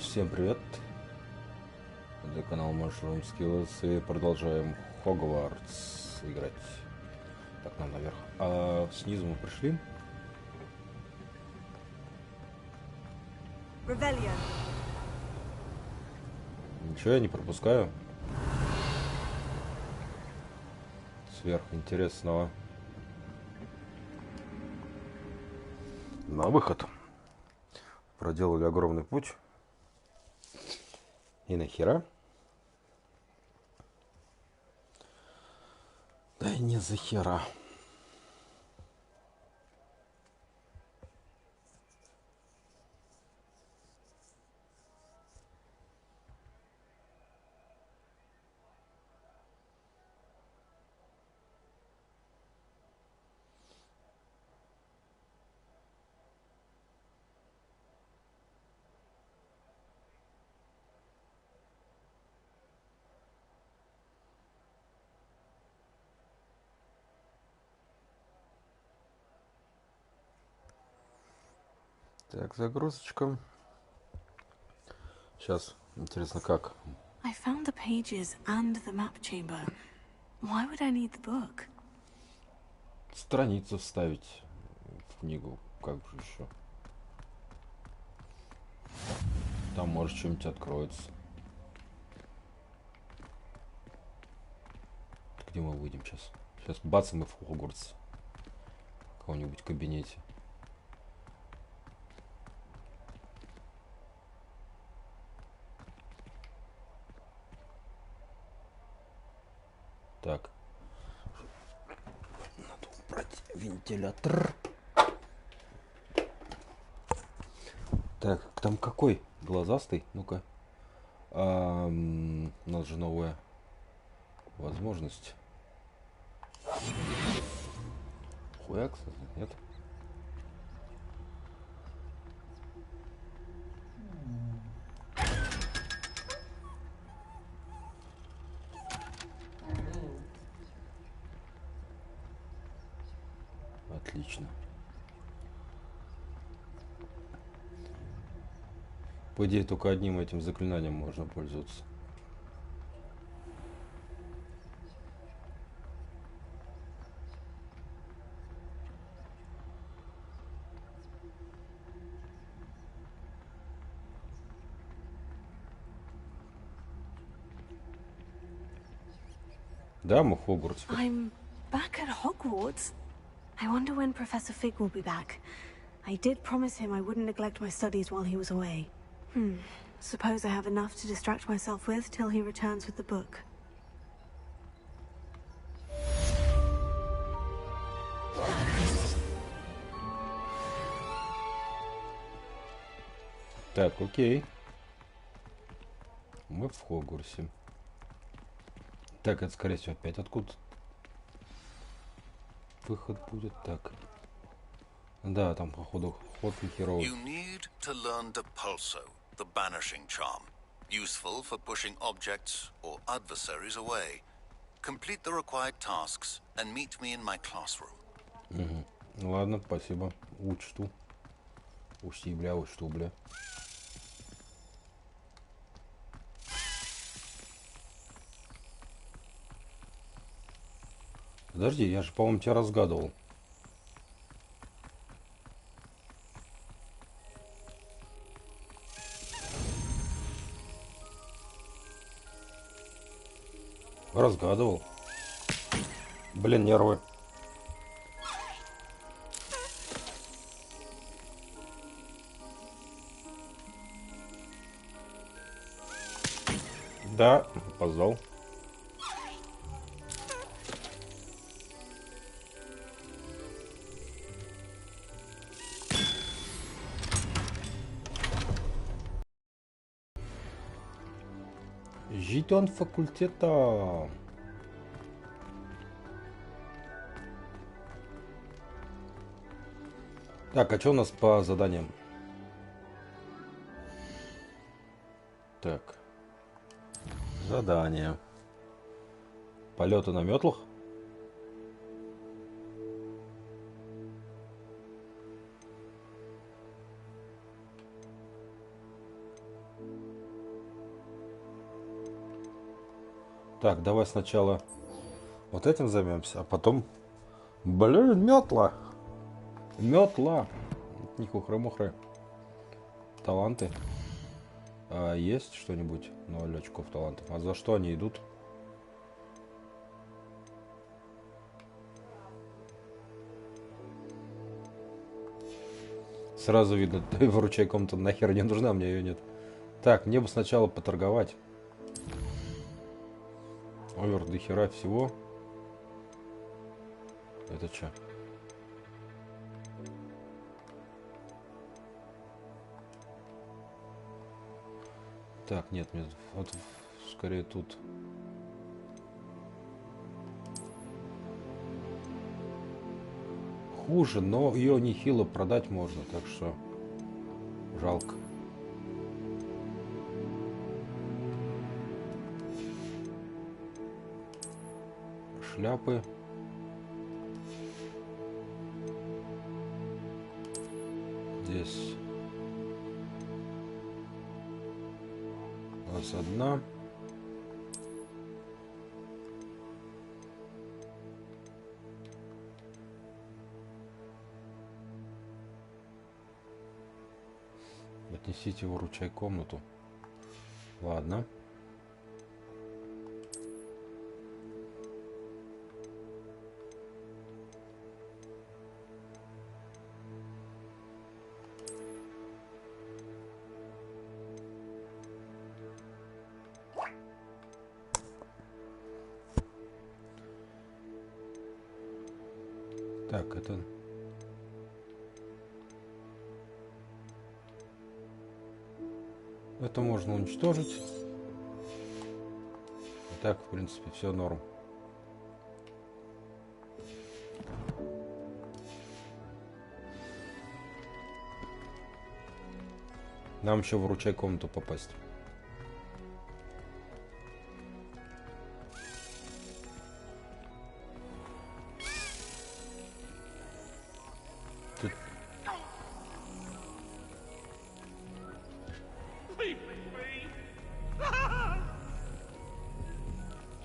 Всем привет! Это канал Mushroomskillazz, и продолжаем Hogwarts играть. Так, нам наверх. А снизу мы пришли. Ничего я не пропускаю. Сверхинтересного. На выход. Проделали огромный путь. И нахера? Да и не захера. Так, загрузочка. Сейчас, интересно, как? I found the pages and the map chamber. Why would I need the book? Страницу вставить в книгу, как же еще? Там может что-нибудь откроется. Где мы выйдем сейчас? Сейчас бацаем и в Hogwarts. В каком-нибудь кабинете. Так. Надо убрать вентилятор. Так, там какой? Глазастый? Ну-ка. У нас же новая возможность. Хуя, кстати, нет? Отлично. По идее, только одним этим заклинанием можно пользоваться. Да, мы в Хогвартсе. I'm back at Hogwarts. I wonder when Professor Fig will be back. I did promise him I wouldn't neglect my studies while he was away. Suppose I have enough to distract myself with till he returns with the book. Так, окей. Мы в Хогвартсе. Так, это, скорее всего, опять откуда выход будет. Так. Да, там, походу, ход херовый. You need to learn Depulso, the banishing charm. Useful for pushing objects or adversaries away. Complete the required tasks and meet me in my classroom. Ладно, спасибо. Учту. Учти, бля, учту, бля. Подожди, я же, по-моему, тебя разгадывал. Разгадывал. Блин, нервы. Да, опоздал. Жетон факультета. Так, а что у нас по заданиям? Так. Задание. Полеты на метлах. Так, давай сначала вот этим займемся, а потом... Блин, метла! Метла! Не хухры-мухры. Таланты. А есть что-нибудь? 0 очков талантов. А за что они идут? Сразу видно, выручай комната нахер не нужна, мне ее нет. Так, мне бы сначала поторговать. Овер до хера всего. Это что? Так, нет, нет, вот скорее тут. Хуже, но ее нехило продать можно, так что жалко. Шляпы. Здесь у нас одна. Отнесите его, выручай комнату. Ладно. Так, это... Это можно уничтожить. И так, в принципе, все норм. Нам еще выручай комнату попасть. Тут...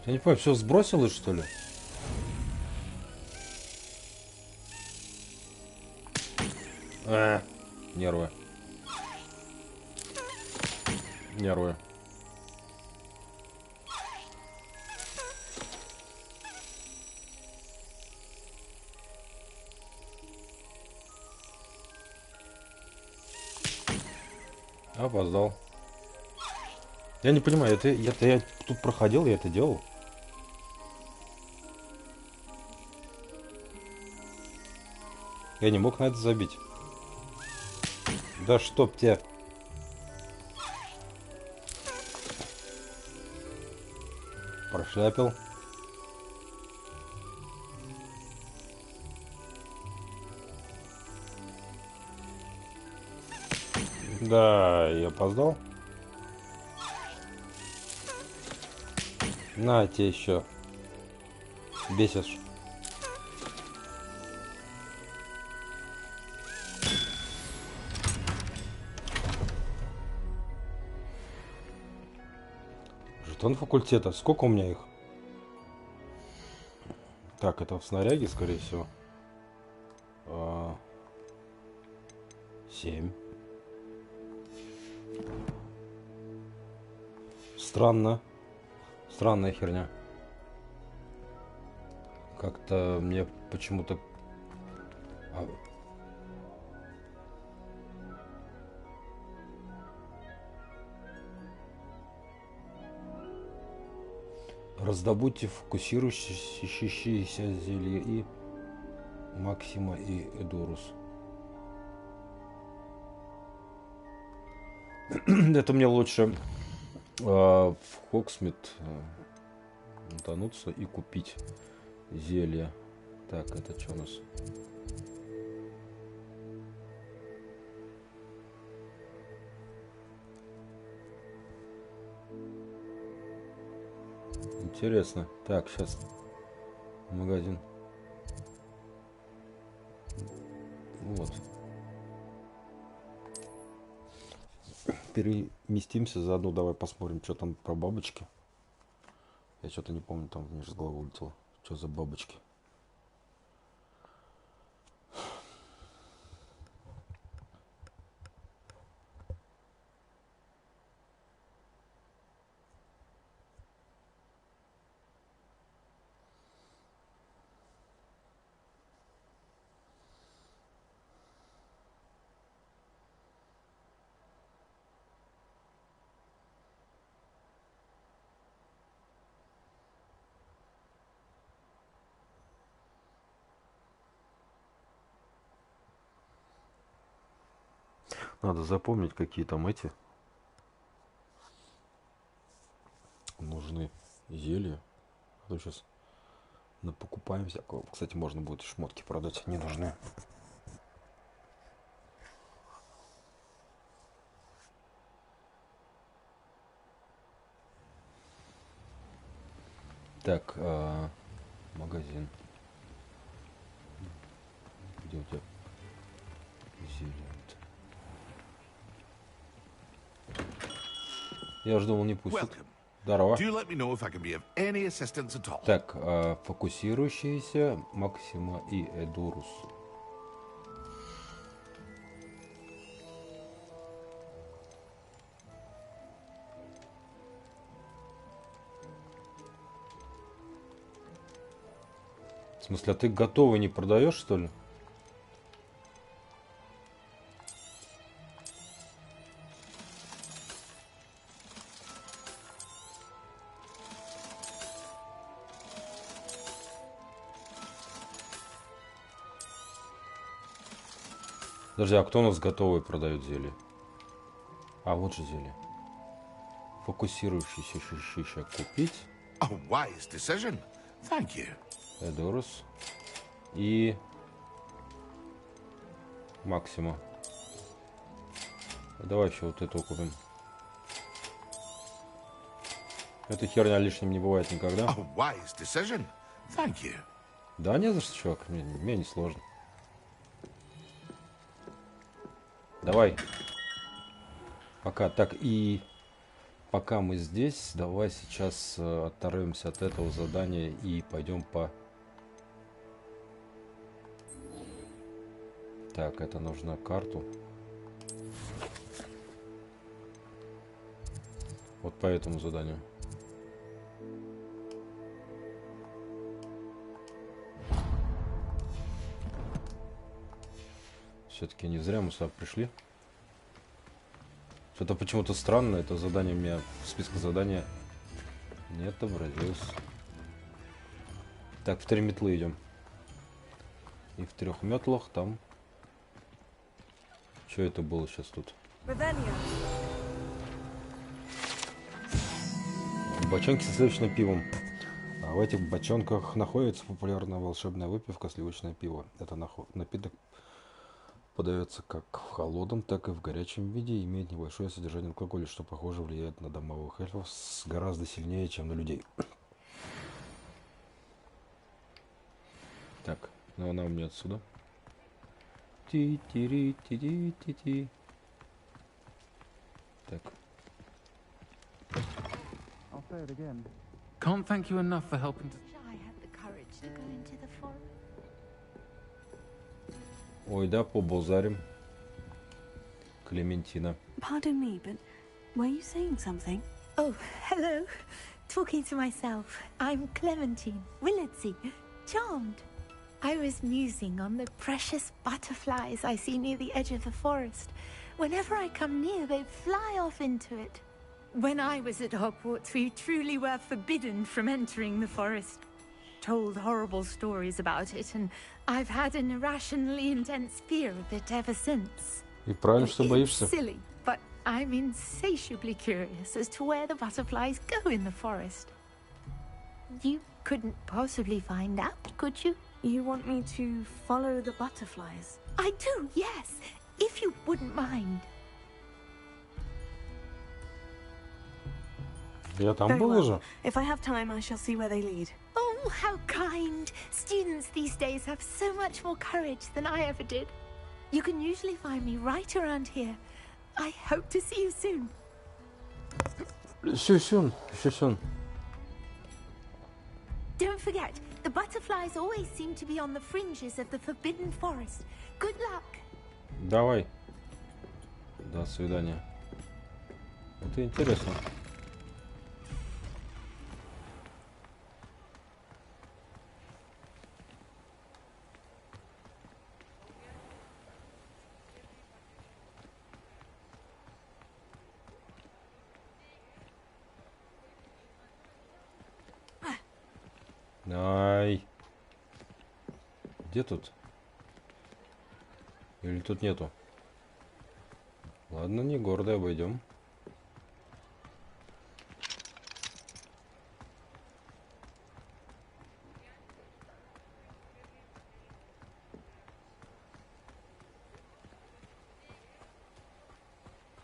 Я не понимаю, все сбросилось, что ли? Нервы. Нервы. Опоздал. Я не понимаю, я тут проходил, я это делал. Я не мог на это забить. Да чтоб тебя. Прошляпил. Да, я опоздал. На тебе еще. Бесишь. Жетон факультета. Сколько у меня их? Так, это в снаряге, скорее всего. 7. Странно. Странная херня. Как-то мне почему-то... Раздобудьте фокусирующиеся зелья и Максима и Эдурус. Это мне лучше в Хоксмит утонуться и купить зелье. Так, это что у нас? Интересно. Так, сейчас магазин. Вот. Переместимся заодно. Давай посмотрим, что там про бабочки. Я что-то не помню, там вниз с головы улетело. Что за бабочки? Надо запомнить, какие там эти нужны зелья. А то сейчас покупаем всякого. Кстати, можно будет шмотки продать, не нужны. Так, магазин. Где у тебя зелье? Я ж думал, не пустят. Здорово. Так, фокусирующиеся Максима и Эдурус. В смысле, а ты готовый не продаешь, что ли? Подожди, а кто у нас готовый продает зелье? А, вот же зелье. Фокусирующийся щища купить. Эдорус. И Максима. Давай еще вот эту купим. Эта херня лишним не бывает никогда. Да, не за что, чувак. Мне не сложно. Давай. Пока так, и пока мы здесь, давай сейчас оторвемся от этого задания и пойдем по... Так, это нужна карту. Вот по этому заданию. Все-таки не зря мы сюда пришли. Что-то почему-то странно, это задание у меня в списке задания не отобразилось. Так, в 3 метлы идем. И в 3 метлах там... Что это было сейчас тут? Бочонки со сливочным пивом. А в этих бочонках находится популярная волшебная выпивка сливочное пиво. Это напиток подается как в холодном, так и в горячем виде и имеет небольшое содержание алкоголя, что, похоже, влияет на домовых эльфов гораздо сильнее, чем на людей. Так, ну она у меня отсюда. Ти-ти-ри-ти-ти-ти-ти. Так. Can't thank you enough for helping to... Ой, да, поболзарим. Клементина. Pardon me, but were you saying something? Oh, hello. Talking to myself. I'm Clementine, Willardsey, charmed. I was musing on the precious butterflies I see near the edge of the forest. Whenever I come near, they fly off into it. When I was at Hogwarts, we truly were forbidden from entering the forest. Told horrible stories about it, and I've had an irrationally intense fear of it ever since. И правильно, что боишься. It's silly, but I'm insatiably curious as to where the butterflies go in the forest. You couldn't possibly find out, could you? You want me to follow the butterflies? I do, yes, if you wouldn't mind. Я там Very был well. уже. If I have time, I shall see where they lead. Oh, how kind! Students these days have so much more courage than I ever did. You can usually find me right around here. I hope to see you soon. Сюсюн, сюсюн. Don't forget, the butterflies always seem to be on the fringes of the forbidden forest. Good luck. Давай. До свидания. Это интересно. Ай. Где тут? Или тут нету? Ладно, не гордо, обойдем.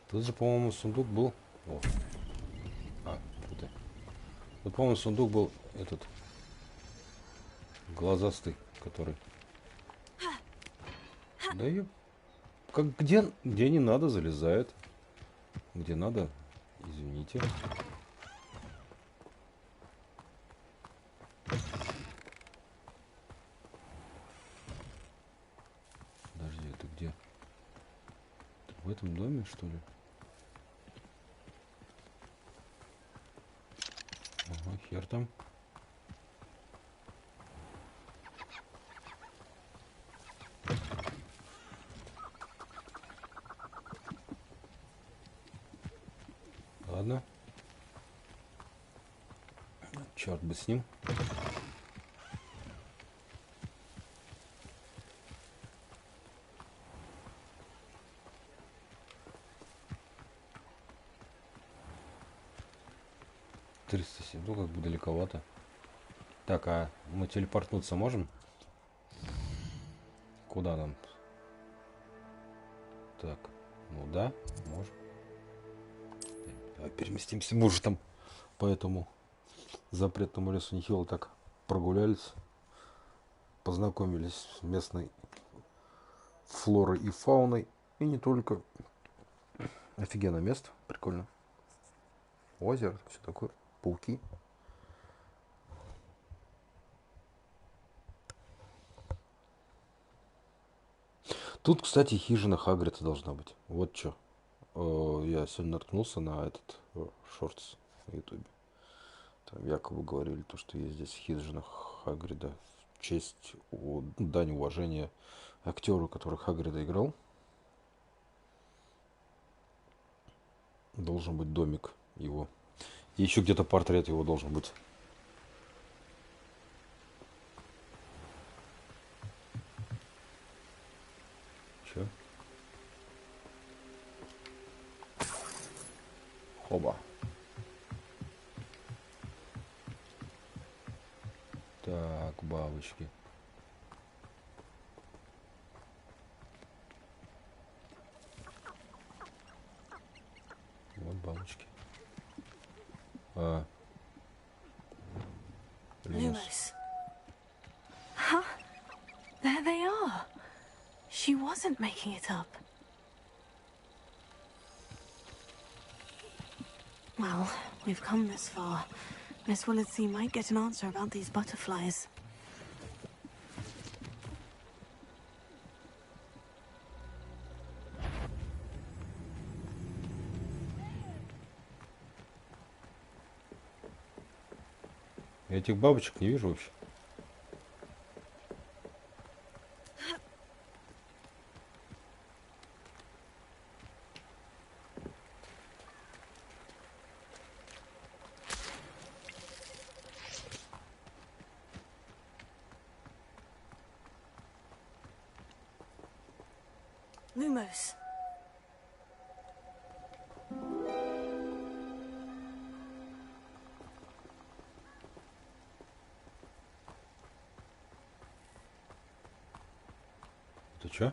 Тут же, по-моему, сундук был. О. Тут и. Тут, по-моему, сундук был этот глазастый, который. Да ее. Как где не надо, залезает. Где надо, извините. Подожди, это где? Ты в этом доме, что ли? Ага, хер там. Ладно. Черт бы с ним. Ну, как бы далековато. Так, а мы телепортнуться можем? Куда нам? Так, ну да, можем. Давай переместимся. Мы уже там по этому запретному лесу нехило так прогулялись. Познакомились с местной флорой и фауной. И не только. Офигенное место. Прикольно. Озеро, все такое. Пауки. Тут, кстати, хижина Хагрида должна быть. Вот что. Я сегодня наткнулся на этот шортс на ютубе. Там якобы говорили то, что есть здесь хижина Хагрида в честь дань уважения актеру, который Хагрида играл. Должен быть домик его. И еще где-то портрет его должен быть. Че? Хоба. Так, бабочки. Вот бабочки. Lumos. Huh? There they are. She wasn't making it up. Well, we've come this far. Miss Willitsey might get an answer about these butterflies. Я этих бабочек не вижу вообще. Lumos. Это что?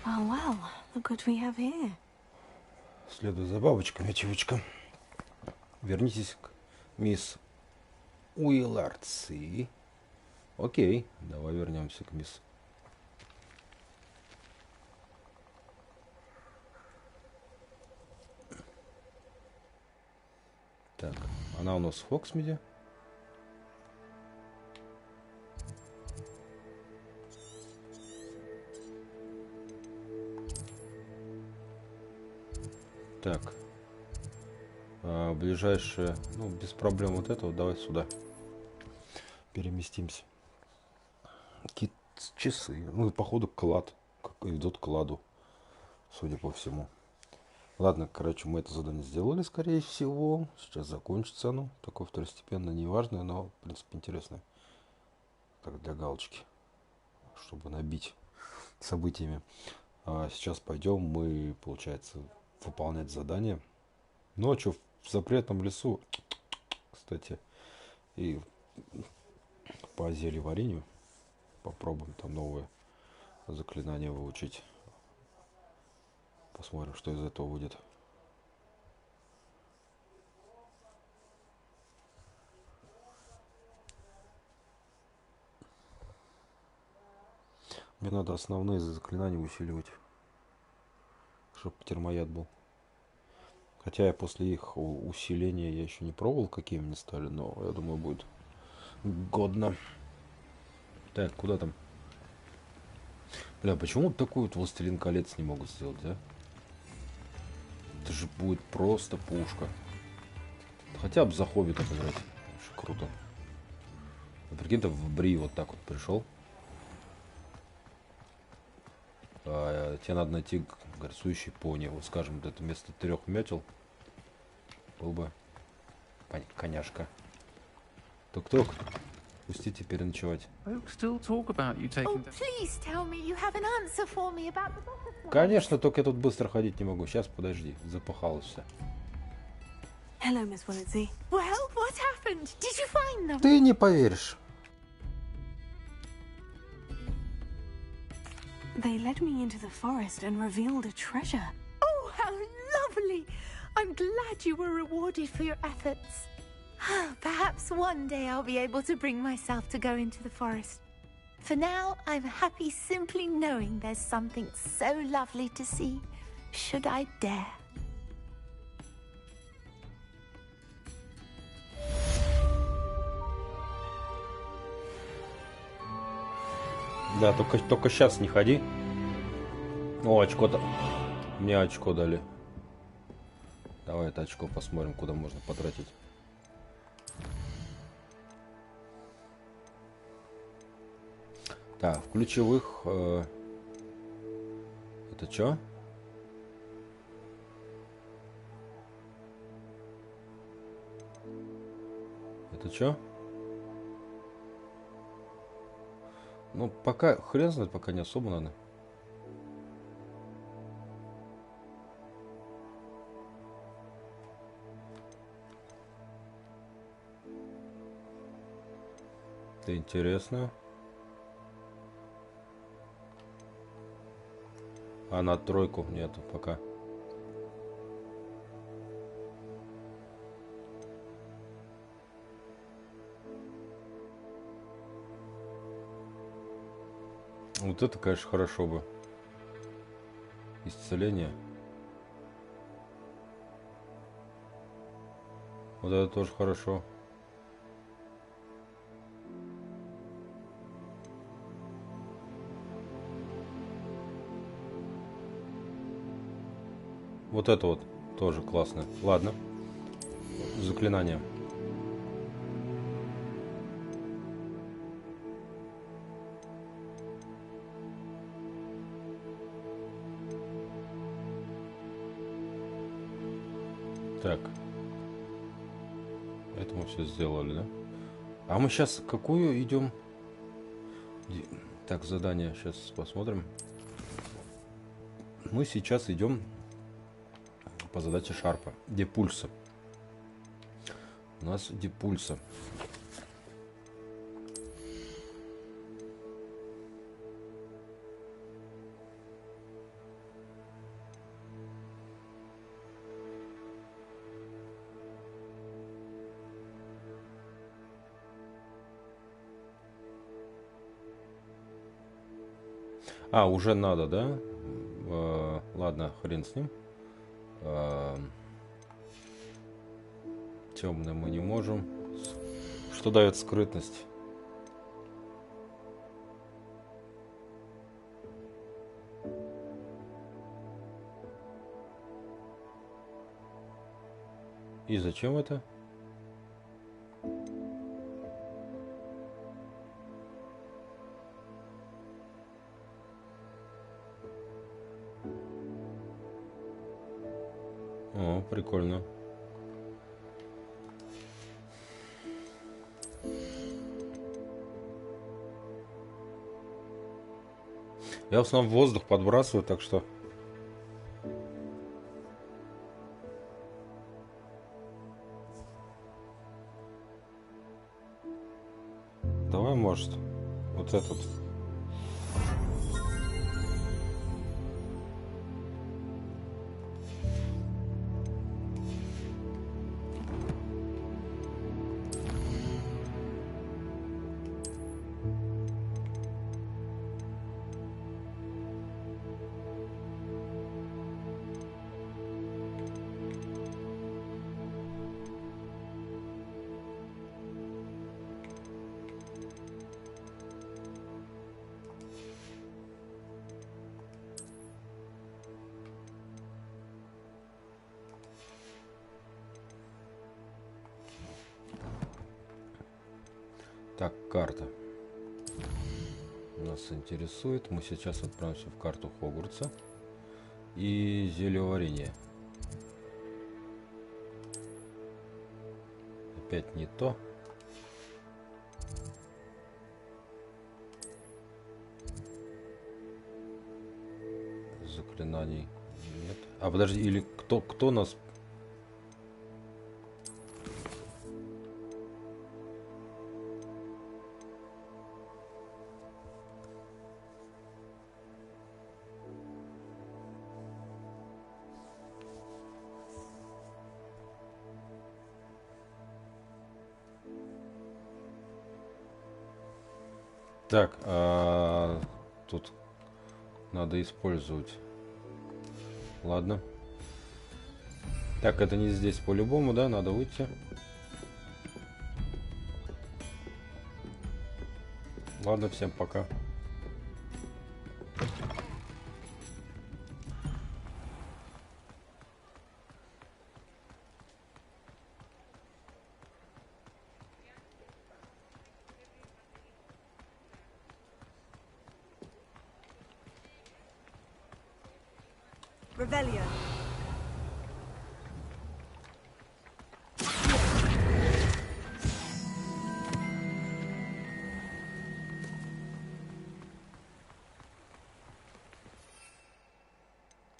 Well, look what we have here. Следуй за бабочками, девочка. Вернитесь Мисс Уиллардси. Окей, давай вернемся к мисс. Так, она у нас в Хоксмиде. Так. Ближайшее, ну, без проблем вот этого, давай сюда. Переместимся. Какие-то часы. Ну, и походу клад. Как идут к кладу, судя по всему. Ладно, короче, мы это задание сделали, скорее всего. Сейчас закончится оно. Такое второстепенное, неважное, но, в принципе, интересное. Так, для галочки. Чтобы набить событиями. А сейчас пойдем мы, получается, выполнять задание. Ночью в запретном лесу, кстати, и по зельеварению попробуем там новые заклинания выучить. Посмотрим, что из этого будет. Мне надо основные заклинания усиливать, чтобы термояд был. Хотя я после их усиления я еще не пробовал, какие мне стали, но я думаю, будет годно. Так, куда там? Бля, почему такой вот Властелин колец не могут сделать, а? Это же будет просто пушка. Хотя бы за Хоббита играть. Вообще круто. А прикинь, ты в Бри вот так вот пришел. Тебе надо найти горцующий пони. Вот скажем, вот это вместо 3 метел был бы коняшка. Тук-тук. Пустите переночевать. Конечно, только я тут быстро ходить не могу. Сейчас, подожди. Запахалось все. Hello, Miss Willitsey. Well, what happened? Did you find them? Ты не поверишь. They led me into the forest and revealed a treasure. Oh, how lovely! I'm glad you were rewarded for your efforts. Perhaps one day I'll be able to bring myself to go into the forest. For now, I'm happy simply knowing there's something so lovely to see, should I dare. Да, только сейчас не ходи. О, очко-то. Мне очко дали. Давай это очко посмотрим, куда можно потратить. Так, в ключевых... это что? Это что? Ну, пока, хрен знает, пока не особо надо. Это интересно. А на тройку нету пока. Вот это, конечно, хорошо бы. Исцеление. Вот это тоже хорошо. Вот это вот тоже классно. Ладно. Заклинание. Так. Это мы все сделали, да? А мы сейчас какую идем? Так, задание сейчас посмотрим. Мы сейчас идем по задаче Шарпа. Депульса. У нас депульса. А, уже надо, да? Ладно, хрен с ним. Темный мы не можем. Что дает скрытность? И зачем это? О, прикольно. Я в основном воздух подбрасываю, так что... Давай, может, вот этот. Так, карта нас интересует. Мы сейчас отправимся в карту Хогвартса и зельеварение. Опять не то. Заклинаний нет. А подожди, или кто нас... Так, тут надо использовать. Ладно. Так, это не здесь по-любому, да? Надо выйти. Ладно, всем пока. Rebellion.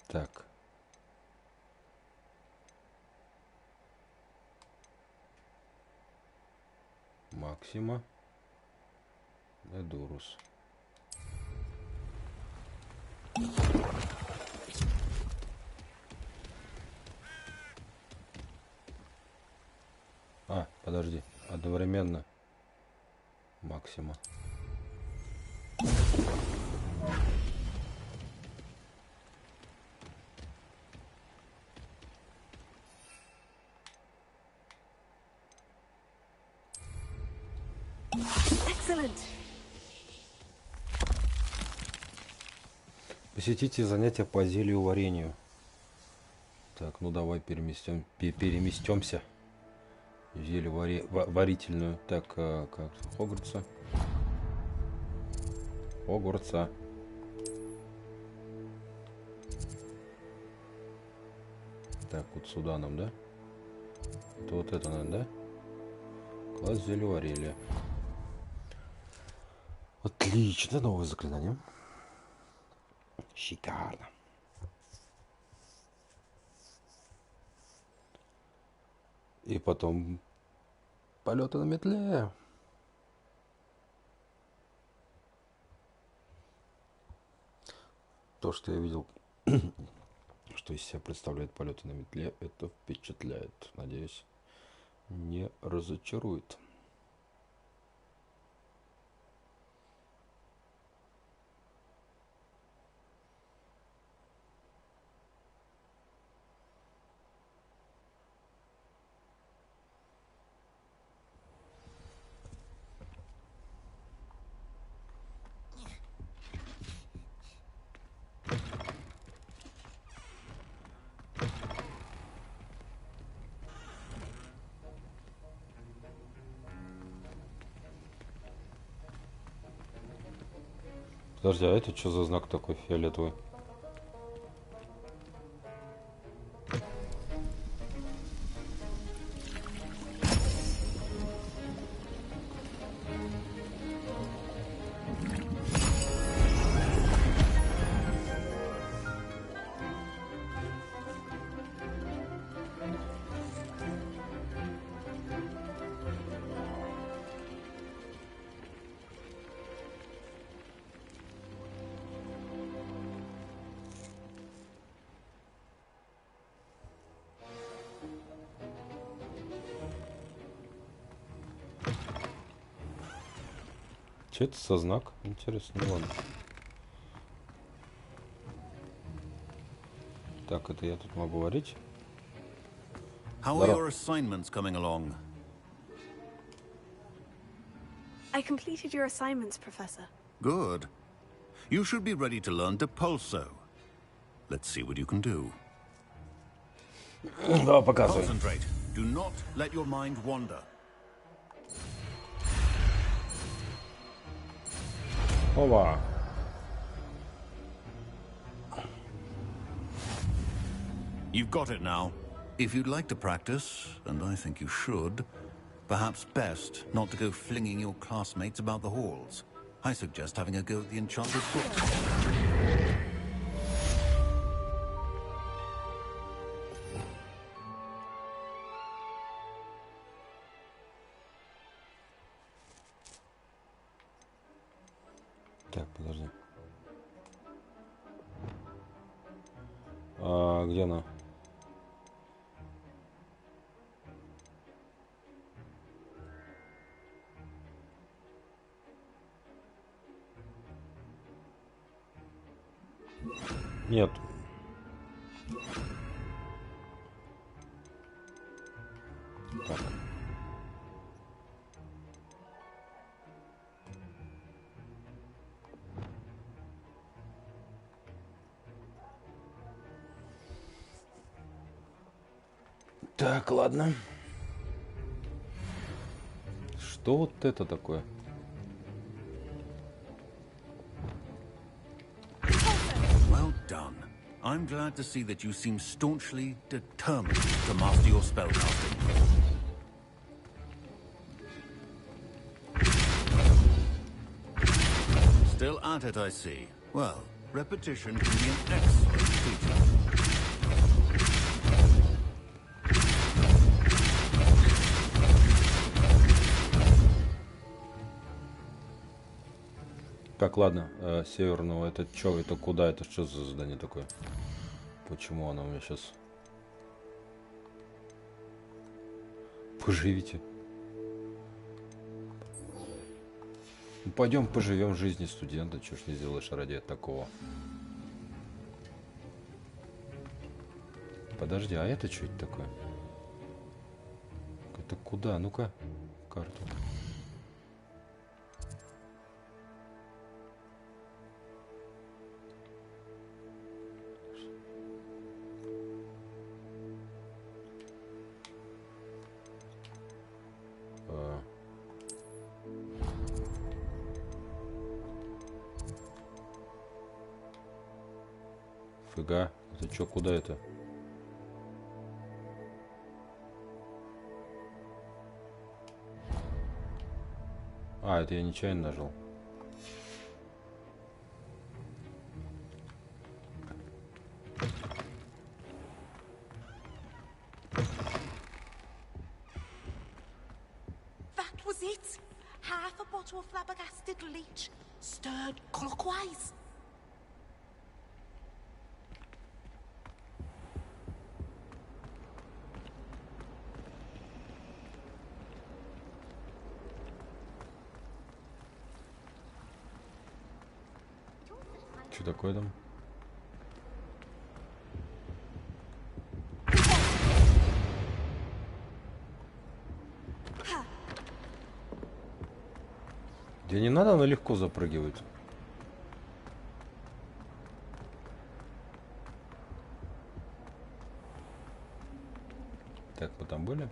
Так. Максима. Эдурус. А, подожди. Одновременно. Максима. Excellent. Посетите занятия по зельеварению. Так, ну давай переместимся. Зельеварительную. Так, как Хогвартса. Хогвартса. Так, вот сюда нам, да? Это вот это надо, да? Класс зельеварения. Отлично, новое заклинание. Шикарно. И потом полеты на метле. То, что я видел, что из себя представляет полеты на метле, это впечатляет. Надеюсь, не разочарует. Подожди, а это что за знак такой фиолетовый? Че это за знак? Интересно, ладно. Так, это я тут могу варить. How are your assignments coming along? I completed your assignments, Professor. Good. You should be ready to learn Depulso. Let's see what you can do. Да, показывай. Concentrate. Do not let your mind wander. Ова. You've got it now. If you'd like to practice, and I think you should, perhaps best not to go flinging your classmates about the halls. I suggest having a go at the enchanted books. Так, подожди. А где она? Нет. Так. Так, ладно. Что вот это такое? Well done. I'm glad to see that you seem staunchly determined to master your spellcasting. Still at it, I see. Well, repetition can be an excellent teacher. Так, ладно, северного, это что, это куда, это что за задание такое? Почему оно у меня сейчас? Поживите. Ну, пойдем поживем жизни студента, чего ж не сделаешь ради такого. Подожди, а это что это такое? Это куда? Ну-ка, карту. Фига, это что, куда это? А, это я нечаянно нажал. That was it. Half a bottle of flabbergasted leech, stirred clockwise. Что такое там? Где не надо, она легко запрыгивает. Так, мы там были?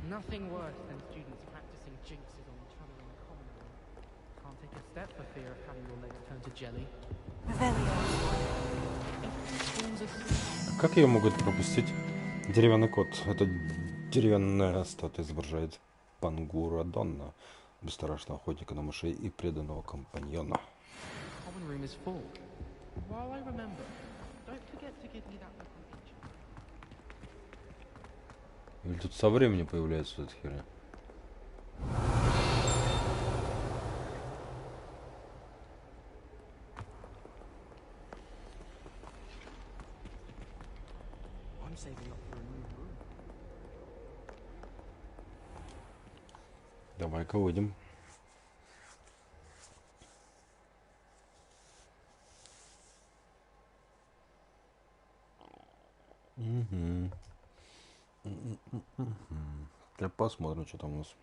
Nothing worse than students practicing jinxes on each other in the common room. Can't take a step for fear of having your legs turn to jelly. Как ее могут пропустить? Деревянный кот. Это деревянная статуя изображает Пангура Донна, бесстрашного охотника на мышей и преданного компаньона. Или тут со временем появляется эта херня? Давай-ка выйдем. Угу. Так, посмотрим, что там у нас.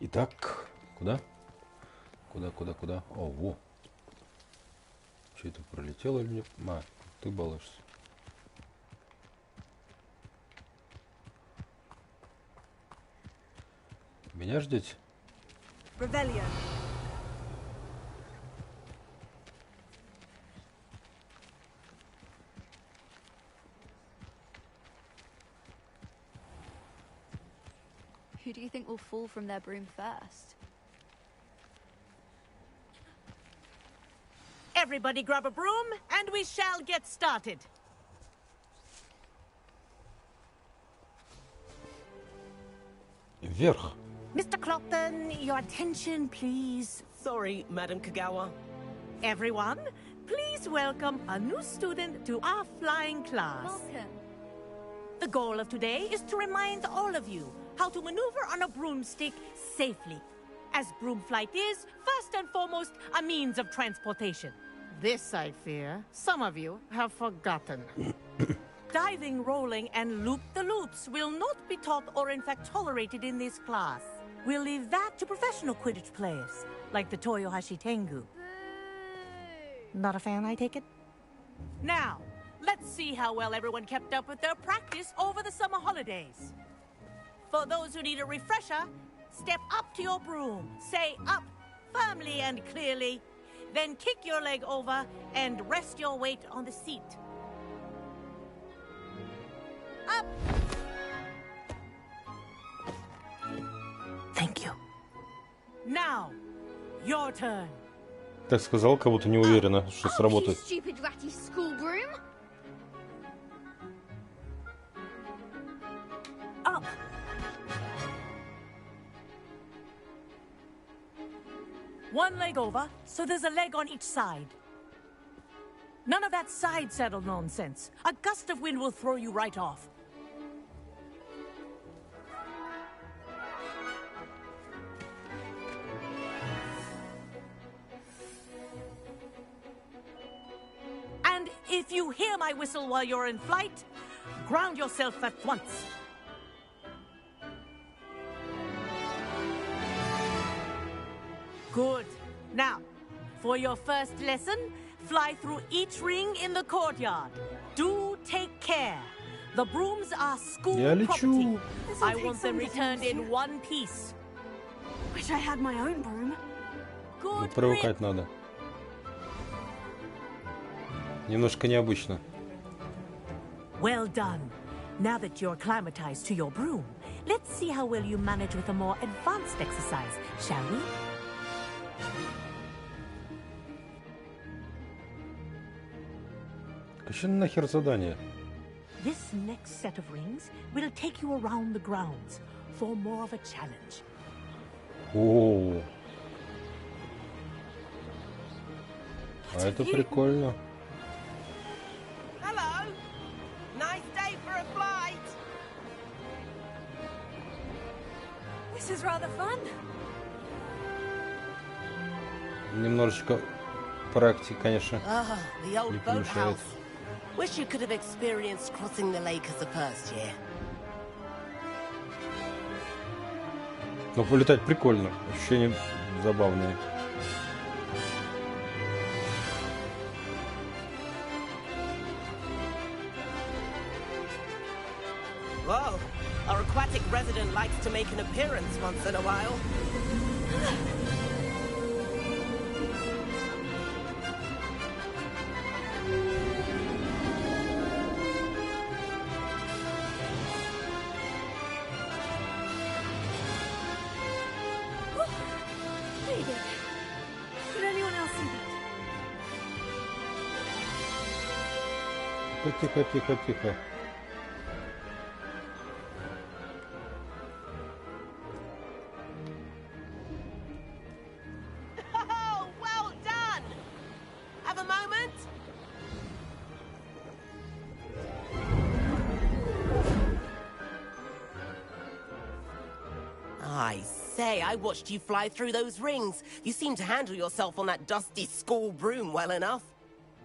Итак, куда? Куда? О, во. Что это пролетело или нет? А, ты балуешься. Меня ждете? Who do you think will fall from their broom first? Everybody grab a broom, and we shall get started. Вверх. Mr. Clopton, your attention, please. Sorry, Madam Kagawa. Everyone, please welcome a new student to our flying class. Welcome. The goal of today is to remind all of you how to maneuver on a broomstick safely, as broom flight is, first and foremost, a means of transportation. This, I fear, some of you have forgotten. Diving, rolling, and loop-the-loops will not be taught or in fact tolerated in this class. We'll leave that to professional Quidditch players, like the Toyohashi Tengu. Not a fan, I take it? Now, let's see how well everyone kept up with their practice over the summer holidays. For those who need a refresher, step up to your broom, say up firmly and clearly, then kick your leg over and rest your weight on the seat. Up! Thank you. Now, your turn. Так сказал, как будто не уверена, что сработает. Stupid ratty school broom. Up! One leg over, so there's a leg on each side. None of that side saddle nonsense. A gust of wind will throw you right off. And if you hear my whistle while you're in flight, ground yourself at once. Good. Now, for your first lesson, fly through each ring in the courtyard. Do take care. The brooms are school property. I want them returned in one piece. Wish I had my own broom. Good. Привыкать надо. Немножко необычно. Well done. Now that you're acclimatized to your broom, let's see how well you manage with a more advanced exercise, shall we? Что нахер задание? This next set of rings will take you around the grounds for more of a challenge. О, а это прикольно. Hello. Nice day for a flight. This is rather fun. Немножечко практики, конечно, Ah, the не old помешает. boathouse. Wish you could have experienced crossing the lake as a first year. Но полетать прикольно, ощущения забавные. Whoa. Our aquatic resident likes to make an appearance once in a while. Made it. Did anyone else see that? Тихо, тихо, тихо. Oh, well done. Have a moment. I say, I watched you fly through those rings. You seem to handle yourself on that dusty school broom well enough.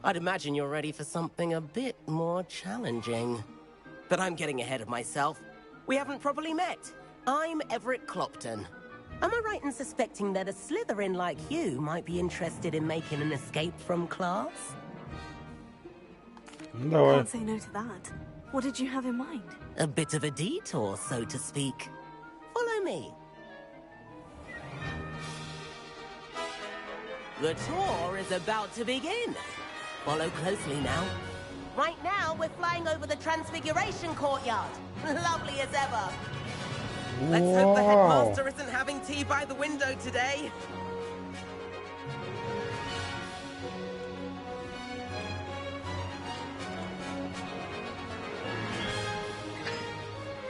I'd imagine you're ready for something a bit more challenging. But I'm getting ahead of myself. We haven't properly met. I'm Everett Clopton. Am I right in suspecting that a Slytherin like you might be interested in making an escape from class? Давай. Can't say no to that. What did you have in mind? A bit of a detour, so to speak. Follow me. The tour is about to begin. Follow closely now. Right now, we're flying over the Transfiguration Courtyard. Lovely as ever. Let's hope the Wow. headmaster isn't having tea by the window today.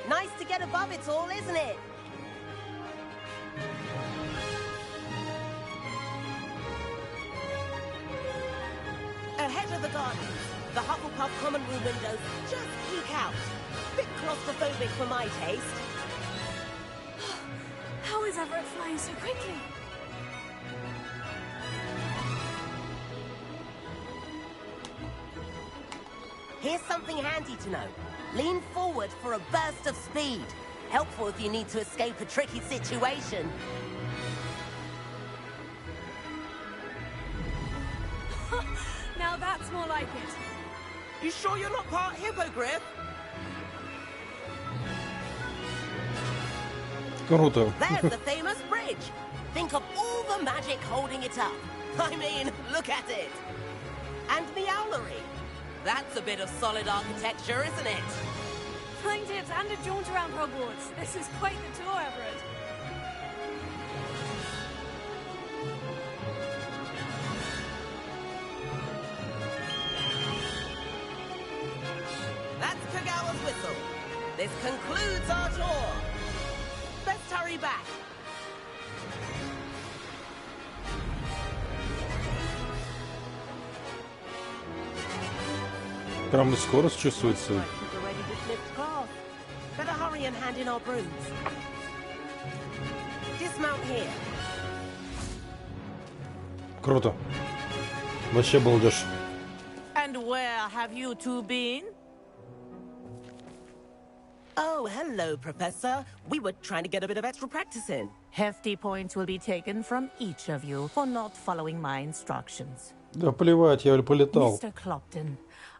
Nice to get above it all, isn't it? Ahead of the gardens, the Hufflepuff common room windows just peek out. Bit claustrophobic for my taste. How is Everett flying so quickly? Here's something handy to know. Lean forward for a burst of speed. Helpful if you need to escape a tricky situation. Now that's more like it. You sure you're not part hippogriff? Круто. There's the famous bridge. Think of all the magic holding it up. I mean, look at it. And the owlery. That's a bit of solid architecture, isn't it? Flying tips and a jaunt around Hogwarts. This is quite the tour, Everett. That's Kagawa's whistle. This concludes our tour. Let's hurry back. Прям и скорость чувствуется. Like we've already dismissed class. Better hurry and hand in our brooms. Dismount here. Круто. Вообще балдеж. And where have you two been? Oh, hello, Professor. We were trying to get a bit of extra practice in. Hefty points will be taken from each of you for not following my instructions. Да плевать, я полетал. Mr. Clopton,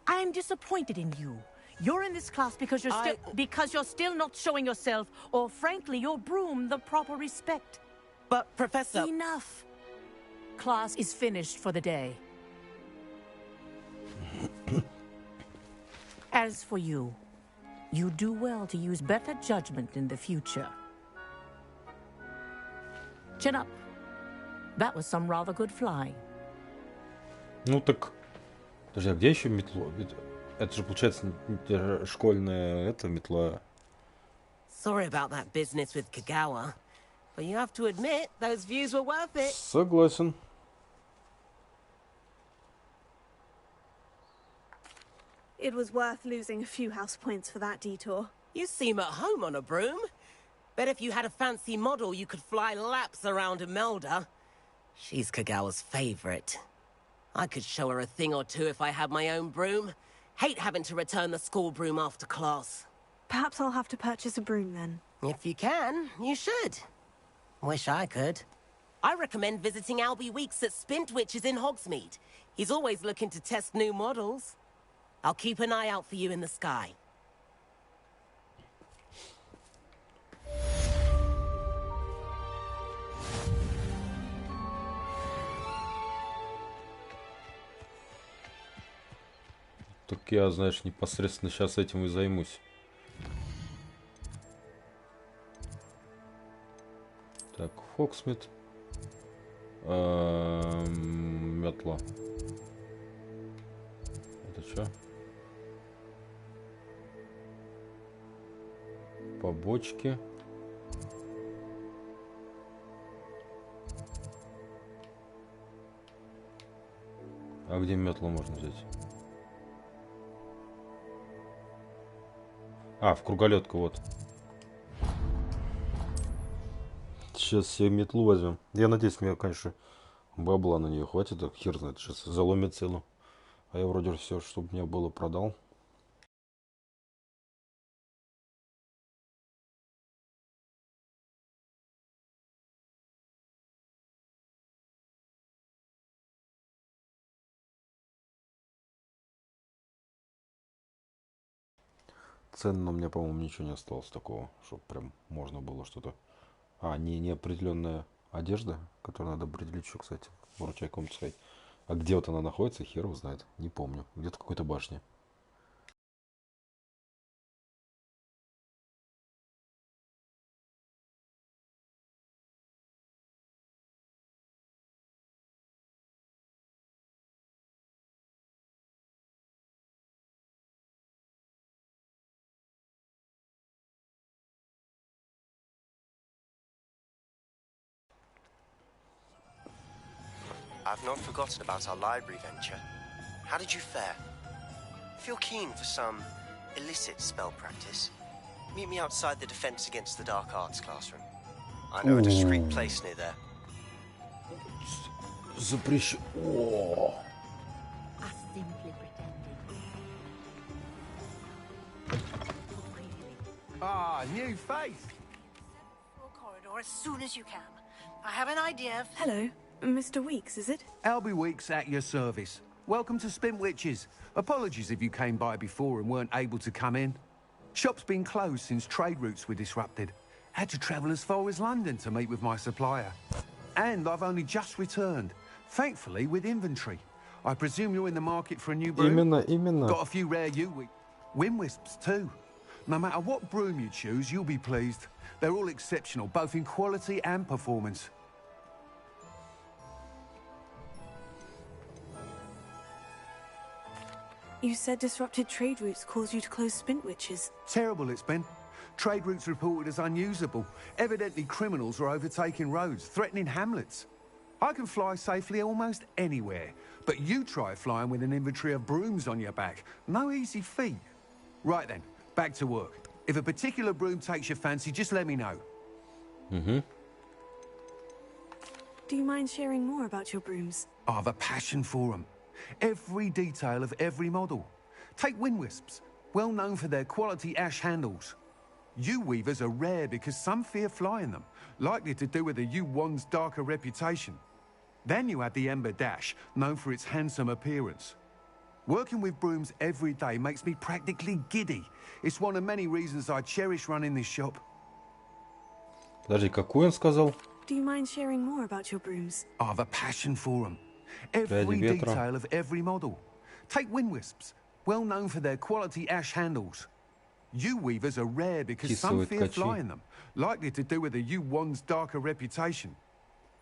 I am disappointed in you. You're in this class because you're still not showing yourself, or frankly, your broom the proper respect. But, Professor... Enough. Class is finished for the day. As for you, you do well to use better judgment in the future. Chin up. That was some rather good flying. Ну так... Подожди, а где еще метло? Это же, получается, школьная метла. Sorry about that business with Kagawa. But you have to admit, those views were worth it. Согласен. It was worth losing a few house points for that detour. You seem at home on a broom. Bet if you had a fancy model, you could fly laps around Imelda. She's Kagawa's favorite. I could show her a thing or two if I had my own broom. Hate having to return the school broom after class. Perhaps I'll have to purchase a broom then. If you can, you should. Wish I could. I recommend visiting Albie Weeks at Spintwitches in Hogsmeade. He's always looking to test new models. I'll keep an eye out for you in the sky. Так я, знаешь, непосредственно сейчас этим и займусь. Так, Хоксмит. Метла. Это что? Побочки. А где метлу можно взять? А, в круголетку, вот. Сейчас себе метлу возьмем. Я надеюсь, мне, конечно, бабла на нее хватит. Так хер знает, сейчас заломит цену. А я вроде все, что у меня было, продал. Ценно у меня, по-моему, ничего не осталось такого, чтобы прям можно было что-то. А, не определенная одежда, которую надо определить еще, кстати, вручай кому-то сказать. А где вот она находится, хер его знает, не помню. Где-то в какой-то башне. I've not forgotten about our library venture. How did you fare? If you're keen for some illicit spell practice, meet me outside the Defense Against the Dark Arts classroom. I know a discreet place near there. Запрещу. О! Ah, new face. Corridor as soon as you can. I have an idea of... Hello, Mr. Weeks, is it? Albie Weeks at your service. Welcome to Spintwitches. Apologies if you came by before and weren't able to come in. Shop's been closed since trade routes were disrupted. Had to travel as far as London to meet with my supplier. And I've only just returned, thankfully with inventory. I presume you're in the market for a new broom? Именно. Got a few rare wind wisps too. No matter what broom you choose, you'll be pleased. They're all exceptional, both in quality and performance. You said disrupted trade routes caused you to close Spintwitches. Terrible it's been. Trade routes reported as unusable. Evidently criminals are overtaking roads, threatening hamlets. I can fly safely almost anywhere, but you try flying with an inventory of brooms on your back. No easy feat. Right then, back to work. If a particular broom takes your fancy, just let me know. Do you mind sharing more about your brooms? I have a passion for them. Every detail of every model. Take wind wisps, well known for their quality ash handles. U-weavers are rare because some fear flying them, likely to do with the U-wand's darker reputation. Then you have the Ember Dash, known for its handsome appearance. Working with brooms every day makes me practically giddy. It's one of many reasons I cherish running this shop. Подожди, какой он сказал? Do you mind sharing more about your brooms? I have a passion for them. Every detail of every model. Take wind wisps, well known for their quality ash handles. U-weavers are rare because some fear flying them, likely to do with the U-wand's darker reputation.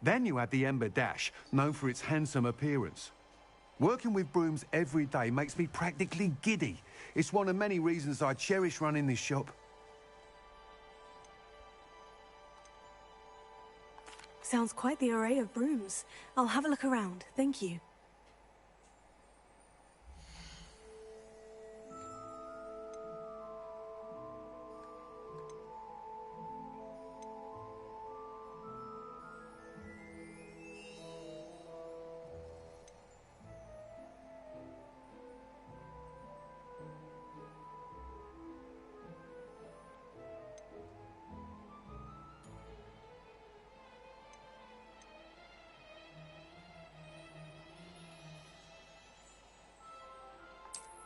Then you have the Ember Dash, known for its handsome appearance. Working with brooms every day makes me practically giddy. It's one of many reasons I cherish running this shop. sounds quite the array of brooms. I'll have a look around. Thank you.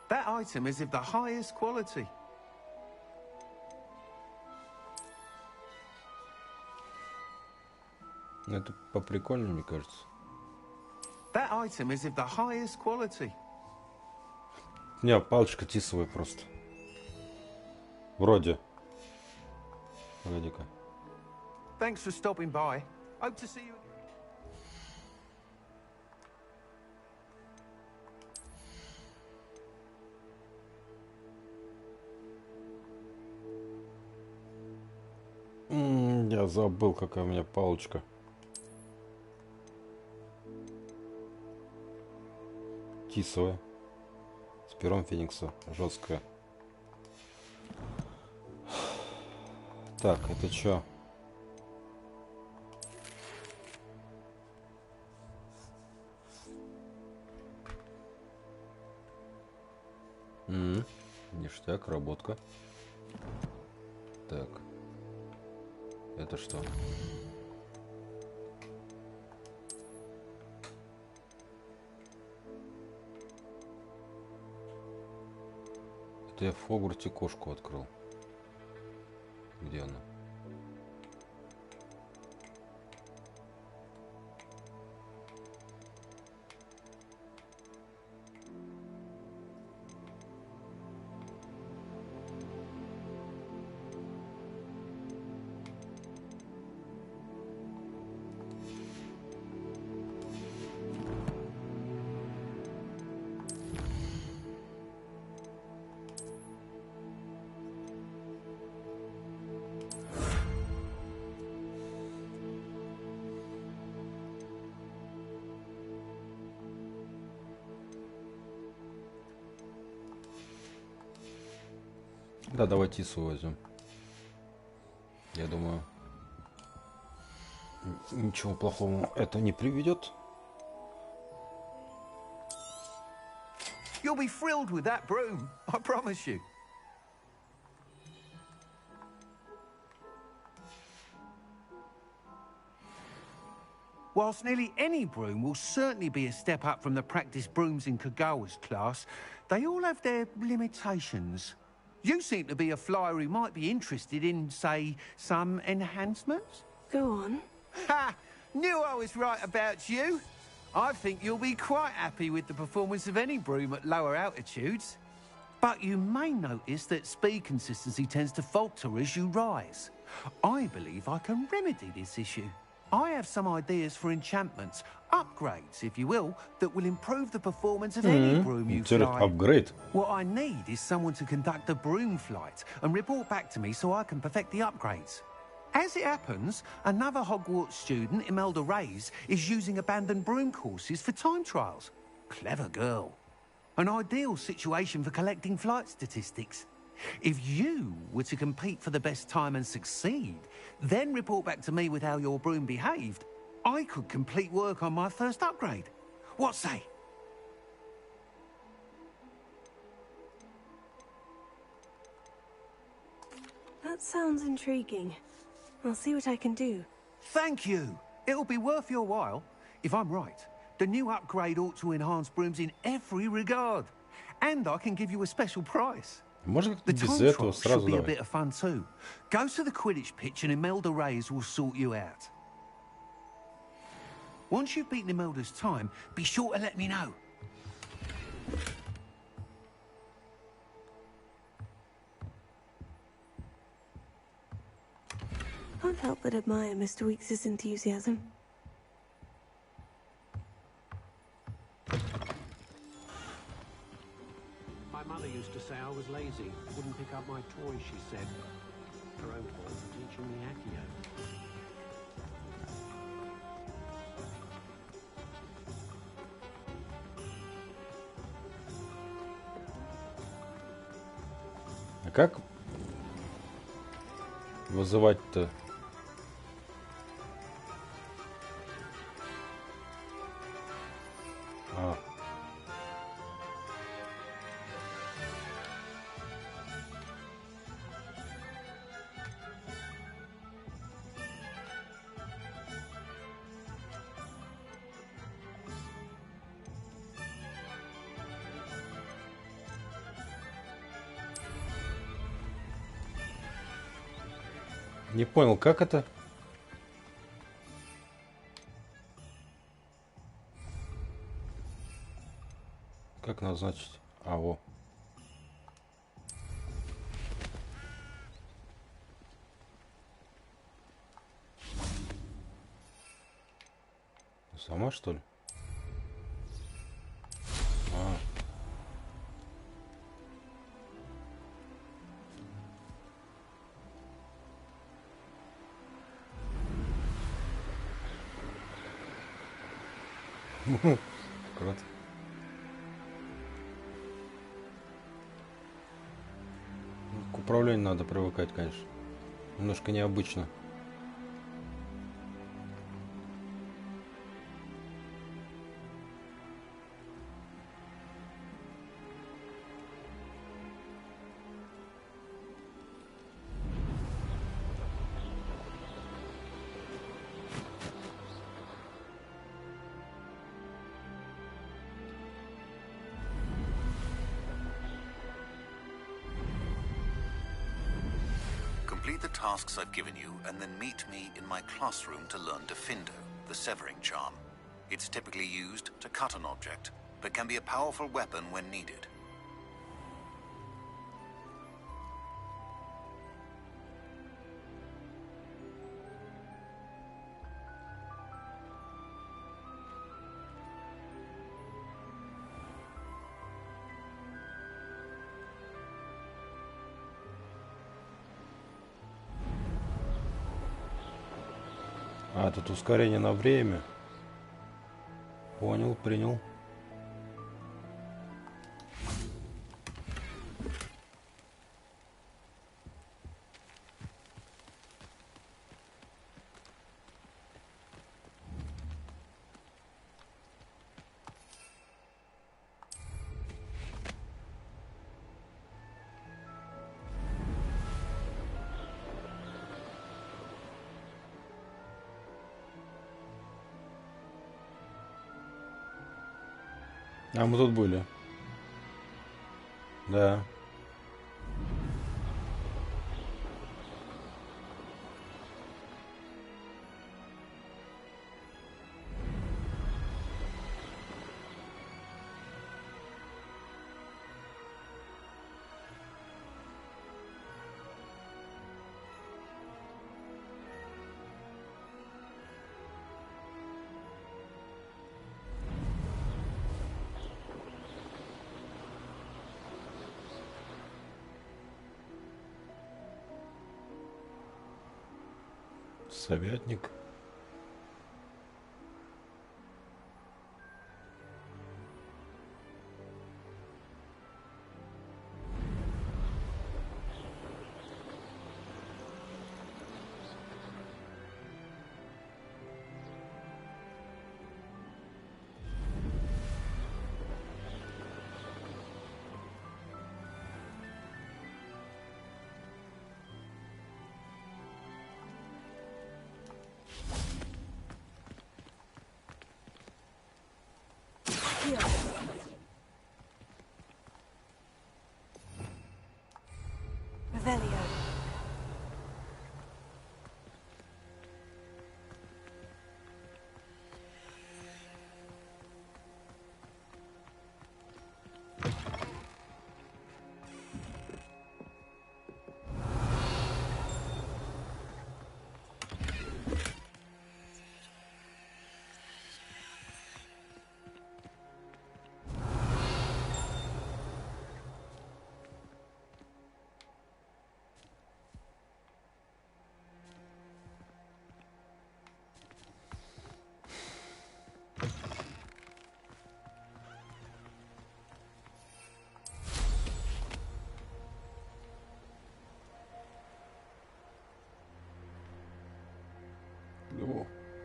That item is of the highest quality. Это поприкольнее, мне кажется. That item is of the highest quality. Не, палочка тисовая просто. Вроде. Погоди-ка. Thanks for stopping by. Hope to see you. Я забыл, какая у меня палочка. Тисовая. С пером Феникса. Жесткая. Так, это чё? Ништяк, работка. Так. Это что? Это я в Хогвартсе кошку открыл. Где она? Да, давай тису возьмем. Я думаю, ничего плохого это не приведет. You'll be thrilled with that broom, I promise you. Whilst nearly any broom will certainly be a step up from the practice brooms in Kagawa's class, they all have their limitations. You seem to be a flyer who might be interested in, say, some enhancements? Go on. Ha! Knew I was right about you. I think you'll be quite happy with the performance of any broom at lower altitudes. But you may notice that speed consistency tends to falter as you rise. I believe I can remedy this issue. I have some ideas for enchantments, upgrades, if you will, that will improve the performance of any broom you fly. Upgrade. What I need is someone to conduct a broom flight and report back to me so I can perfect the upgrades. As it happens, another Hogwarts student, Imelda Reyes, is using abandoned broom courses for time trials. Clever girl. An ideal situation for collecting flight statistics. If you were to compete for the best time and succeed, then report back to me with how your broom behaved, I could complete work on my first upgrade. What say? That sounds intriguing. I'll see what I can do. Thank you. It'll be worth your while. If I'm right, the new upgrade ought to enhance brooms in every regard. And I can give you a special price. Может, the без time этого trial should сразу be a давай. bit of fun too. Go to the Quidditch pitch and Imelda Reyes will sort you out. Once you've beaten Imelda's time, be sure to let me know. Can't help but admire Mr. Weekes' enthusiasm. My mother used to say I was lazy, wouldn't pick up my toys, she said. Her own fault for teaching me Accio. Как вызывать-то? Не понял, как это? Как назначить? Во. Сама, что ли? Круто. К управлению надо привыкать, конечно. Немножко необычно. Complete the tasks I've given you, and then meet me in my classroom to learn Defindo, the severing charm. It's typically used to cut an object, but can be a powerful weapon when needed. Тут ускорение на время. Понял, принял. Мы тут были. Да. Советник.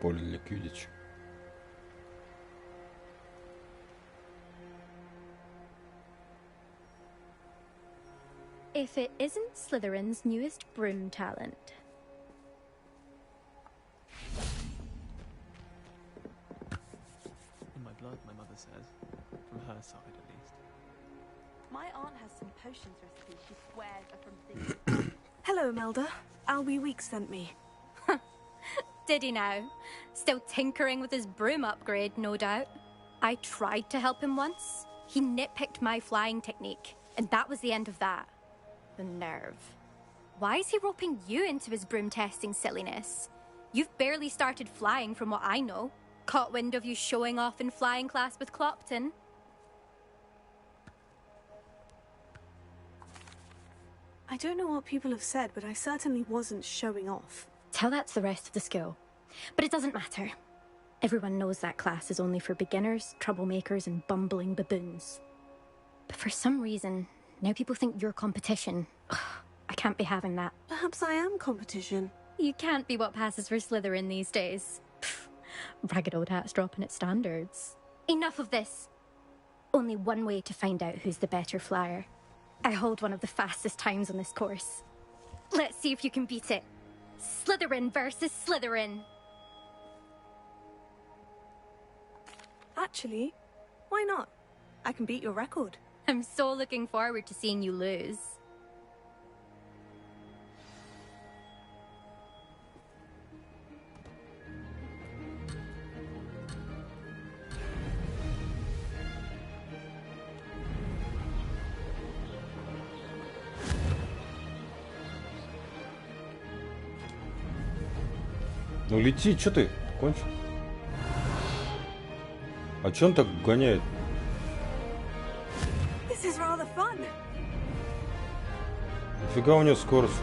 поле для квиддича. If it isn't Slytherin's newest broom talent. In my blood, my mother says. From her side, at least. My aunt has some potions recipes she swears are from things. Hello, Melda. Albie Weeks sent me. Did he now? Still tinkering with his broom upgrade, no doubt. I tried to help him once. He nitpicked my flying technique, and that was the end of that. The nerve. Why is he roping you into his broom testing silliness? You've barely started flying from what I know. Caught wind of you showing off in flying class with Clopton. I don't know what people have said, but I certainly wasn't showing off. Tell that to the rest of the school. But it doesn't matter. Everyone knows that class is only for beginners, troublemakers, and bumbling baboons. But for some reason, now people think you're competition. Ugh, I can't be having that. Perhaps I am competition. You can't be what passes for Slytherin these days. Pfft, ragged old hat's dropping its standards. Enough of this. Only one way to find out who's the better flyer. I hold one of the fastest times on this course. Let's see if you can beat it. Slytherin versus Slytherin. Actually, why not? I can beat your record. I'm so looking forward to seeing you lose. Ну лети, что ты? Кончил? А чё он так гоняет? This is rather fun. Нифига у него скорость.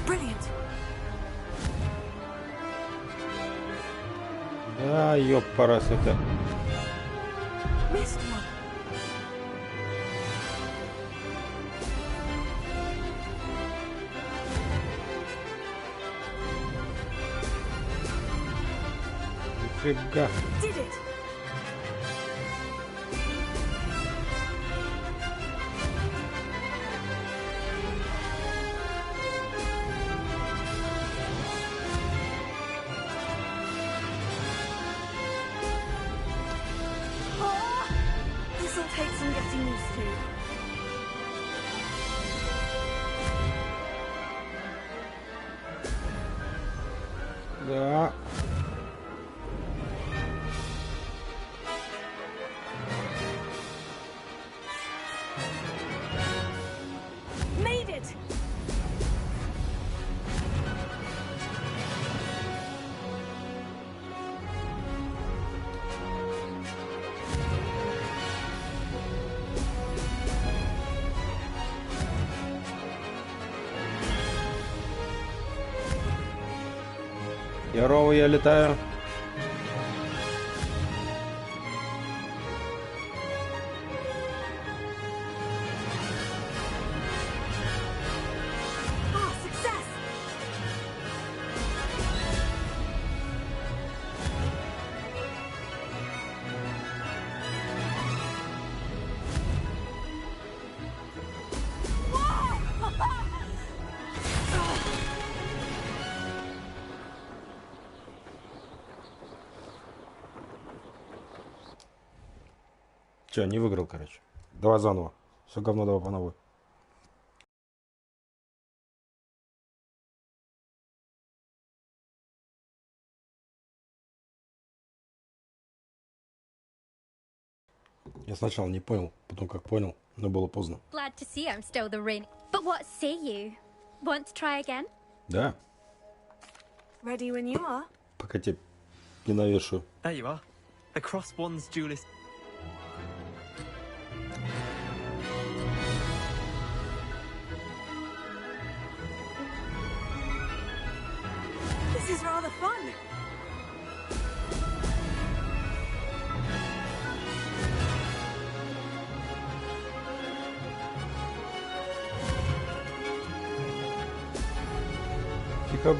Brilliant. Да, ёппарас это. Missed one. Нифига. Did it. Oh, this'll take some getting used to. Да. Made it. Здорово, я летаю. Ah, success. Че, не выиграл, короче. Давай заново. Все говно давай по новой. Я сначала не понял, потом как понял, но было поздно. Glad to see I'm still the reigning. But what say you? Want to try again? Да, Ready when you are. пока тебя не навешаю. There you are. The Cross One's duelist. This is rather fun. Тихо.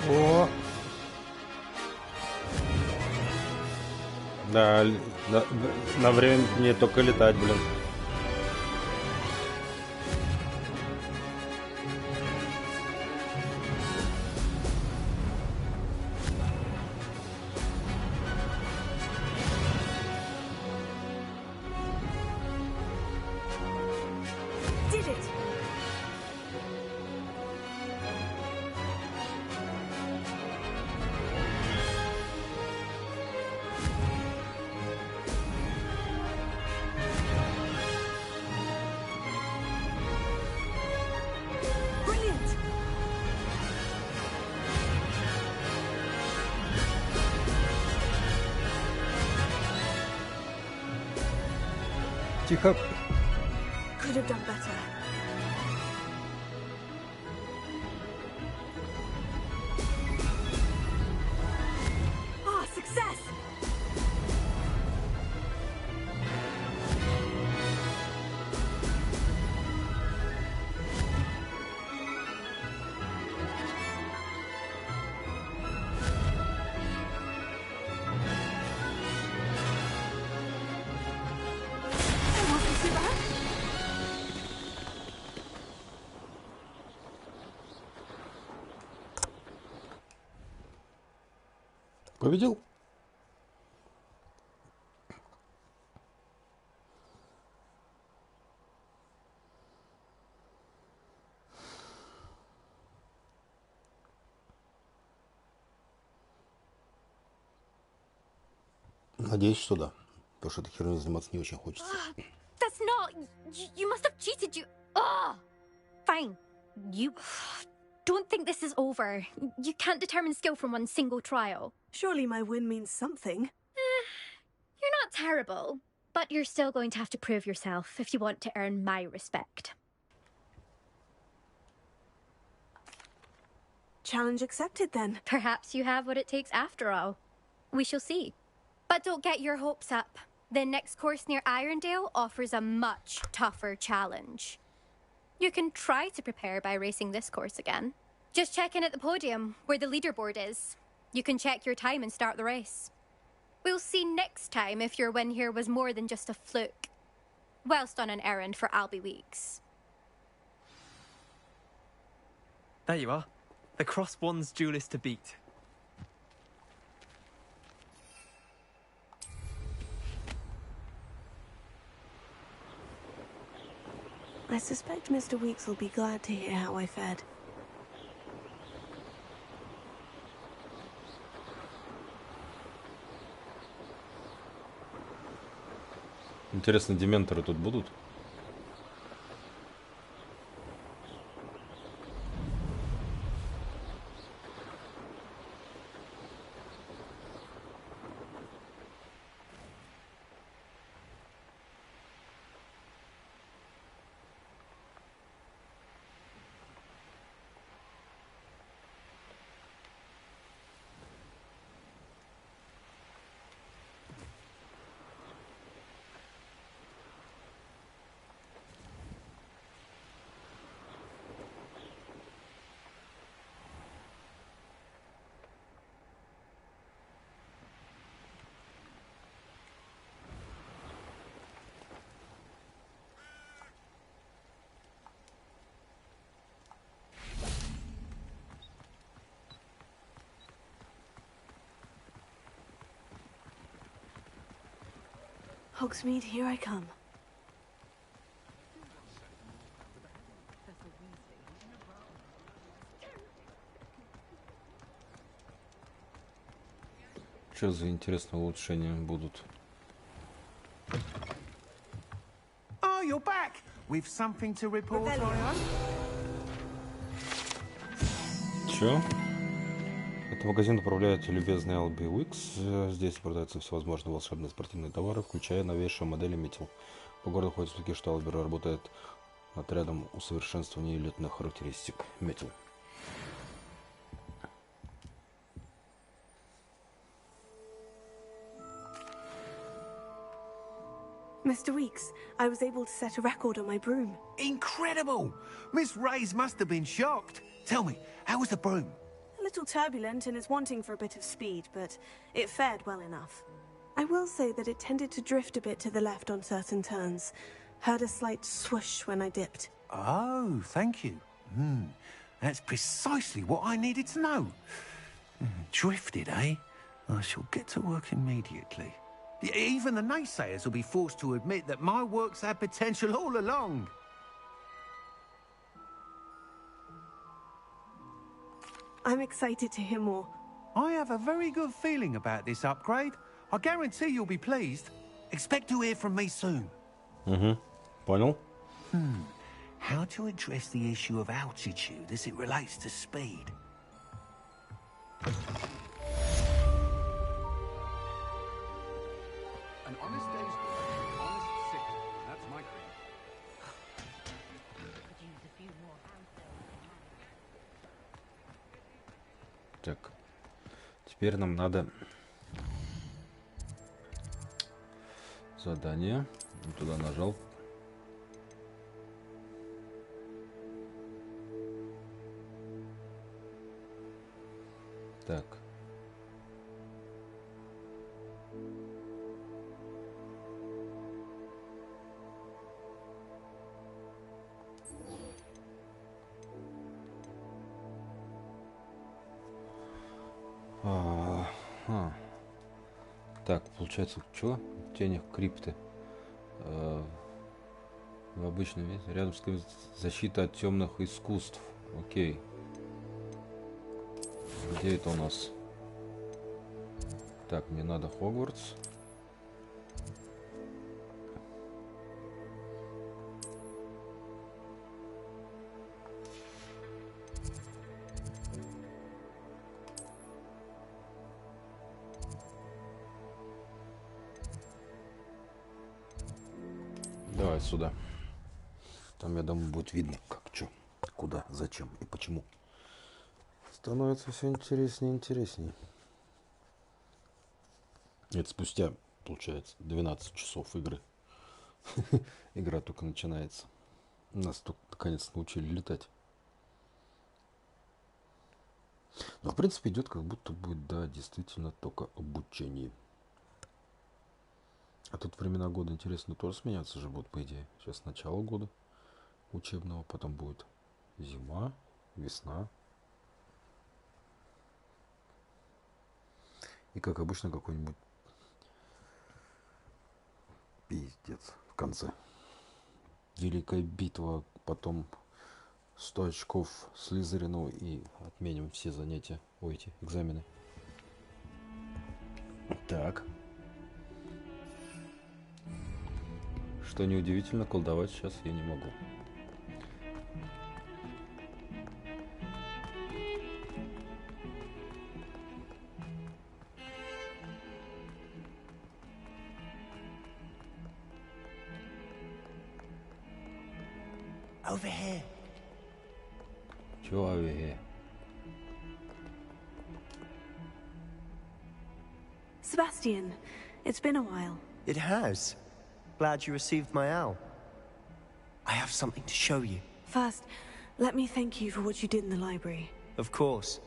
О! Да, на время не только летать, блин. Тихо. Could have done better. Ah, success! Победил? Надеюсь, что да. Потому что этой херней заниматься не очень хочется. That's not... You must have cheated, you... Oh! Fine. You... Don't think this is over. You can't determine skill from one single trial. Surely my win means something. You're not terrible, but you're still going to have to prove yourself if you want to earn my respect. Challenge accepted, then. Perhaps you have what it takes after all. We shall see. But don't get your hopes up. The next course near Irondale offers a much tougher challenge. You can try to prepare by racing this course again. Just check in at the podium, where the leaderboard is. You can check your time and start the race. We'll see next time if your win here was more than just a fluke. Whilst on an errand for Albie Weeks. There you are. The Cross Wands duelist to beat. I suspect Mr. Weeks will be glad to hear how I fared. Интересно, дементоры тут будут? Hogsmeade, here I come. Что за интересные улучшения будут? Oh, you're back with something to report, Чё? Этот магазин управляет любезный Алби Уикс. Здесь продаются всевозможные волшебные спортивные товары, включая новейшие модели метел. По городу ходят слухи, что Алби работает над рядом усовершенствования летных характеристик метел. Mr. Weeks, I was able to set a record on my broom. Incredible! Miss Reyes must have been shocked. Tell me, how was the broom? A little turbulent and is wanting for a bit of speed, but it fared well enough. I will say that it tended to drift a bit to the left on certain turns. Heard a slight swoosh when I dipped. Oh, thank you. That's precisely what I needed to know. Drifted, eh? I shall get to work immediately. Even the naysayers will be forced to admit that my work's had potential all along. I'm excited to hear more. I have a very good feeling about this upgrade. I guarantee you'll be pleased. Expect to hear from me soon. Понял. How to address the issue of altitude as it relates to speed? An honest day's work, an honest sick. That's my creed. Could use a few more hand cells. Так. Теперь нам надо задание. Туда нажал. Так. Так, получается, что? Тени крипты. В обычном виде. Рядом с защита от темных искусств. Окей. Где это у нас? Так, мне надо Хогвартс. Давай сюда. Там, я думаю, будет видно, как, что, куда, зачем и почему. Становится все интереснее и интереснее. Это спустя, получается, 12 часов игры. Игра только начинается. Нас только наконец научили летать. Но, в принципе, идет как будто будет, да, действительно только обучение. А тут времена года, интересно, тоже сменяться же будут, по идее. Сейчас начало года учебного, потом будет зима, весна. И, как обычно, какой-нибудь пиздец в конце. Великая битва, потом 100 очков Слизерину и отменим все занятия, эти экзамены. Так. Что неудивительно, колдовать сейчас я не могу. Over here. Чего over here? Sebastian, it's been a while. It has. Glad you received my owl. I have something to show you. First, let me thank you for what you did in the library. Of course.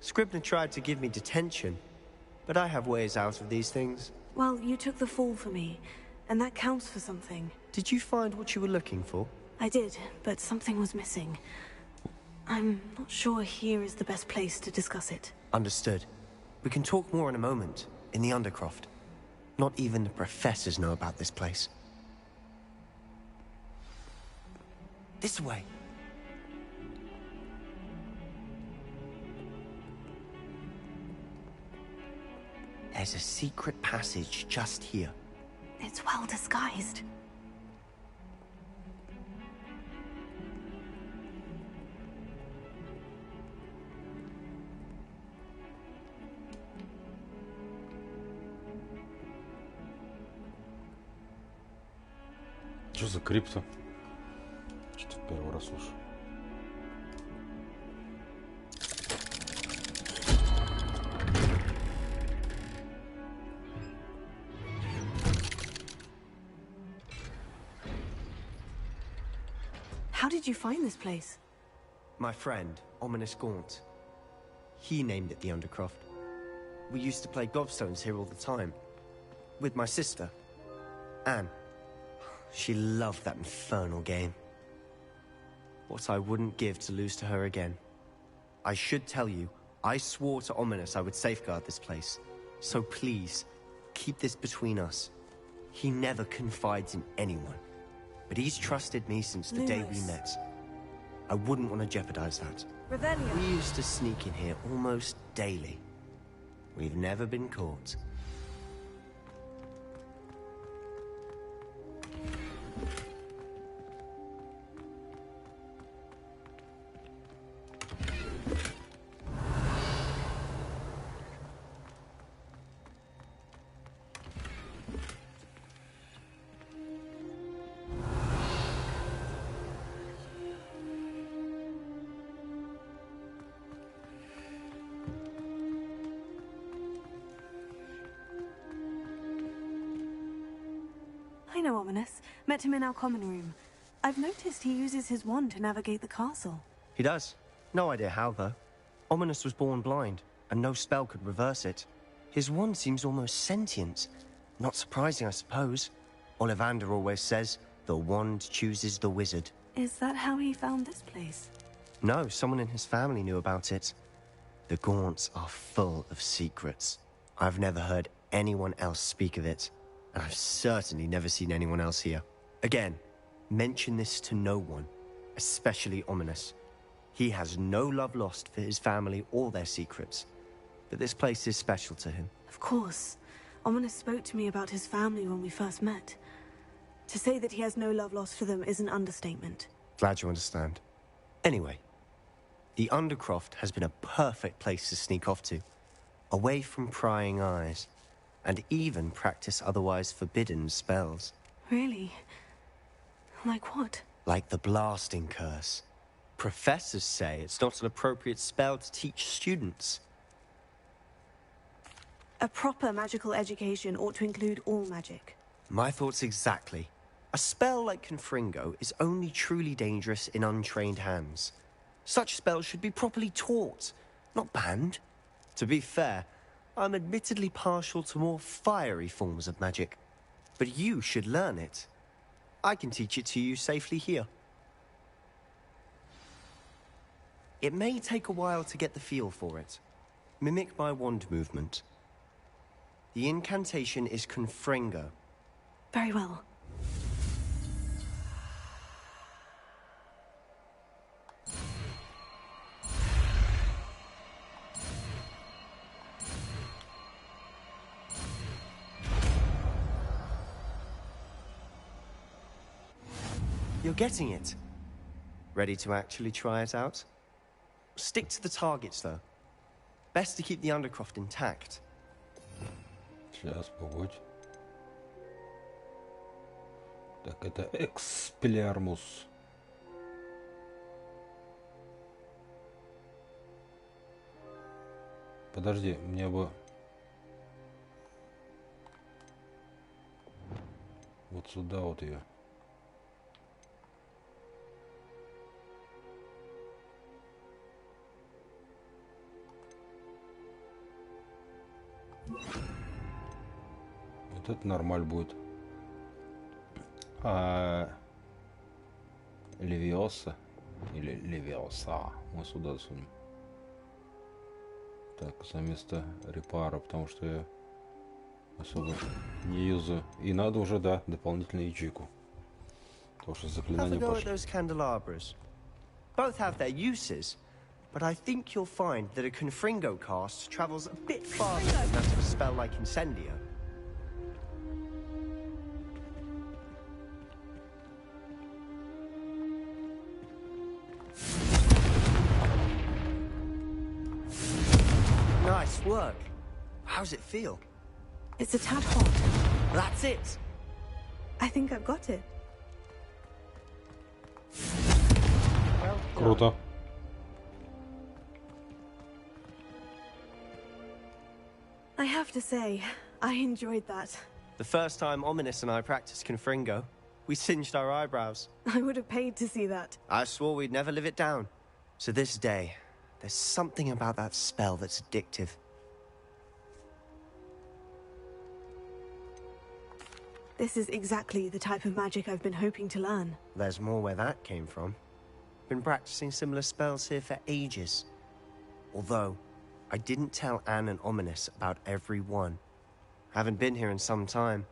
Scribner tried to give me detention, but I have ways out of these things. Well, you took the fall for me, and that counts for something. Did you find what you were looking for? I did, but something was missing. I'm not sure here is the best place to discuss it. Understood. We can talk more in a moment, in the Undercroft. Not even the professors know about this place. This way. There's a secret passage just here. It's well disguised. Что за крипто? Что-то первый раз слышу. How did you find this place? My friend, Ominous Gaunt. He named it the Undercroft. We used to play gobstones here all the time. With my sister, Anne. She loved that infernal game. What I wouldn't give to lose to her again. I should tell you, I swore to Ominous I would safeguard this place. So please, keep this between us. He never confides in anyone. But he's trusted me since the day we met. I wouldn't want to jeopardize that. Revelio. We used to sneak in here almost daily. We've never been caught. I know Ominous. Met him in our common room. I've noticed he uses his wand to navigate the castle. He does. No idea how, though. Ominous was born blind, and no spell could reverse it. His wand seems almost sentient. Not surprising, I suppose. Ollivander always says, the wand chooses the wizard. Is that how he found this place? No, someone in his family knew about it. The Gaunts are full of secrets. I've never heard anyone else speak of it, and I've certainly never seen anyone else here. Again, mention this to no one, especially Ominous. He has no love lost for his family or their secrets, but this place is special to him. Of course. Ominous spoke to me about his family when we first met. To say that he has no love lost for them is an understatement. Glad you understand. Anyway, the Undercroft has been a perfect place to sneak off to, away from prying eyes, and even practice otherwise forbidden spells. Really? Like what? Like the blasting curse. Professors say it's not an appropriate spell to teach students. A proper magical education ought to include all magic. My thoughts exactly. A spell like Confringo is only truly dangerous in untrained hands. Such spells should be properly taught, not banned. To be fair, I'm admittedly partial to more fiery forms of magic. But you should learn it. I can teach it to you safely here. It may take a while to get the feel for it. Mimic my wand movement. The incantation is Confringo. Very well. You're getting it. Ready to actually try it out? Stick to the targets, though. Best to keep the Undercroft intact. Сейчас, погодь. Так, это Экспеллиармус. Подожди, мне бы... Вот сюда вот ее. Вот это нормаль будет. А Левиоса или Левиоса мы сюда засунем. Так, за место репара, потому что я особо не юзаю. И надо уже, да, дополнительную ячейку. Потому что заклинания пошли. Both have their uses, but I think you'll find that a Confringo cast travels a bit farther than that of a spell like Incendio. Nice work. How's it feel? It's a tad hot. That's it. I think I've got it. Круто. I have to say, I enjoyed that. The first time Ominous and I practiced Confringo, we singed our eyebrows. I would have paid to see that. I swore we'd never live it down. So this day, there's something about that spell that's addictive. This is exactly the type of magic I've been hoping to learn. There's more where that came from. Been practicing similar spells here for ages. Although, I didn't tell Anne and Ominous about every one. Haven't been here in some time.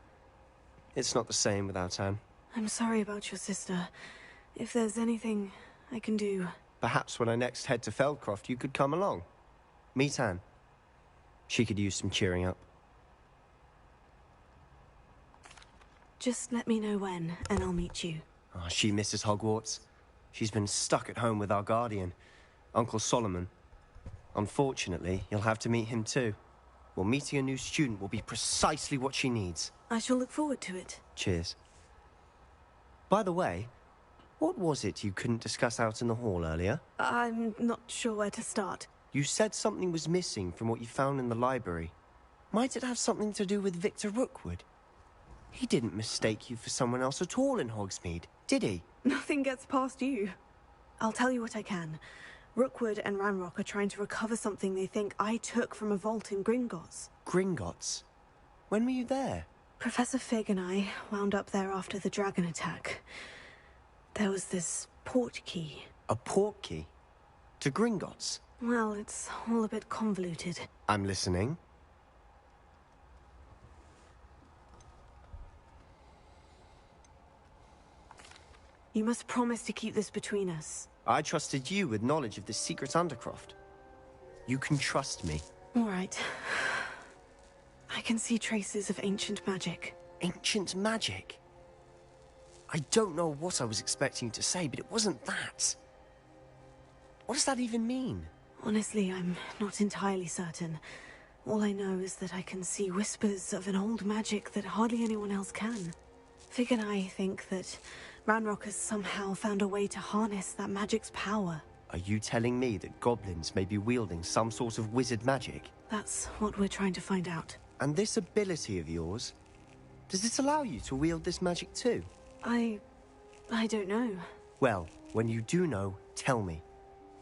It's not the same without Anne. I'm sorry about your sister. If there's anything I can do... Perhaps when I next head to Feldcroft, you could come along. Meet Anne. She could use some cheering up. Just let me know when, and I'll meet you. Oh, she misses Hogwarts. She's been stuck at home with our guardian, Uncle Solomon. Unfortunately, you'll have to meet him too. Well, meeting a new student will be precisely what she needs. I shall look forward to it. Cheers. By the way, what was it you couldn't discuss out in the hall earlier? I'm not sure where to start. You said something was missing from what you found in the library. Might it have something to do with Victor Rookwood? He didn't mistake you for someone else at all in Hogsmeade, did he? Nothing gets past you. I'll tell you what I can. Rookwood and Ranrock are trying to recover something they think I took from a vault in Gringotts. Gringotts? When were you there? Professor Fig and I wound up there after the dragon attack. There was this port key. A port key? To Gringotts? Well, it's all a bit convoluted. I'm listening. You must promise to keep this between us. I trusted you with knowledge of the secret Undercroft. You can trust me. All right. I can see traces of ancient magic. Ancient magic? I don't know what I was expecting you to say, but it wasn't that. What does that even mean? Honestly, I'm not entirely certain. All I know is that I can see whispers of an old magic that hardly anyone else can. Fig and I think that Ranrock has somehow found a way to harness that magic's power. Are you telling me that goblins may be wielding some sort of wizard magic? That's what we're trying to find out. And this ability of yours, does it allow you to wield this magic too? I don't know. Well, when you do know, tell me.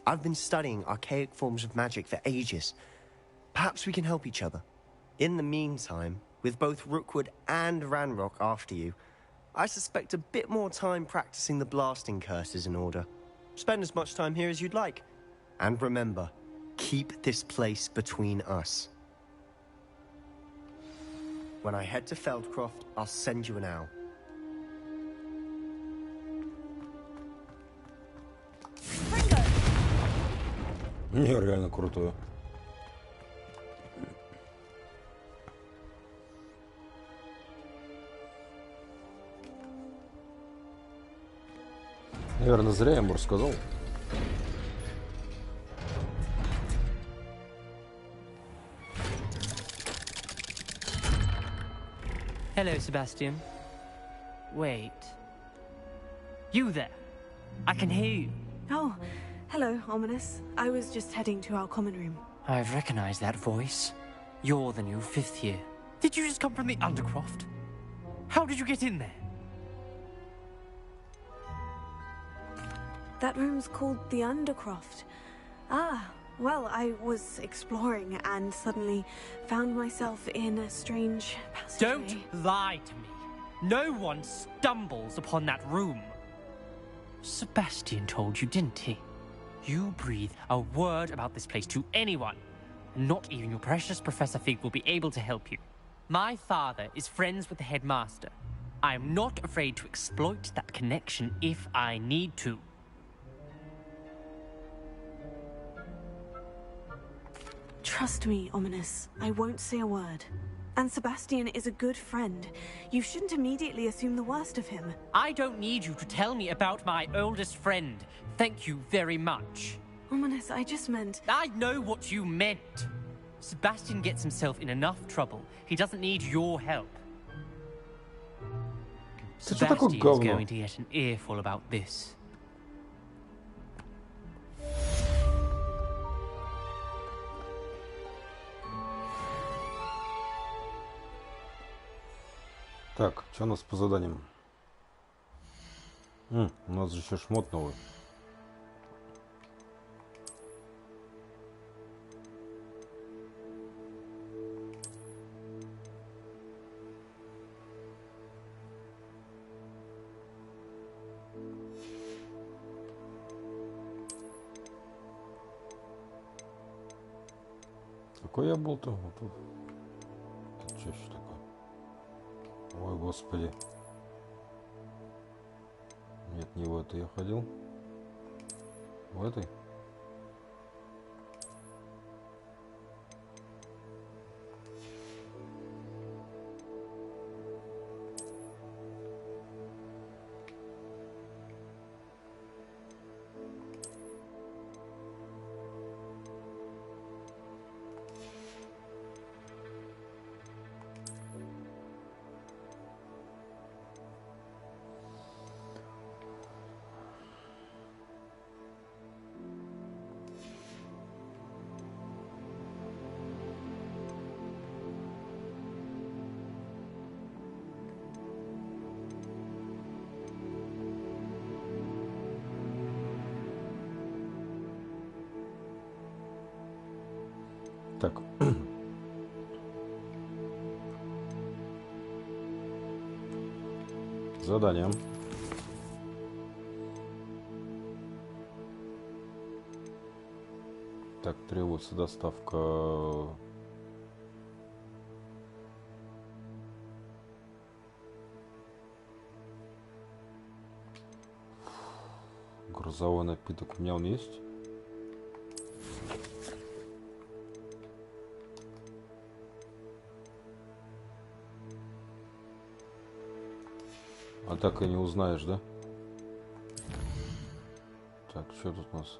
I've been studying archaic forms of magic for ages. Perhaps we can help each other. In the meantime, with both Rookwood and Ranrock after you, I suspect a bit more time practicing the blasting curse is in order. Spend as much time here as you'd like. And remember, keep this place between us. When I head to Feldcroft, I'll send you an owl. Нереально крутое. Наверное, зря я ему рассказал. Hello, Sebastian. Wait. You there? I can hear you. Oh, hello, Ominous. I was just heading to our common room. I've recognized that voice. You're the new 5th year. Did you just come from the Undercroft? How did you get in there? That room's called the Undercroft. Ah, well, I was exploring and suddenly found myself in a strange passageway. Don't lie to me. No one stumbles upon that room. Sebastian told you, didn't he? You breathe a word about this place to anyone, and not even your precious Professor Fig will be able to help you. My father is friends with the headmaster. I am not afraid to exploit that connection if I need to. Trust me, Ominous. I won't say a word. And Sebastian is a good friend. You shouldn't immediately assume the worst of him. I don't need you to tell me about my oldest friend. Thank you very much. Ominous, I just meant... I know what you meant. Sebastian gets himself in enough trouble. He doesn't need your help. Sebastian's going to get an earful about this. Так, что у нас по заданиям? У нас же еще шмот новый. Какой я был-то? Вот тут. Это что еще такое? Ой, господи. Нет, не в этой я ходил. В этой? Так. Задание. Так, требуется доставка грузовой напиток. У меня он есть. А так и не узнаешь, да? Так, что тут у нас?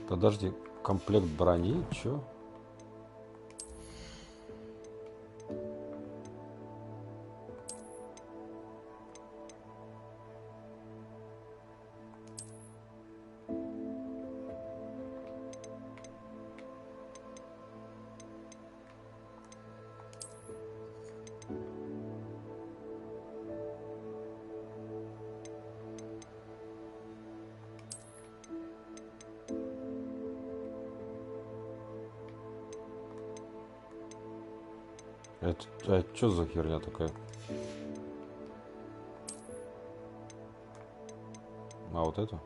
Подожди, комплект брони, чё? Это что за херня такая? А вот это?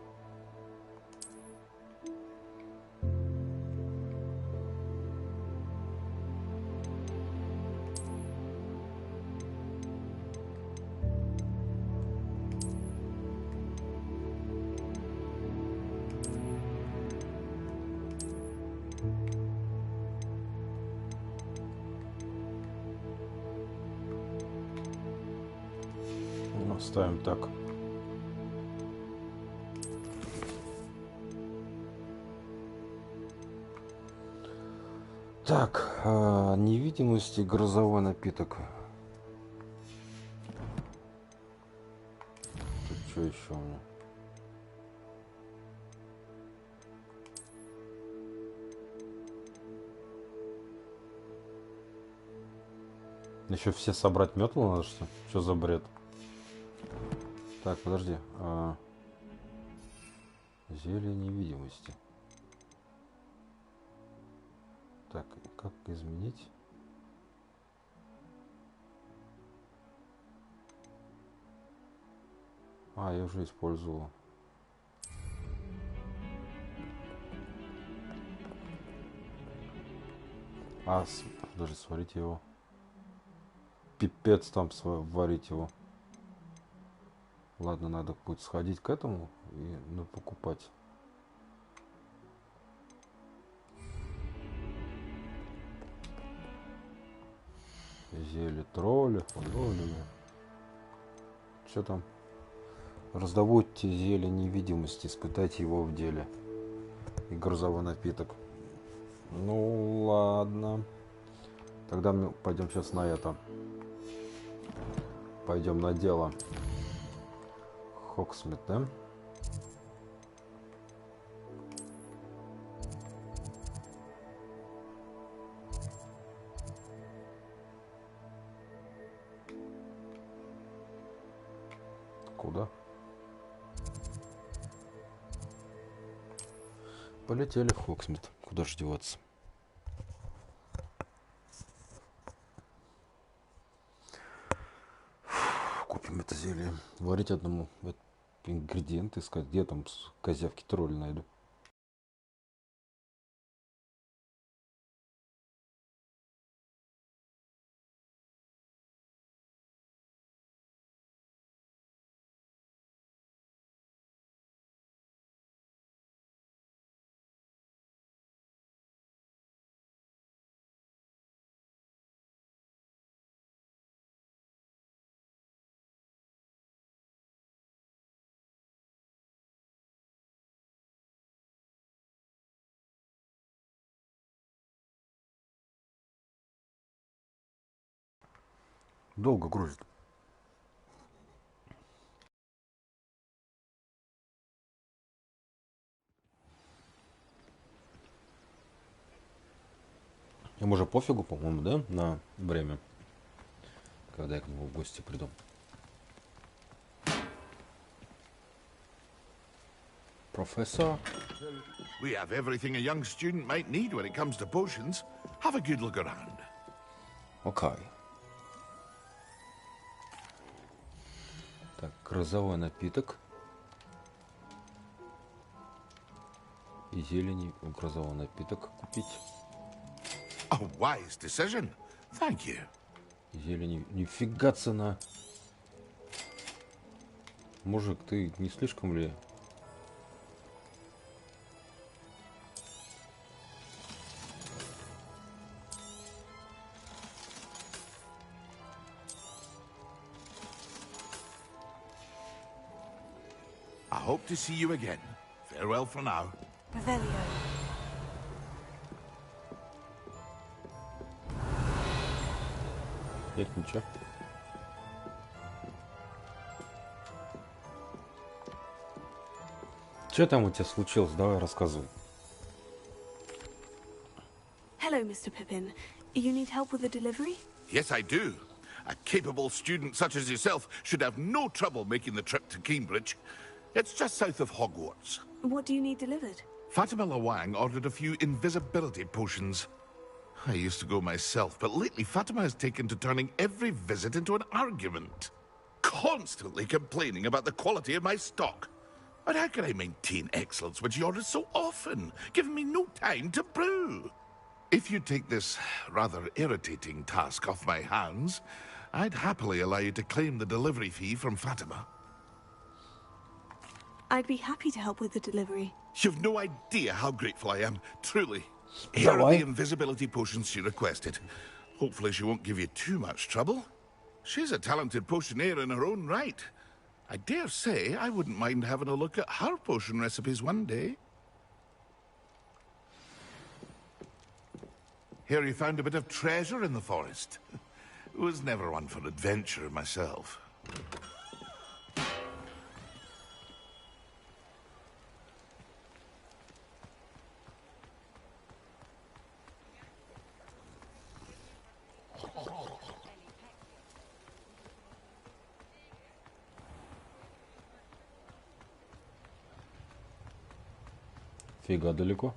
Ставим так. Так, невидимость и грозовой напиток. Тут что еще у меня? Еще все собрать метлу надо, что? Что за бред? Так, подожди. Зелье невидимости. Так, как изменить? Я уже использовал. Даже сварить его. Пипец там варить его. Ладно, надо будет сходить к этому и покупать. Зелье тролля, что там? Раздобудьте зелье невидимости, испытайте его в деле. И грозовой напиток. Ну ладно. Тогда мы пойдем сейчас на это. Пойдем на дело. Хоксмит, да? Куда? Полетели в Хоксмит. Куда же деваться? Купим это зелье. Варить одному ингредиент искать. Где там козявки тролль найду? Долго грузит. Ему уже пофигу, по-моему, да, на время, когда я к нему в гости приду. Профессор. We have everything a young student might need when it comes to potions. Have a good look around. Окей. Так, грозовой напиток. И зелени, грозовой напиток купить. A wise decision. Thank you. Зелени, нифига цена. Мужик, ты не слишком ли? I hope to see you again. Farewell for now. Revelio. Нет, ничего. Что там у тебя случилось? Давай рассказывай. Hello, Mr. Pippin. You need help with a delivery? Yes, I do. A capable student such as yourself should have no trouble making the trip to Cambridge. It's just south of Hogwarts. What do you need delivered? Fatima Lawang ordered a few invisibility potions. I used to go myself, but lately Fatima has taken to turning every visit into an argument. Constantly complaining about the quality of my stock. But how can I maintain excellence when she orders so often, giving me no time to brew? If you take this rather irritating task off my hands, I'd happily allow you to claim the delivery fee from Fatima. I'd be happy to help with the delivery. You've no idea how grateful I am, truly. Here are the invisibility potions she requested. Hopefully she won't give you too much trouble. She's a talented potioneer in her own right. I dare say I wouldn't mind having a look at her potion recipes one day. Here you found a bit of treasure in the forest. Was never one for adventure myself. Фига далеко.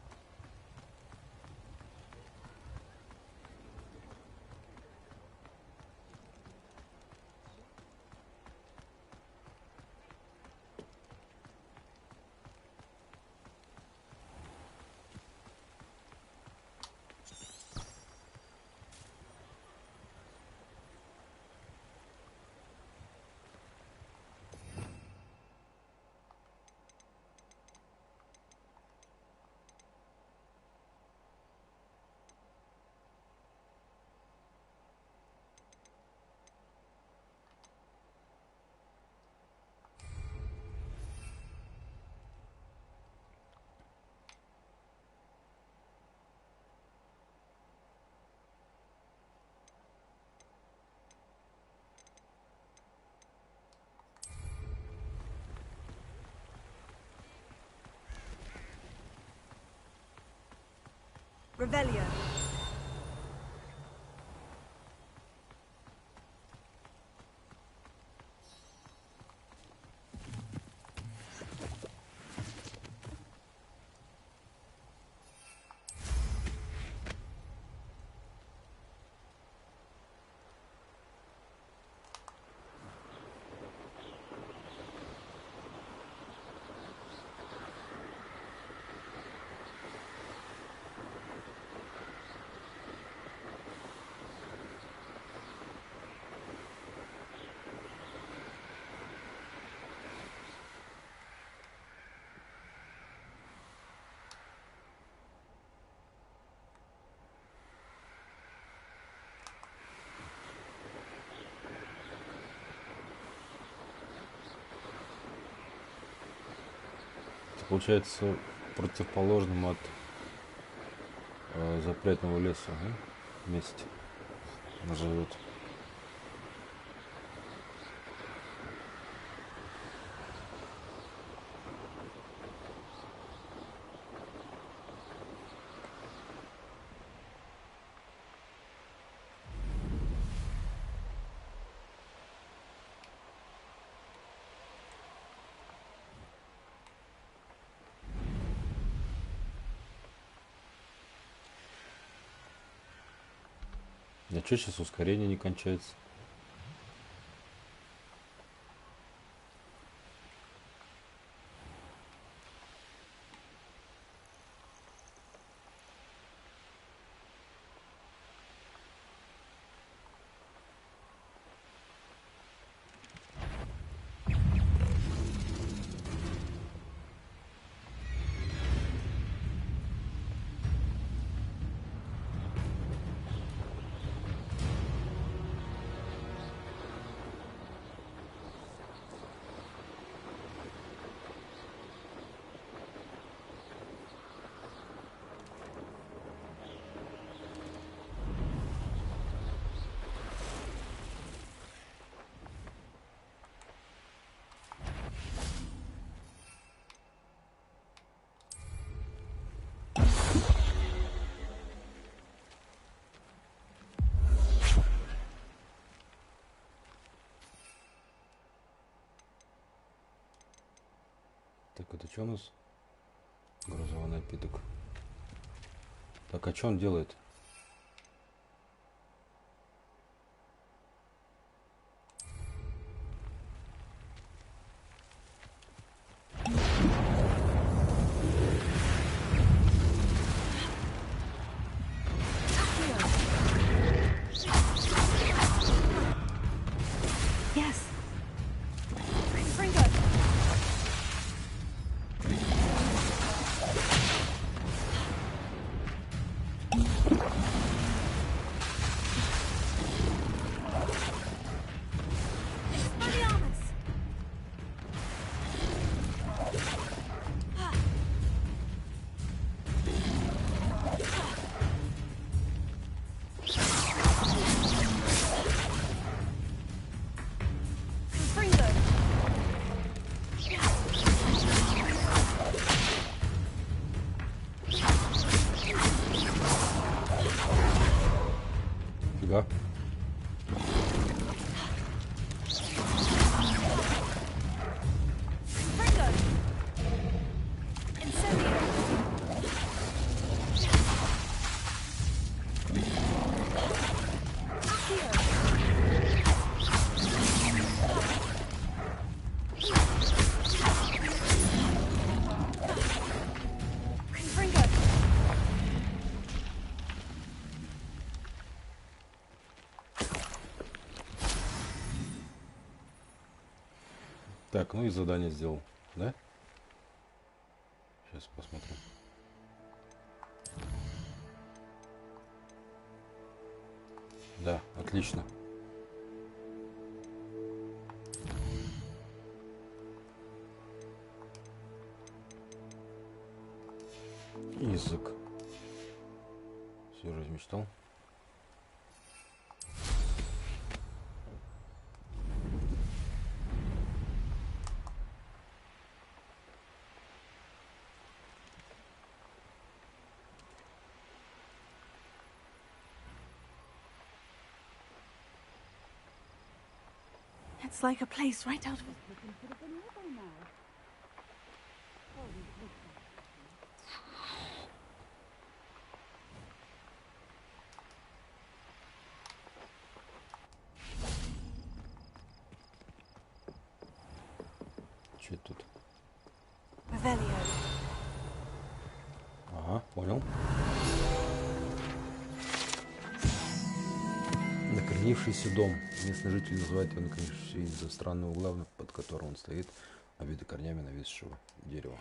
Revelio. Получается противоположным от запретного леса, да? Вместе она живет. А что сейчас ускорение не кончается? Так, это что у нас? Грузовой напиток. Так, а что он делает? Да. Так, ну и задание сделал, да? Сейчас посмотрим. Да, отлично. Язык. Все размечтал. It's like a place right out of... Че тут? Revelio. Ага, понял. Накоренившийся дом. Местные жители называют его накоренившийся из-за странного угла, под которым он стоит, обиты корнями нависшего дерева.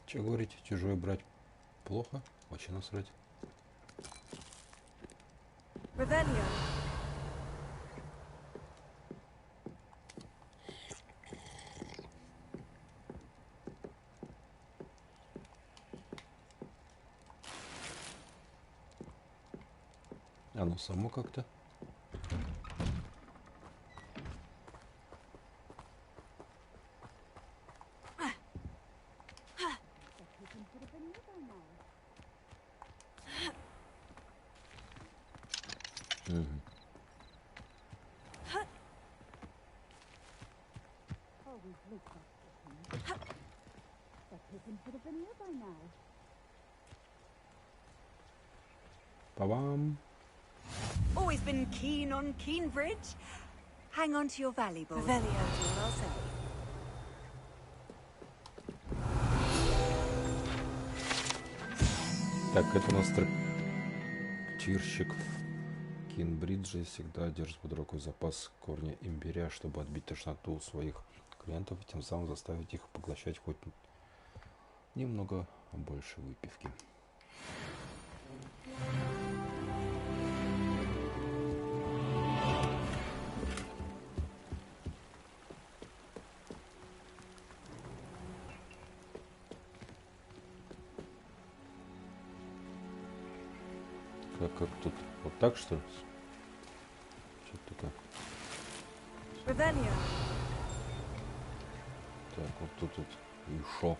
Че говорите, чужое брать плохо? Вообще насрать. Revelio. Оно само как-то. Па-бам! Always been keen on Keen Bridge. Hang on to your valuables. Revelio, all I'll say. Так, это у нас трактирщик в Кинбридже всегда держит под рукой запас корня имбиря, чтобы отбить тошноту у своих клиентов и тем самым заставить их поглощать хоть немного больше выпивки. Как тут? Вот так, что ли? Что-то такое. Revelio. Так, вот тут вот еще.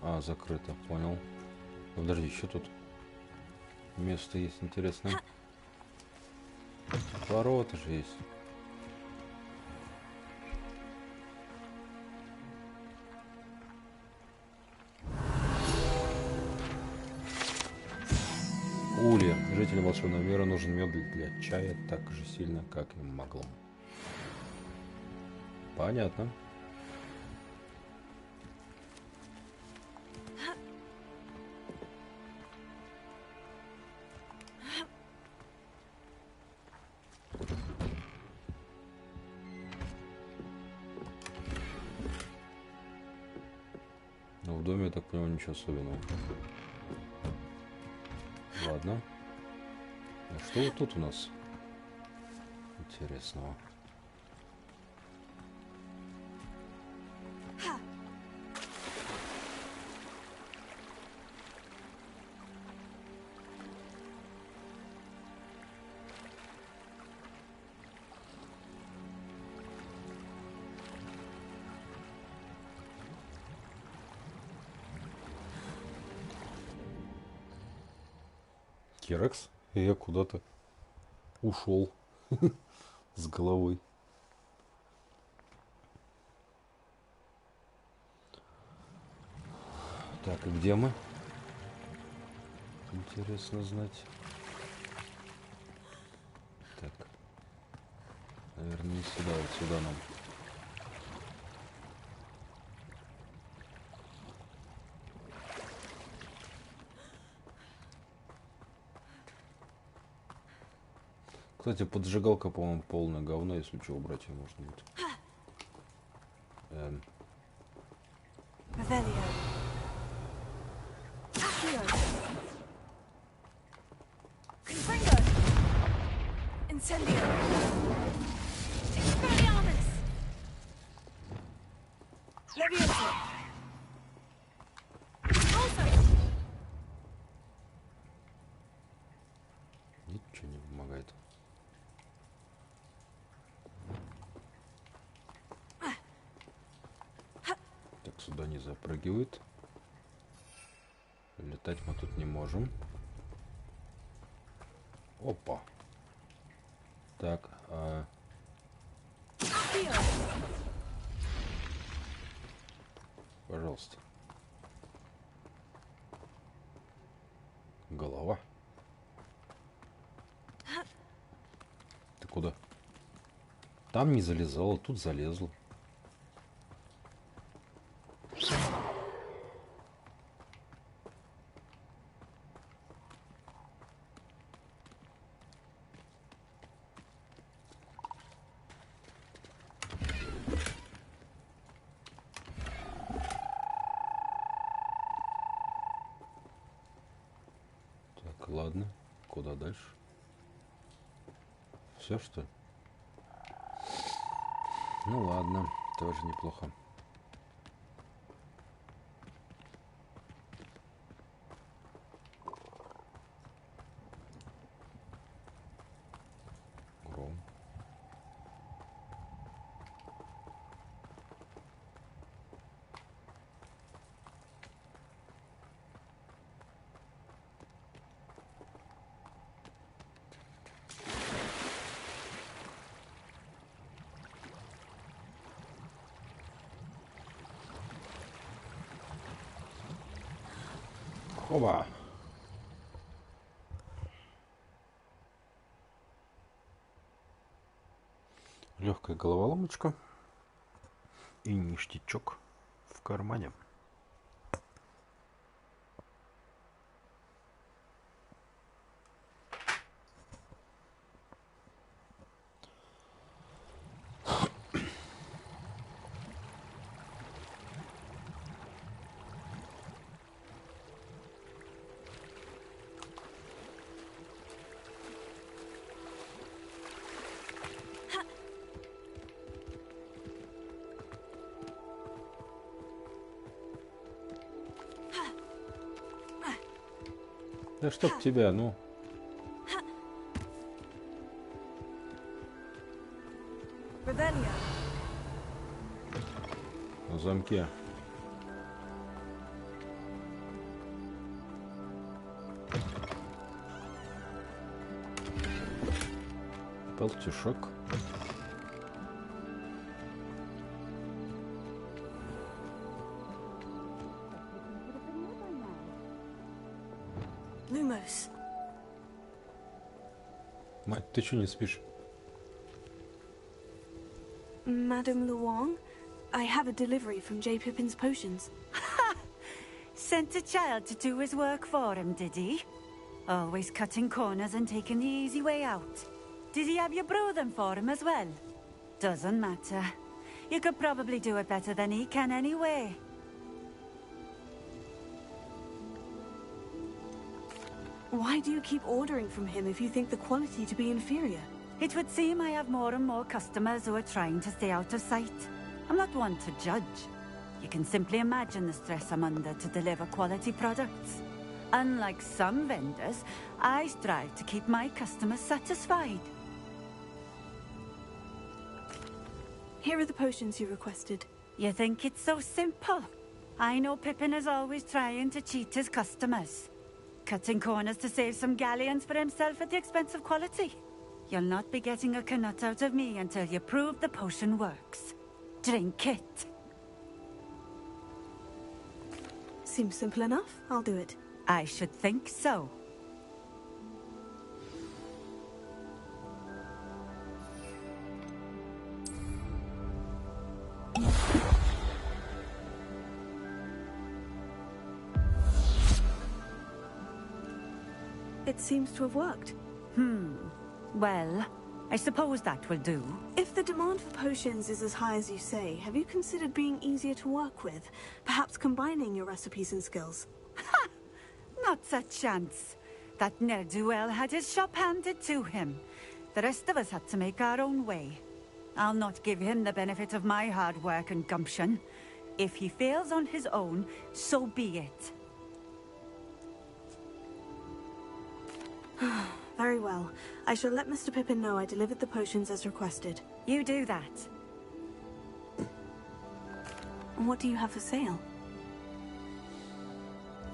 А, закрыто, понял. Подожди, еще тут место есть интересное. Ворота же есть. Улья. Жителям волшебного мира нужен мед для чая так же сильно, как и маглам. Понятно. Но в доме, я так понимаю, ничего особенного. Ладно. А что вот тут у нас интересного? Керекс, и я куда-то ушел с головой. Так, и где мы? Интересно знать. Так, наверное, не сюда, вот сюда нам. Кстати, поджигалка, по-моему, полное говно, если что, убрать ее можно будет. Revelio. Accio. Confringo. Incendio. Expelliarmus. Leviosa. Also. Ничего не помогает. сюда не запрыгивает. Летать мы тут не можем. Опа. Так, пожалуйста. Голова. Ты куда? Там не залезала, тут залезла. Ладно, куда дальше? Все, что ли? Ну ладно, тоже неплохо. Гром. Оба. Легкая головоломочка и ништячок в кармане. Да чтоб тебя, ну. На замке. Толстюшок. Lumos. Мать, ты что не спишь? Madame Luong, I have a delivery from J. Pippin's potions. Sent a child to do his work for him, did he? Always cutting corners and taking the easy way out. Did he have you brew them for him as well? Doesn't matter. You could probably do it better than he can anyway. Why do you keep ordering from him if you think the quality to be inferior? It would seem I have more and more customers who are trying to stay out of sight. I'm not one to judge. You can simply imagine the stress I'm under to deliver quality products. Unlike some vendors, I strive to keep my customers satisfied. Here are the potions you requested. You think it's so simple? I know Pippin is always trying to cheat his customers. Cutting corners to save some galleons for himself at the expense of quality. You'll not be getting a canut out of me until you prove the potion works. Drink it. Seems simple enough. I'll do it. I should think so. It seems to have worked. Well, I suppose that will do. If the demand for potions is as high as you say, have you considered being easier to work with? Perhaps combining your recipes and skills? Ha! Not a chance. That ne'er-do-well had his shop handed to him. The rest of us had to make our own way. I'll not give him the benefit of my hard work and gumption. If he fails on his own, so be it. Very well. I shall let Mr. Pippin know I delivered the potions as requested. You do that. what do you have for sale?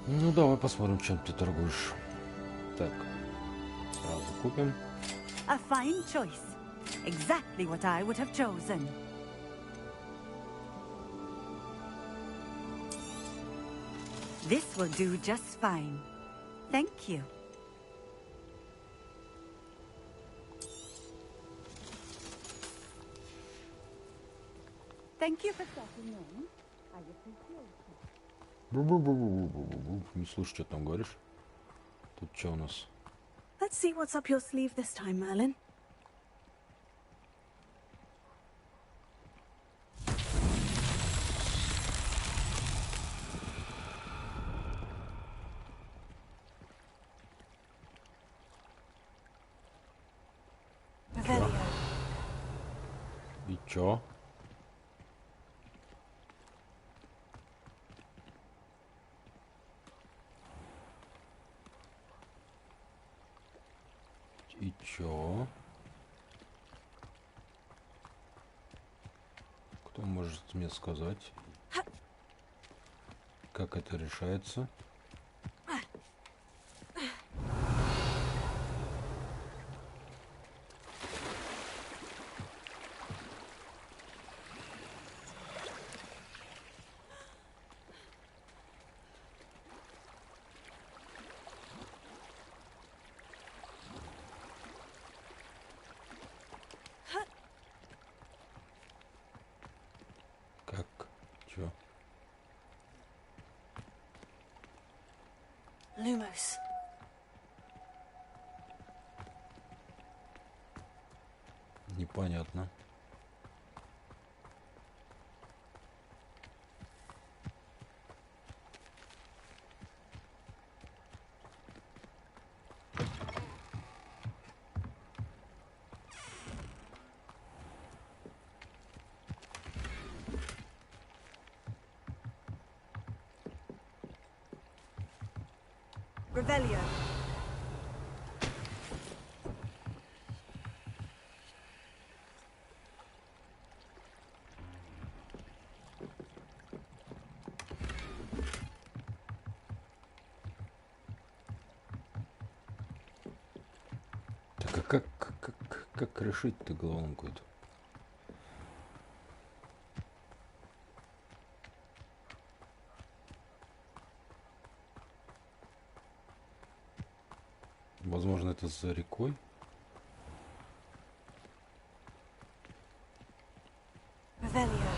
Ну, давай посмотрим, чем ты торгуешь. Так, сразу купим. A fine choice. Exactly what I would have chosen. This will do just fine. Thank you. Thank you for stopping in. I appreciate it. Не слышу, что ты там говоришь. Тут что у нас? Let's see what's up your sleeve this time, Merlin. И чё? И чё? Кто может мне сказать, как это решается? Чё? Lumos. Непонятно. Revelio. Так а как решить-то головоломку эту? Возможно, это за рекой. Revelio.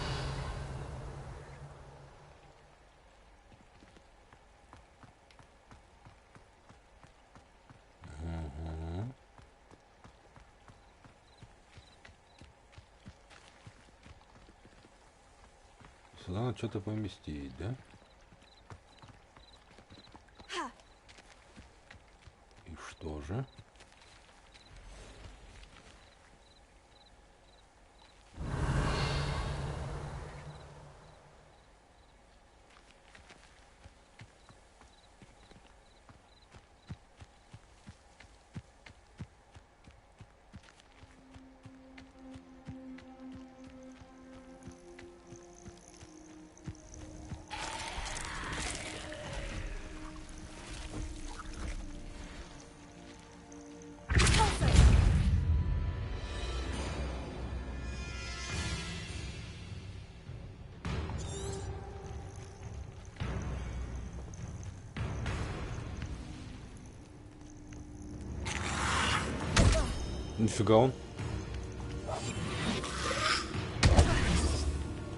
Угу. Сюда надо что-то поместить, да? И что же? Нифига он.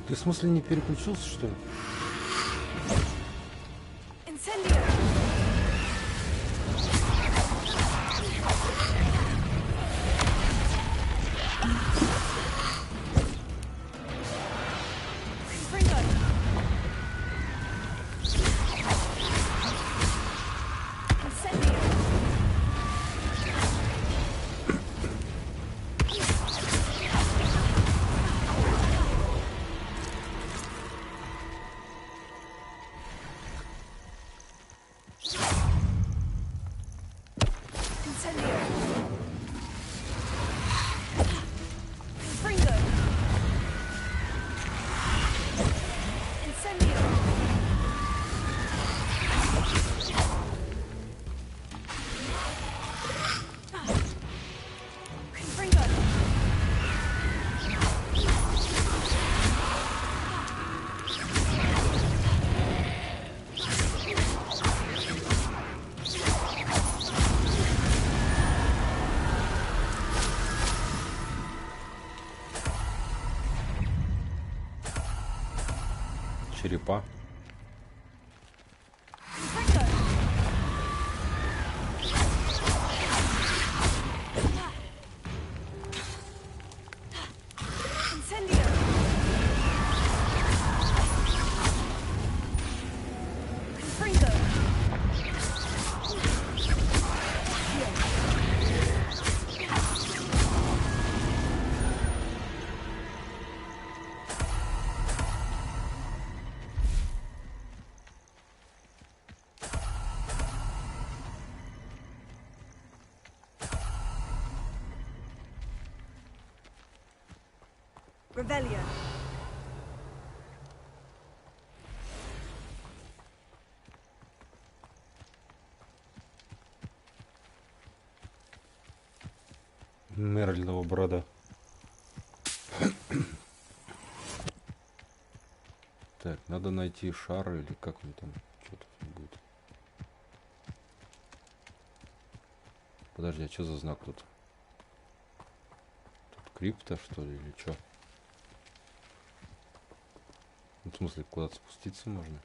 Ты в смысле не переключился, что ли? черепа. Rebellion. Мерлинова борода. Так, надо найти шары или как он там что-то будет. Подожди, а что за знак тут? Тут крипта, что ли, или что? В смысле, куда-то спуститься можно?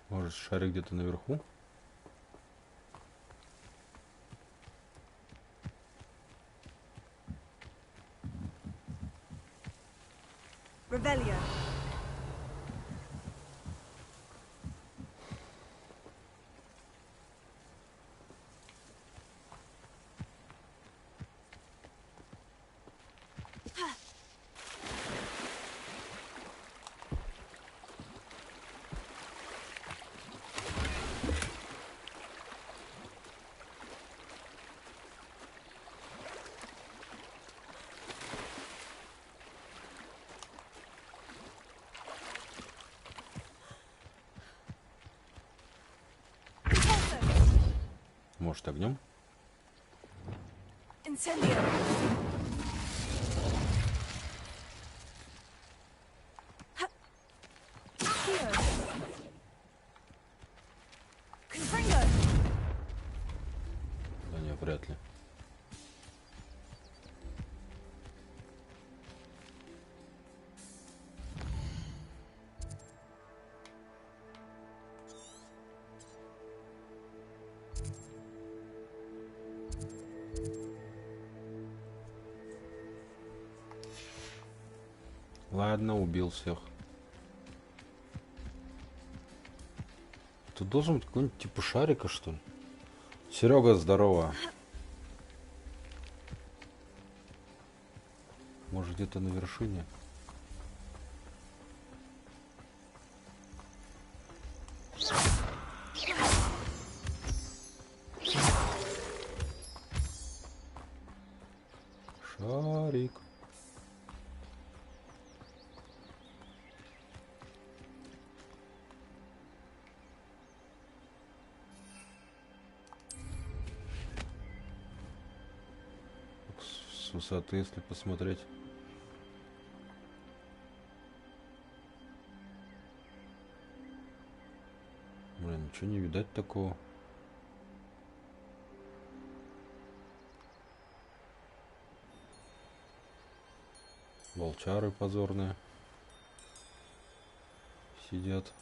Может, шарик где-то наверху? Rebellion. Может, огнем? Incendio. Да не, вряд ли. Ладно, убил всех. Тут должен быть какой-нибудь типа шарика, что ли? Серега, здорово. Может, где-то на вершине? Шарик. С высоты, если посмотреть. Блин, ничего не видать такого. Волчары позорные сидят.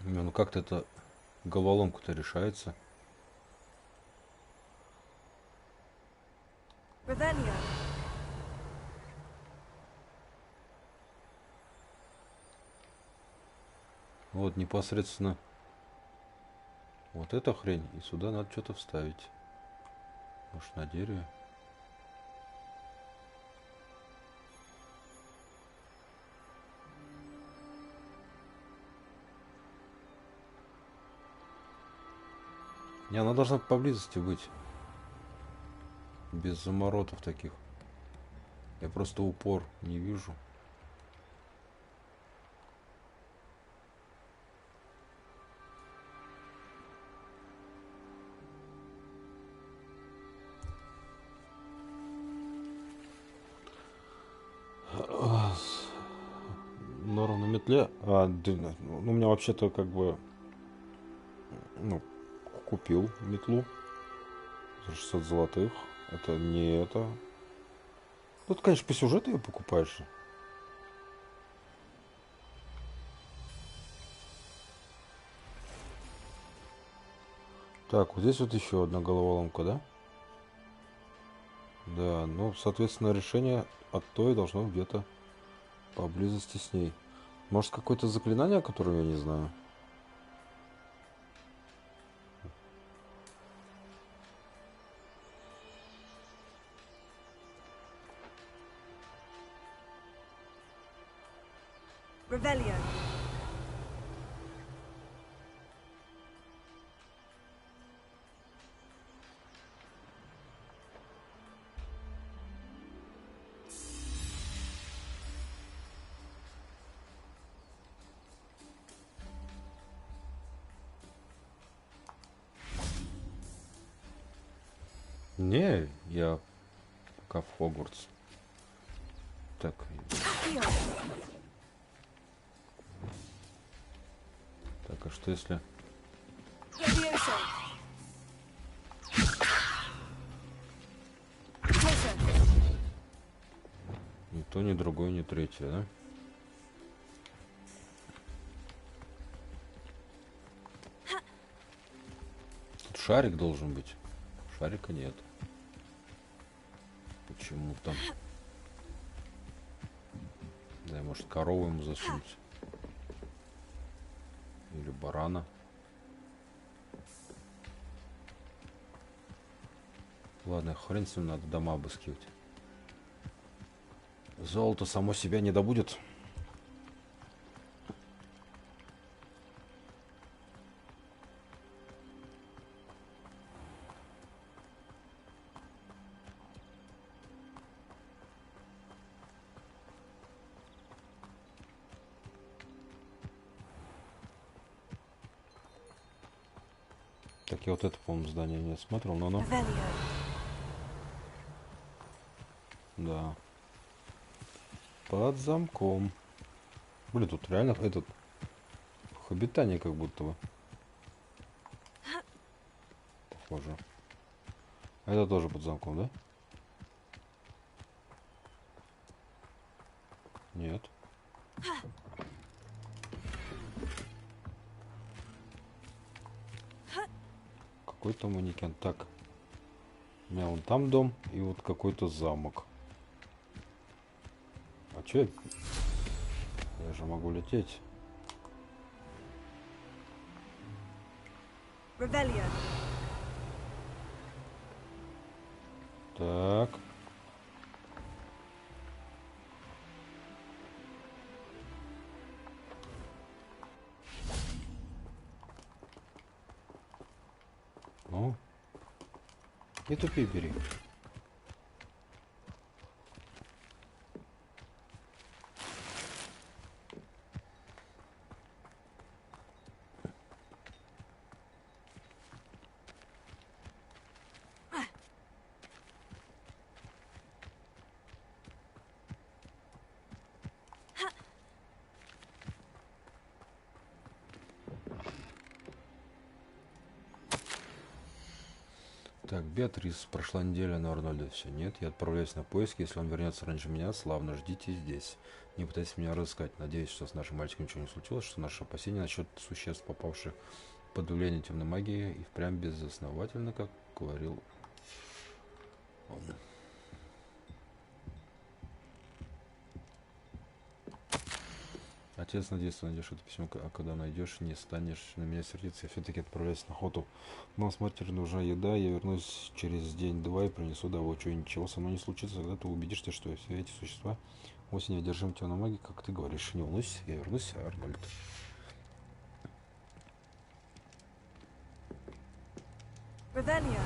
Ну как-то это головоломка-то решается. Вот непосредственно вот эта хрень. И сюда надо что-то вставить. Может, на дереве. Не, она должна поблизости быть. Без заморотов таких. Я просто упор не вижу. Норм на метле. У меня вообще-то как бы, ну, купил метлу за 600 золотых. Это не это. Тут, конечно, по сюжету ее покупаешь. Так, вот здесь вот еще одна головоломка, да? Да, ну, соответственно, решение от той должно где-то поблизости с ней. Может, какое-то заклинание, которое я не знаю? Revelio. Не, я пока в Хогвартс. Так. Так, а что если... Ни то, ни другое, ни третье, да? Тут шарик должен быть. Шарика нет. Почему-то. Да, может, корову ему засунуть. Или барана. Ладно, хрен с ним, надо дома обыскивать. Золото само себя не добудет. Так, я вот это, по-моему, здание не смотрел, но оно... Да. Под замком. Блин, тут реально этот... Обитание как будто бы. Похоже. Это тоже под замком, да? Нет. Какой-то манекен. Так. У меня вон там дом и вот какой-то замок. А чё? Я же могу лететь. Revelio. Так. Ну. Не тупи, бери. Так, Беатрис, прошла неделя, на Арнольда все нет. Я отправляюсь на поиски. Если он вернется раньше меня, славно, ждите здесь. Не пытайтесь меня разыскать. Надеюсь, что с нашим мальчиком ничего не случилось, что наши опасения насчет существ, попавших под влияние темной магии, и впрямь безосновательно, как говорил он. Отец, надеюсь, ты найдешь это письмо, а когда найдешь, не станешь на меня сердиться. Я все-таки отправляюсь на охоту. Но с матерью нужна еда, я вернусь через день-два и принесу добычу. И ничего со мной не случится, когда ты убедишься, что все эти существа вовсе не одержимы темной магией, как ты говоришь. Не волнуйся, я вернусь, Арнольд. Revelia.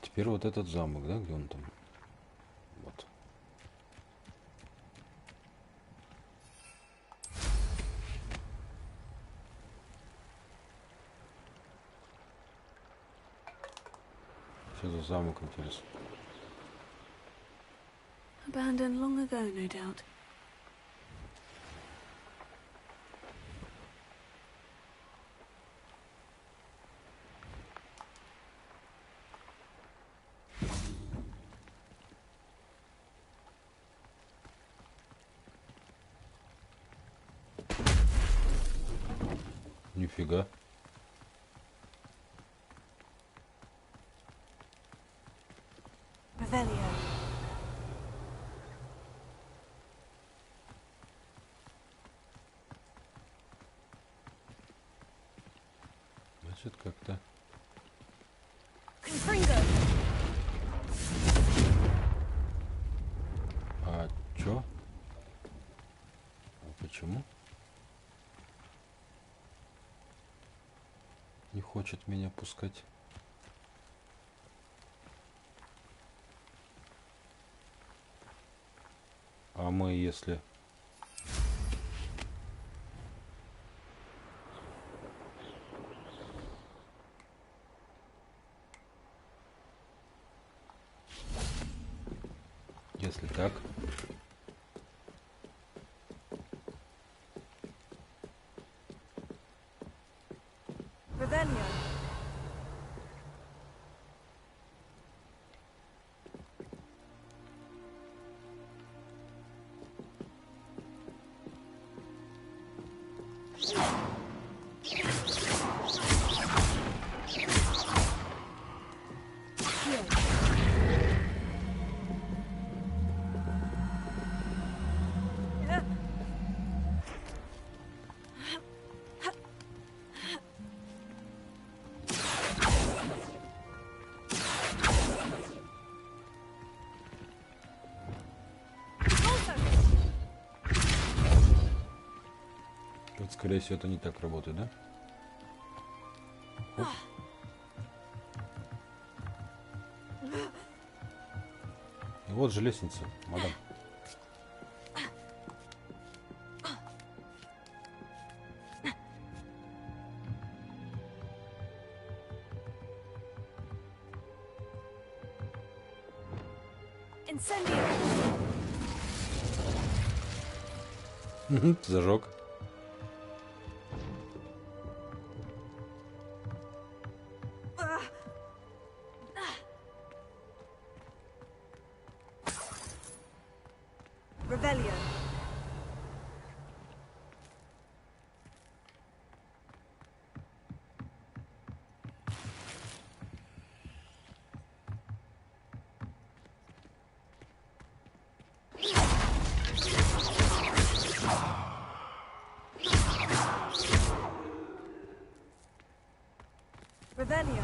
Теперь вот этот замок, да, где он там? Вот. Что за замок, интересно? Abandoned long ago, no doubt. Нифига. Revelio. Значит, как-то... А чё? А почему? Не хочет меня пускать. А мы, если... Если так... Revelio. Тут, скорее всего, это не так работает, да? Оп. И вот же лестница, мадам. Зажег. Revelio. Revelio.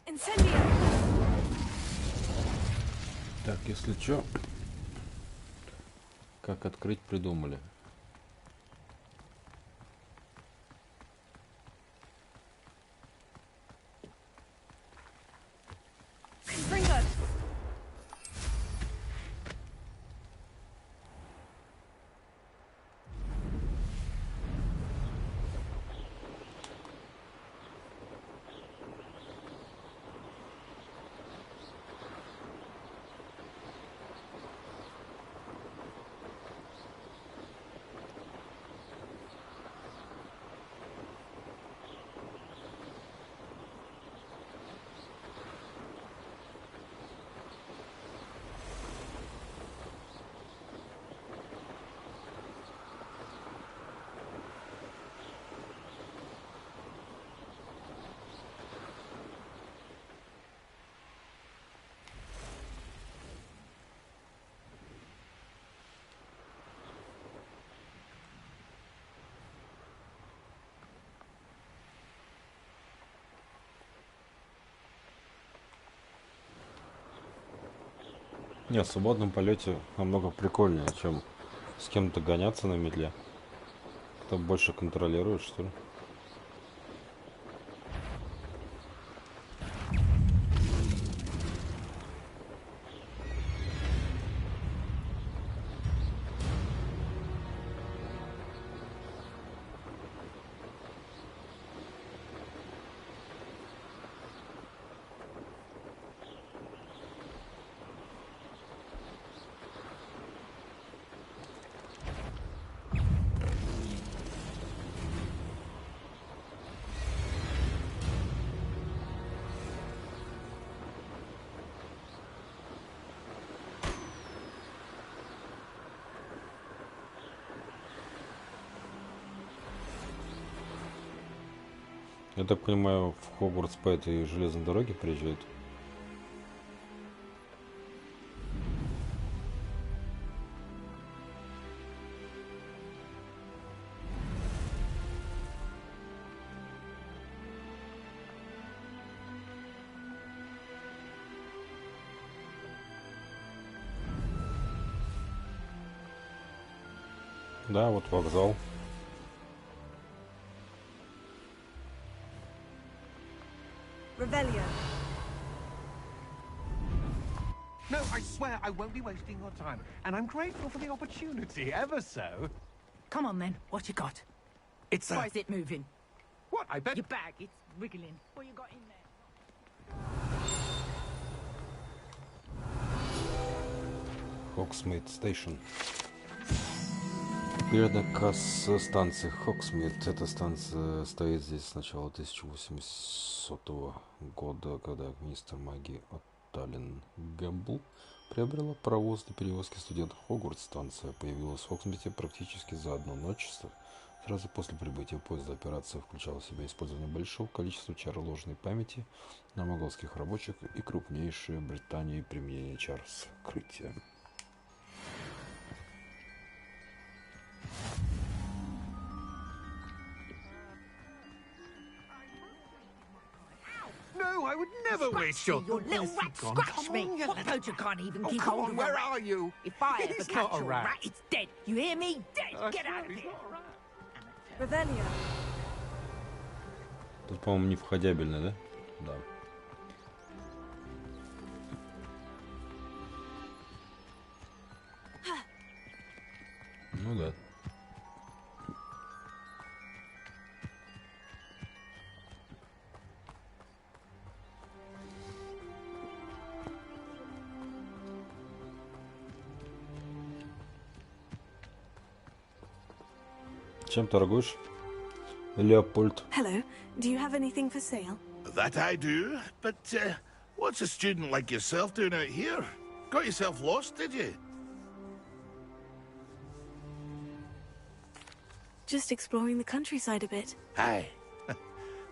Incendio. Так, если чё, как открыть, придумали. Не, в свободном полете намного прикольнее, чем с кем-то гоняться на метле. Кто больше контролирует, что ли? Я так понимаю, в Хогвартс по этой железной дороге приезжают. Да, вот вокзал. Revelio. No, I swear I won't be wasting your time. And I'm grateful for the opportunity, ever so. Come on then, what you got? It's Why is it moving? What, I bet... Your bag, it's wiggling. What you got in there? Hogsmeade Station. Передо станции Hogsmeade. Эта станция стоит здесь с начала 1800 года, когда министр магии Таллин Гэмбл приобрела паровоз для перевозки студентов Хогвартс. Станция появилась в Хогсмите практически за одну ночь. Сразу после прибытия поезда операция включала в себя использование большого количества чар ложной памяти на моголских рабочих и крупнейшее в Британии применение чар скрытия. No, I would never waste your... You little rat, scratch me! What toad you can't even keep come hold on, of where a rat? are you? If I ever He's catch not a a rat. rat, it's dead. You hear me? Dead! Get out of here! Revelio. Тут, по-моему, не входябельно, да? Да. Ну да. Чем торгуешь, Леопольд? Hello. Do you have anything for sale? That I do, but what's a student like yourself doing out here? Got yourself lost, did you? Just exploring the countryside a bit. Aye.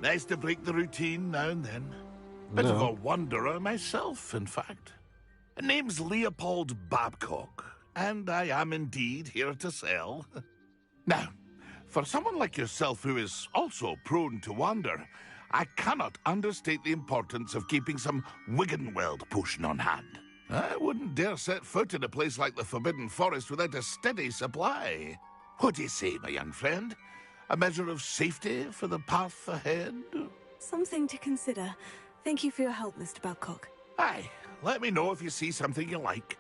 Nice to break the routine now and then. Bit of a wanderer myself, in fact. Name's Leopold Babcock, and I am indeed here to sell. Now, for someone like yourself who is also prone to wander, I cannot understate the importance of keeping some Wiggenweld potion on hand. I wouldn't dare set foot in a place like the Forbidden Forest without a steady supply. What do you say, my young friend? A measure of safety for the path ahead? Something to consider. Thank you for your help, Mr. Babcock. Aye, let me know if you see something you like.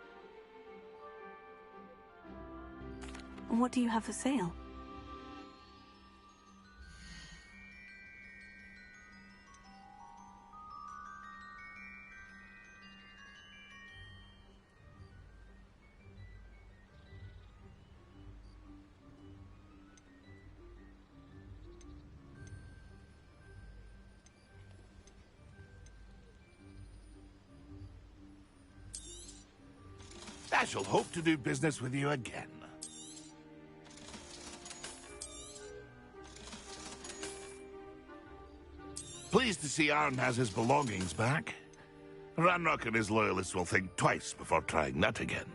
What do you have for sale? I shall hope to do business with you again. Pleased to see Arn has his belongings back. Ranrock and his loyalists will think twice before trying that again.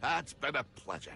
It's been a pleasure.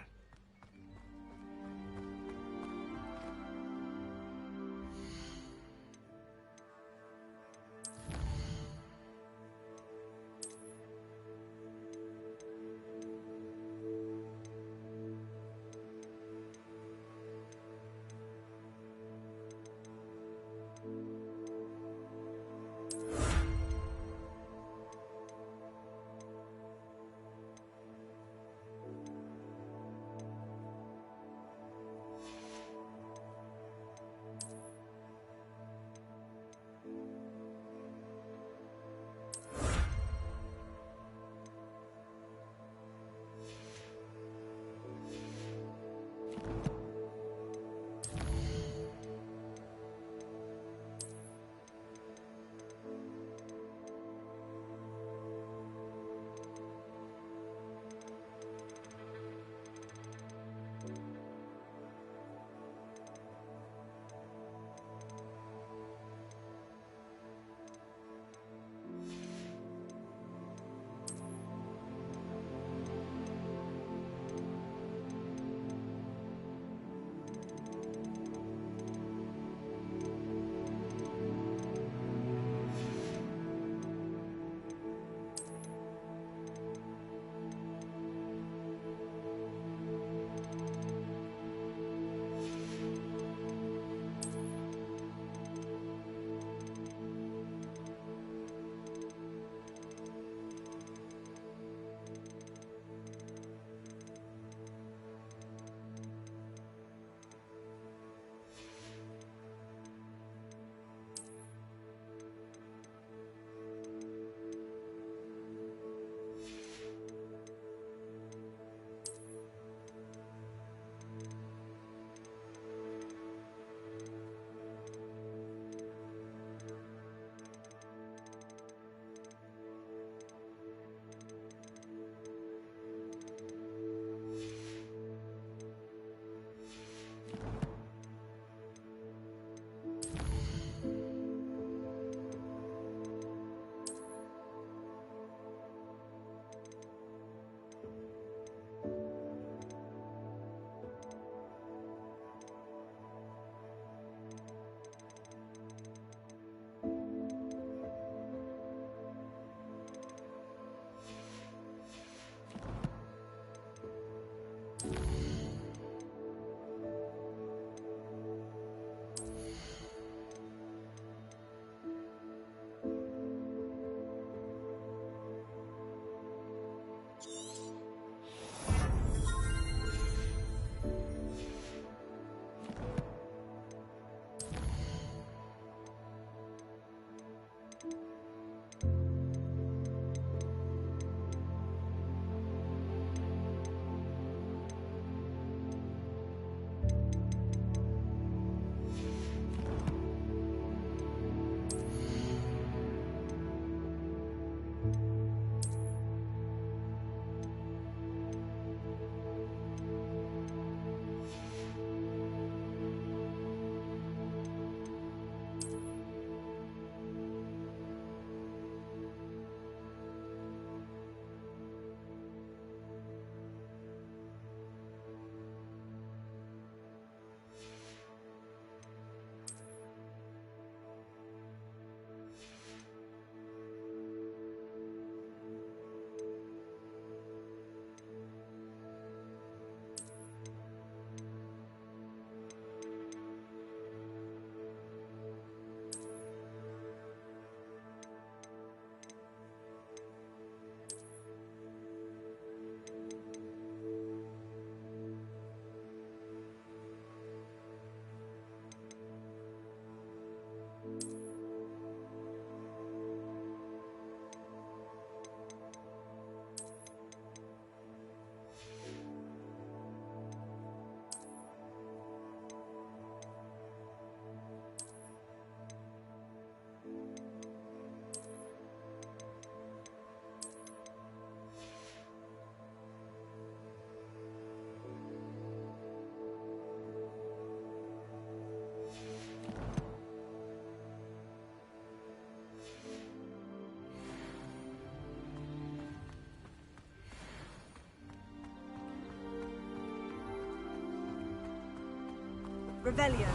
Revelio.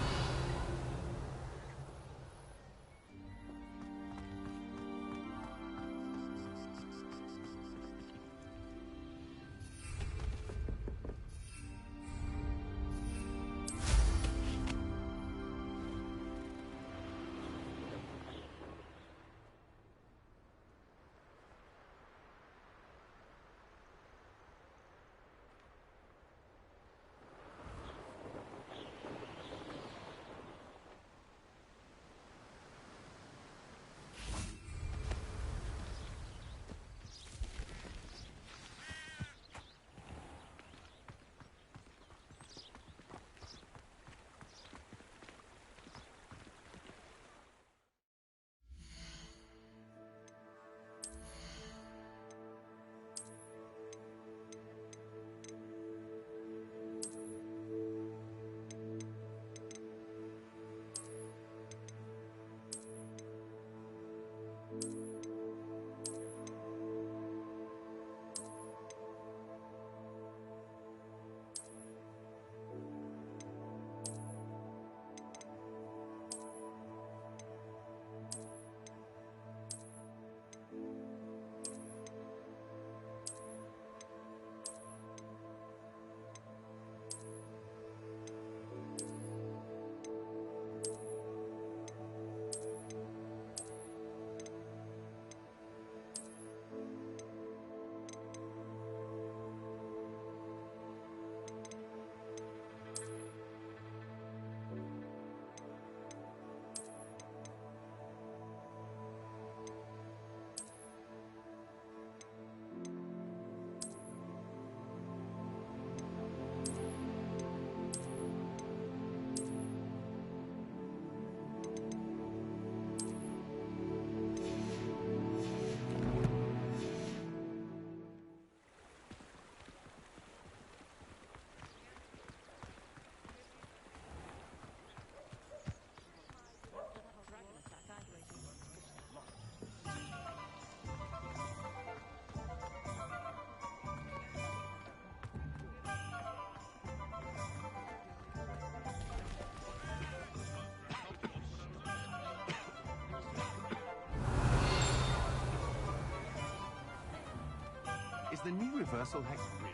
Is the new reversal hex really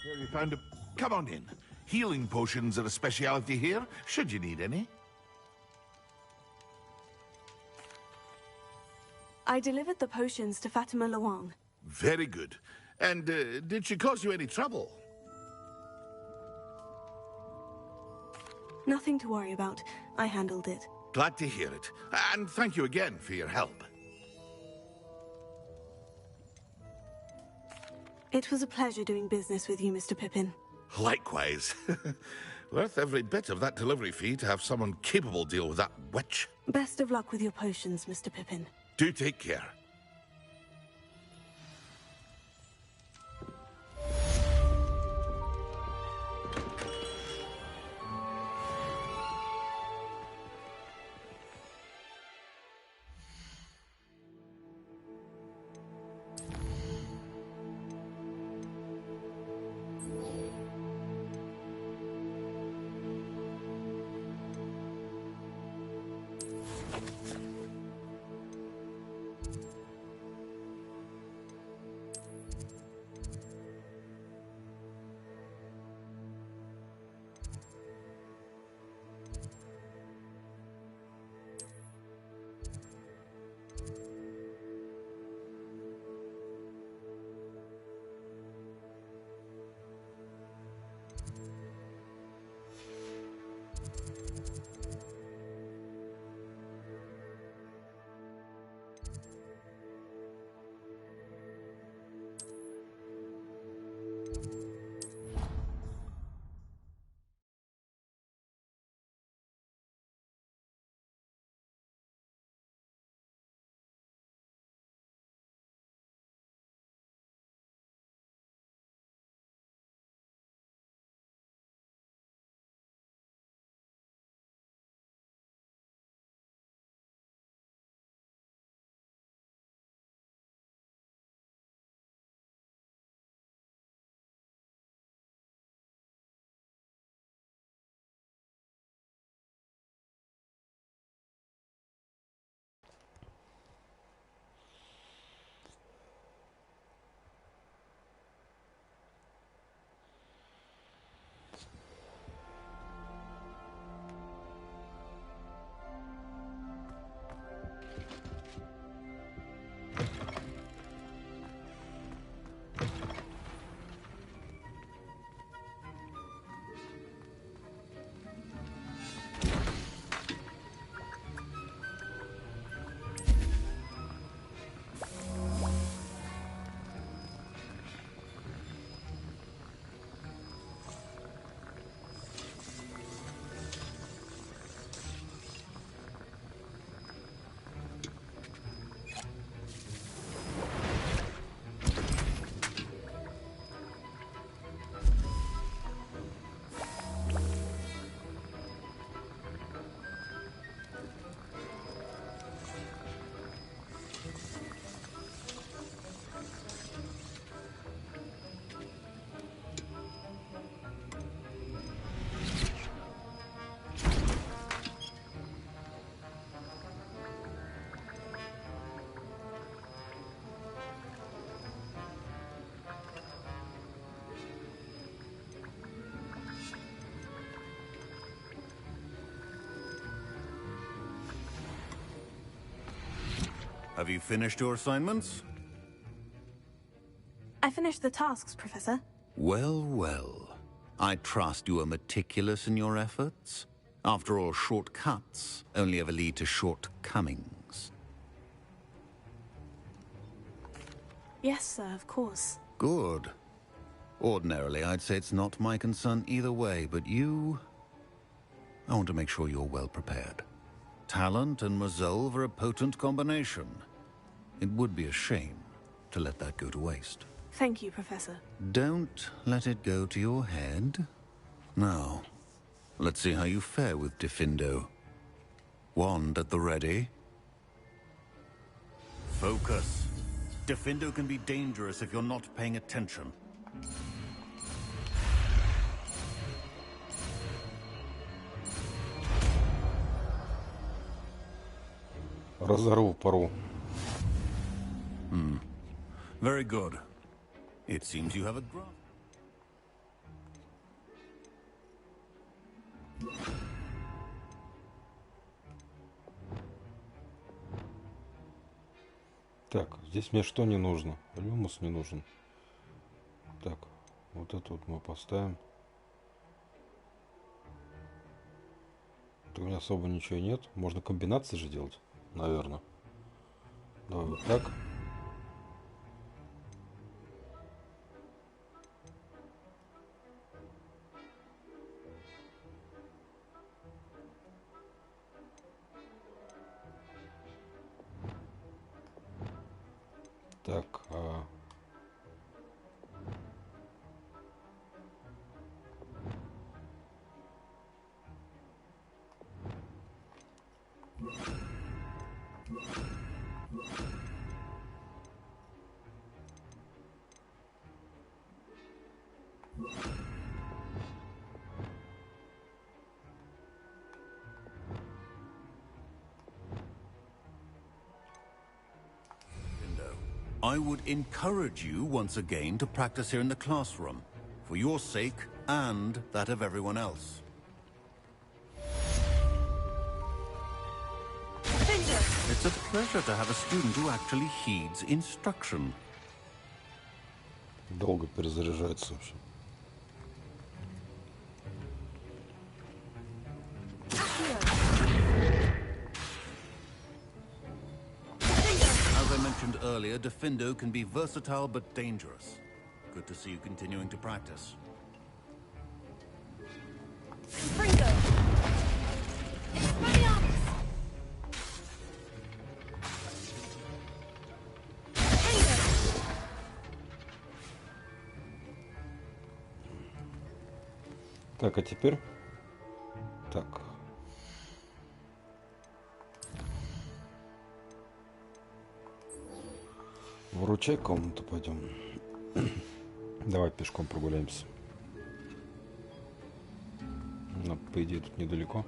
Here we found a... Come on in. Healing potions are a speciality here, should you need any. I delivered the potions to Fatima Lawang. Very good. And did she cause you any trouble? Nothing to worry about. I handled it. Glad to hear it. And thank you again for your help. It was a pleasure doing business with you, Mr. Pippin. Likewise. Worth every bit of that delivery fee to have someone capable deal with that witch. Best of luck with your potions, Mr. Pippin. Do take care. Have you finished your assignments? I finished the tasks, Professor. Well, well. I trust you are meticulous in your efforts. After all, shortcuts only ever lead to shortcomings. Yes, sir, of course. Good. Ordinarily, I'd say it's not my concern either way, but you... I want to make sure you're well prepared. Talent and resolve are a potent combination. It would be a shame to let that go to waste. Thank you, Professor. Don't let it go to your head. Now, let's see how you fare with Diffindo. Wand at the ready. Focus. Diffindo can be dangerous if you're not paying attention. Разорву пару. Very good. It seems you have a grasp. Так, здесь мне что не нужно? Люмус не нужен. Так, вот это вот мы поставим. Тут у меня особо ничего нет. Можно комбинации же делать, наверное. Давай вот так. Так, I would encourage you once again to practice here in the classroom, for your sake and that of everyone else. It's a pleasure to have a student who actually heeds instruction. долго перезаряжается вообще. As I mentioned earlier, Diffindo can be versatile but dangerous. Good to see you continuing to practice. Так, а теперь... Так. Выручай комнату пойдем. Давай пешком прогуляемся. Ну, по идее, тут недалеко.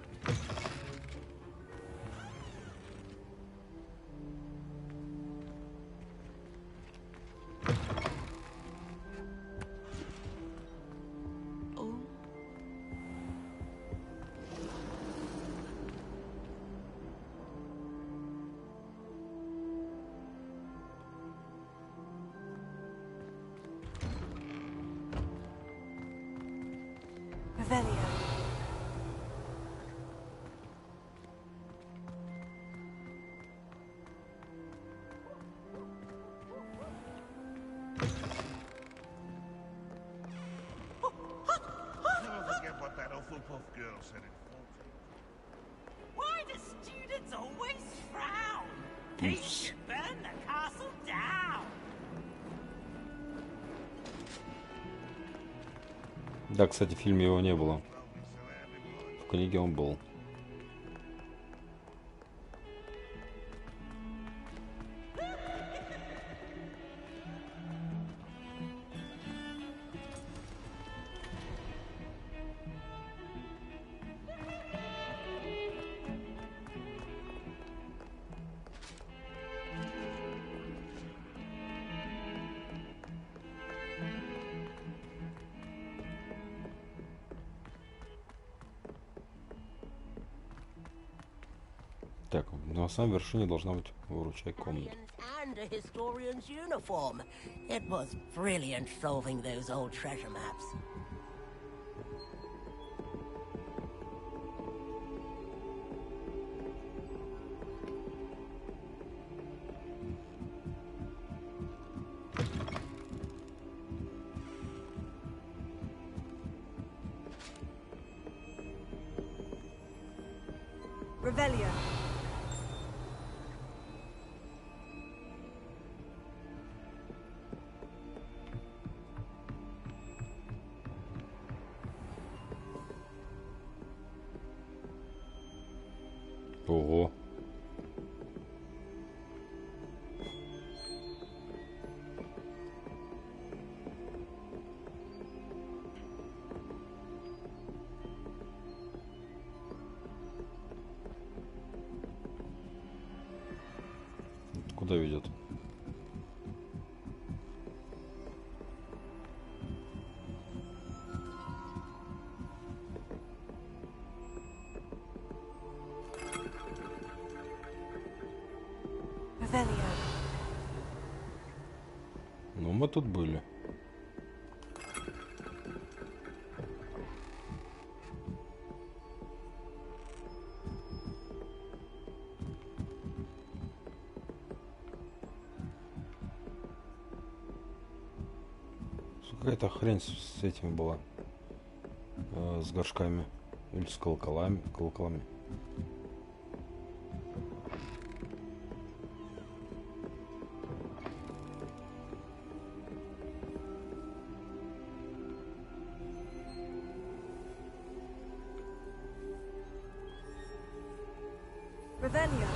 Why do students always frown? They should burn the castle down. Да, кстати, в фильме его не было. В книге он был. Так, на самой вершине должна быть выручай комната. And a historian's uniform. It was brilliant solving those old treasure maps. Revelio. Ого. Куда ведет? Ну, мы тут были. Какая-то хрень с этими была. С горшками. Или с колоколами. Revelio.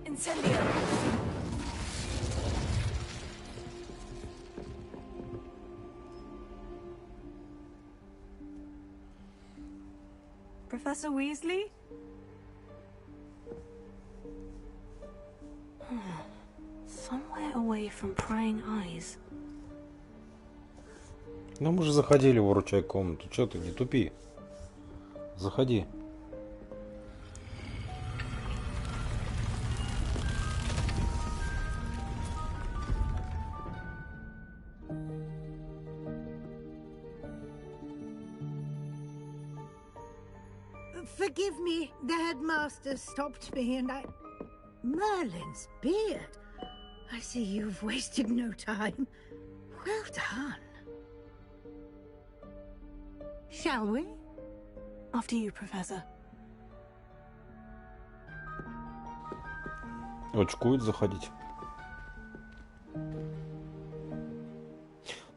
Incendio. Professor Weasley? Somewhere away from prying eyes. Ну мы же заходили в выручай комнату. Че ты, не тупи. Заходи. Forgive me, the headmaster stopped me and I... Merlin's beard. I see you've wasted no time. Well done. Shall we? After you, Professor. Очкует заходить.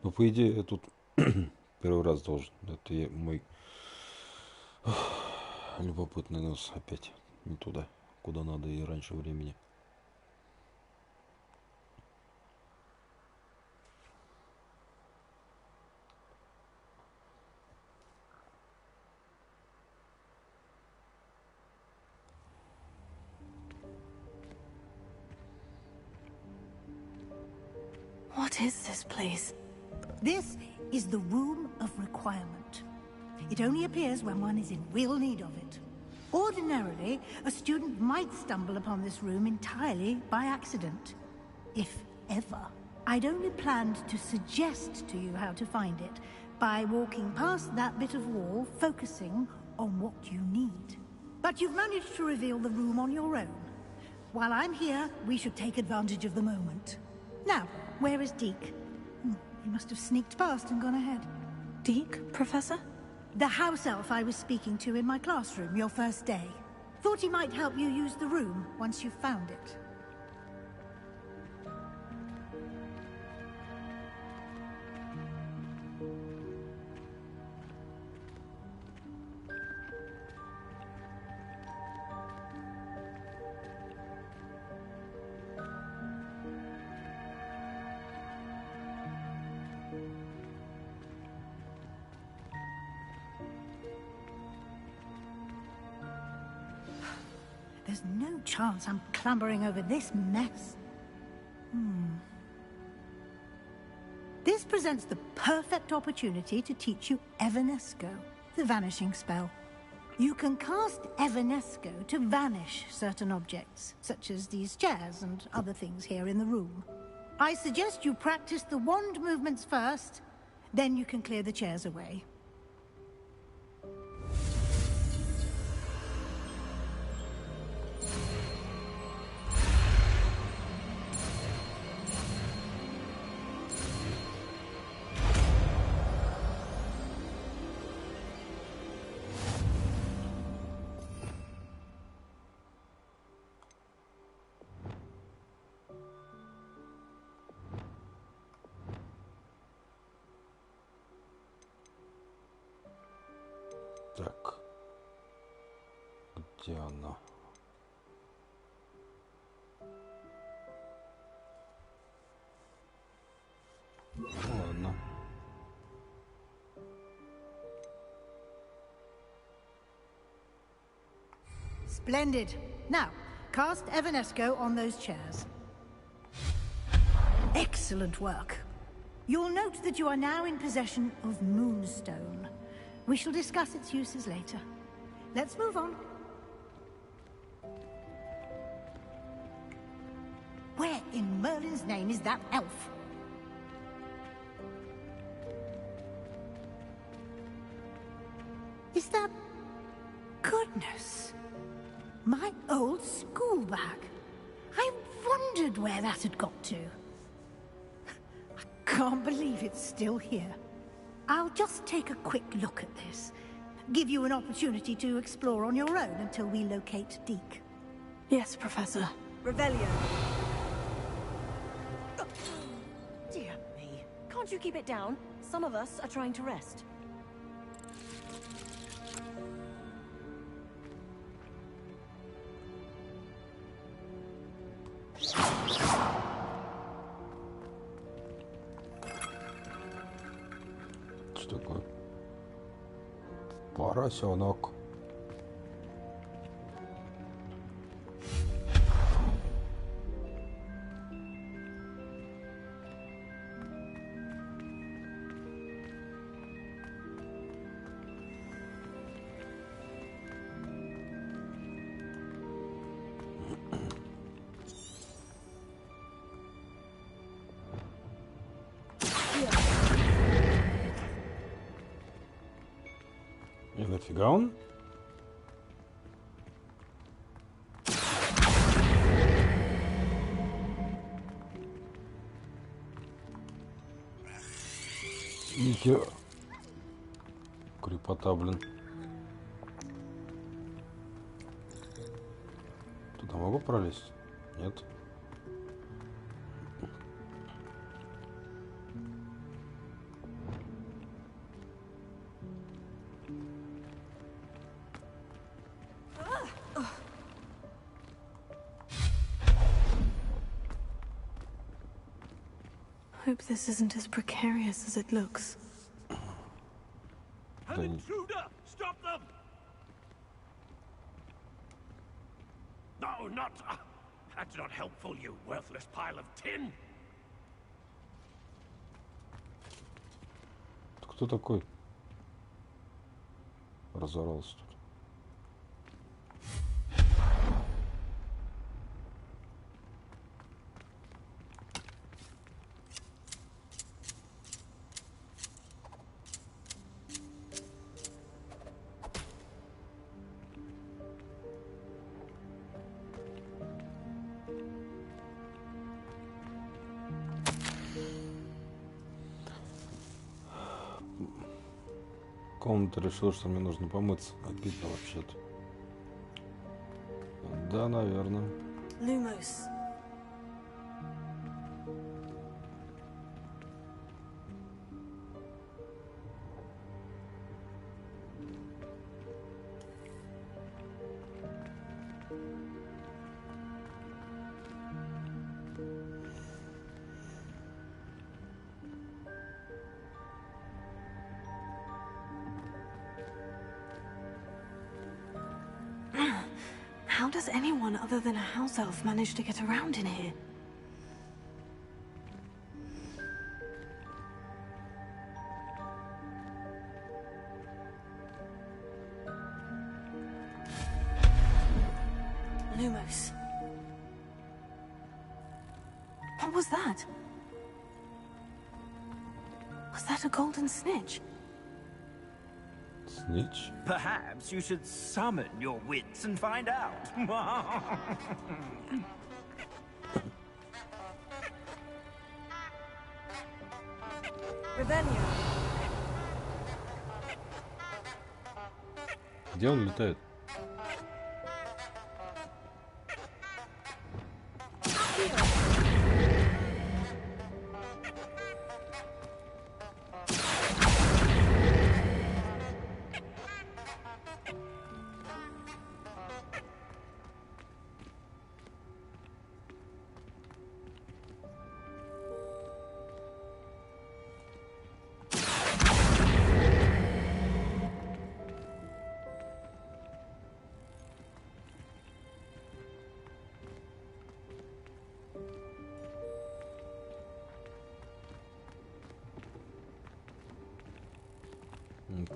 Ну, по идее, я тут первый раз должен. Это мой любопытный нос опять не туда, куда надо и раньше времени. What is this place? This is the Room of Requirement. It only appears when one is in real need of it. Ordinarily, a student might stumble upon this room entirely by accident. If ever. I'd only planned to suggest to you how to find it by walking past that bit of wall, focusing on what you need. But you've managed to reveal the room on your own. While I'm here, we should take advantage of the moment. Now, where is Deke? He must have sneaked past and gone ahead. Deke, Professor? The house elf I was speaking to in my classroom your first day. Thought he might help you use the room once you've found it. There's no chance I'm clambering over this mess. This presents the perfect opportunity to teach you Evanesco, the vanishing spell. You can cast Evanesco to vanish certain objects, such as these chairs and other things here in the room. I suggest you practice the wand movements first, then you can clear the chairs away. Так. Где она? Ладно. Splendid. Now, cast Evanesco on those chairs. Excellent work. You'll note that you are now in possession of Moonstone. We shall discuss its uses later. Let's move on. Where in Merlin's name is that elf? Is that... Goodness. My old school bag. I wondered where that had got to. I can't believe it's still here. I'll just take a quick look at this. Give you an opportunity to explore on your own until we locate Deke. Yes, Professor. Revelio. Dear me. Can't you keep it down? Some of us are trying to rest. Что такое? Поросенок. И нафига он? Нихера. Крепота, блин. Туда могу пролезть? Нет. Hope this isn't as precarious as it looks. An intruder! Stop them! No, not... That's not helpful, you worthless pile of tin! Кто такой? Разорался тут. Комната решила, что мне нужно помыться. Обидно вообще-то. Да, наверное. Lumos. How does anyone other than a house elf manage to get around in here? Lumos. What was that? Was that a golden snitch? Snitch? Perhaps you should summon your wits and find out. Rebellion. Где он летает?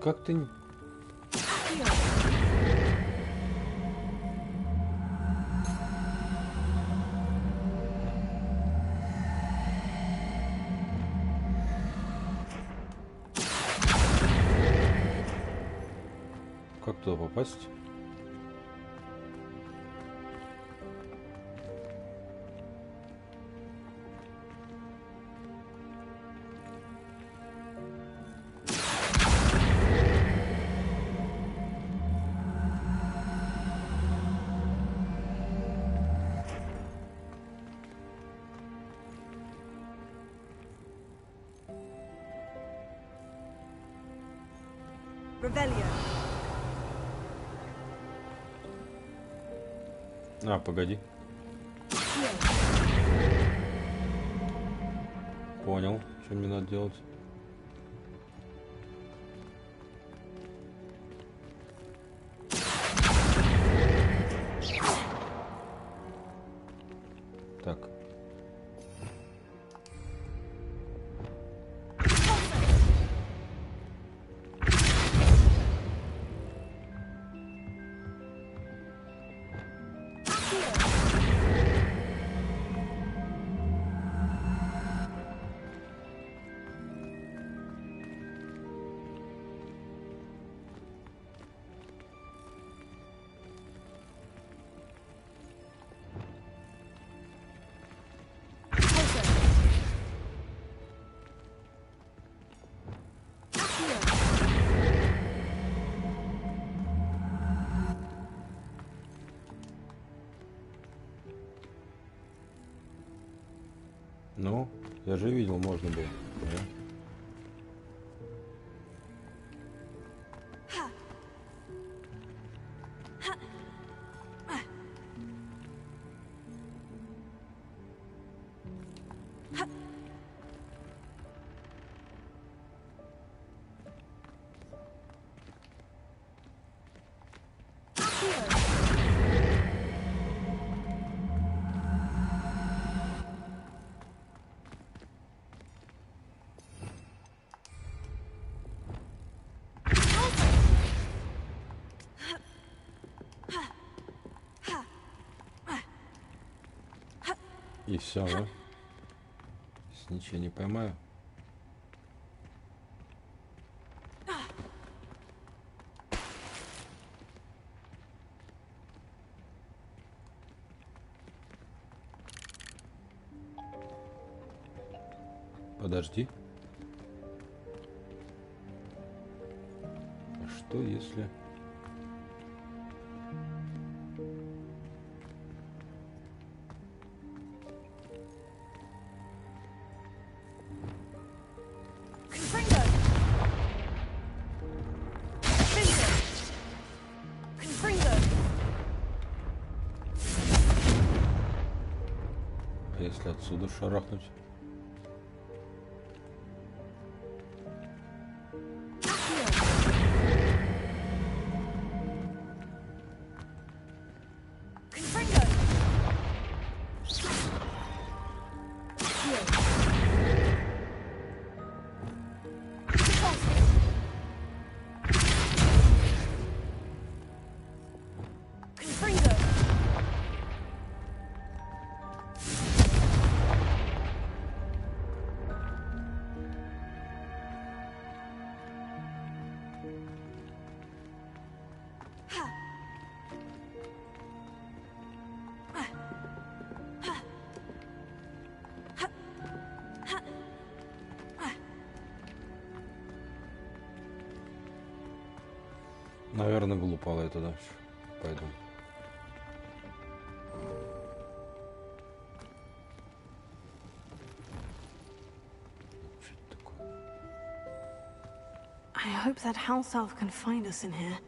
Как ты... Как туда попасть? Rebellion. А, погоди. Понял, что мне надо делать. Так. Ну, я же видел, можно было. Да? И все, да? Ничего не поймаю. Подожди. А что если... Если отсюда шарахнуть. Наверное, глупо, я туда пойду. I hope that house elf can find us in here.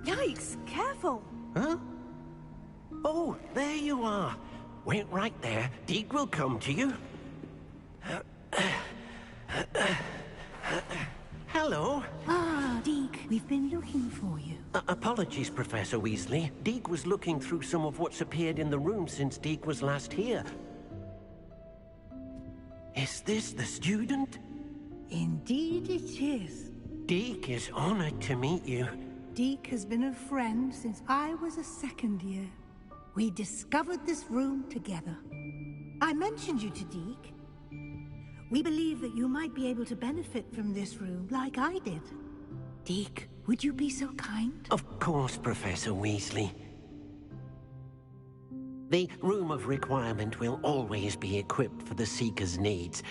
Yikes, careful! Huh? Oh, there you are. Wait right there. Deke will come to you. Hello. Ah, Deke, we've been looking for you. Apologies, Professor Weasley. Deke was looking through some of what's appeared in the room since Deke was last here. Is this the student? Indeed it is. Deke is honored to meet you. Deke has been a friend since I was a second year. We discovered this room together. I mentioned you to Deke. We believe that you might be able to benefit from this room like I did. Deke, would you be so kind? Of course, Professor Weasley. The Room of Requirement will always be equipped for the Seeker's needs.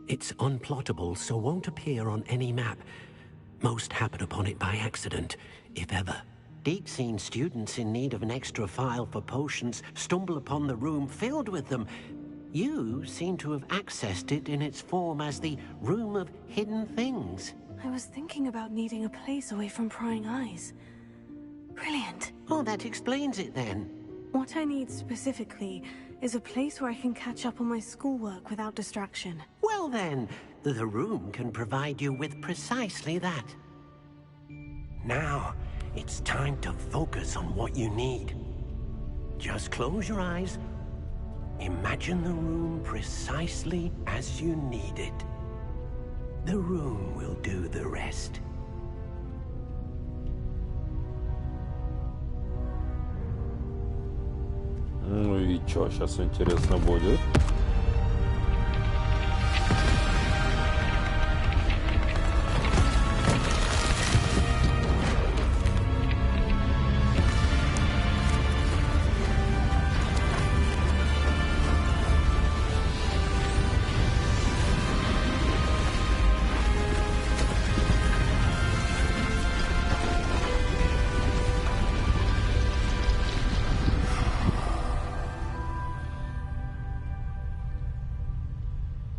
It's unplottable, so won't appear on any map. Most happen upon it by accident, if ever. Deke's seen students in need of an extra file for potions stumble upon the room filled with them. You seem to have accessed it in its form as the Room of Hidden Things. I was thinking about needing a place away from prying eyes. Brilliant. Oh, that explains it then. What I need specifically is a place where I can catch up on my schoolwork without distraction. Well then, the room can provide you with precisely that. Now, it's time to focus on what you need. Just close your eyes. Imagine the room precisely as you need it. The room will do the rest. Ну и чё сейчас интересно будет?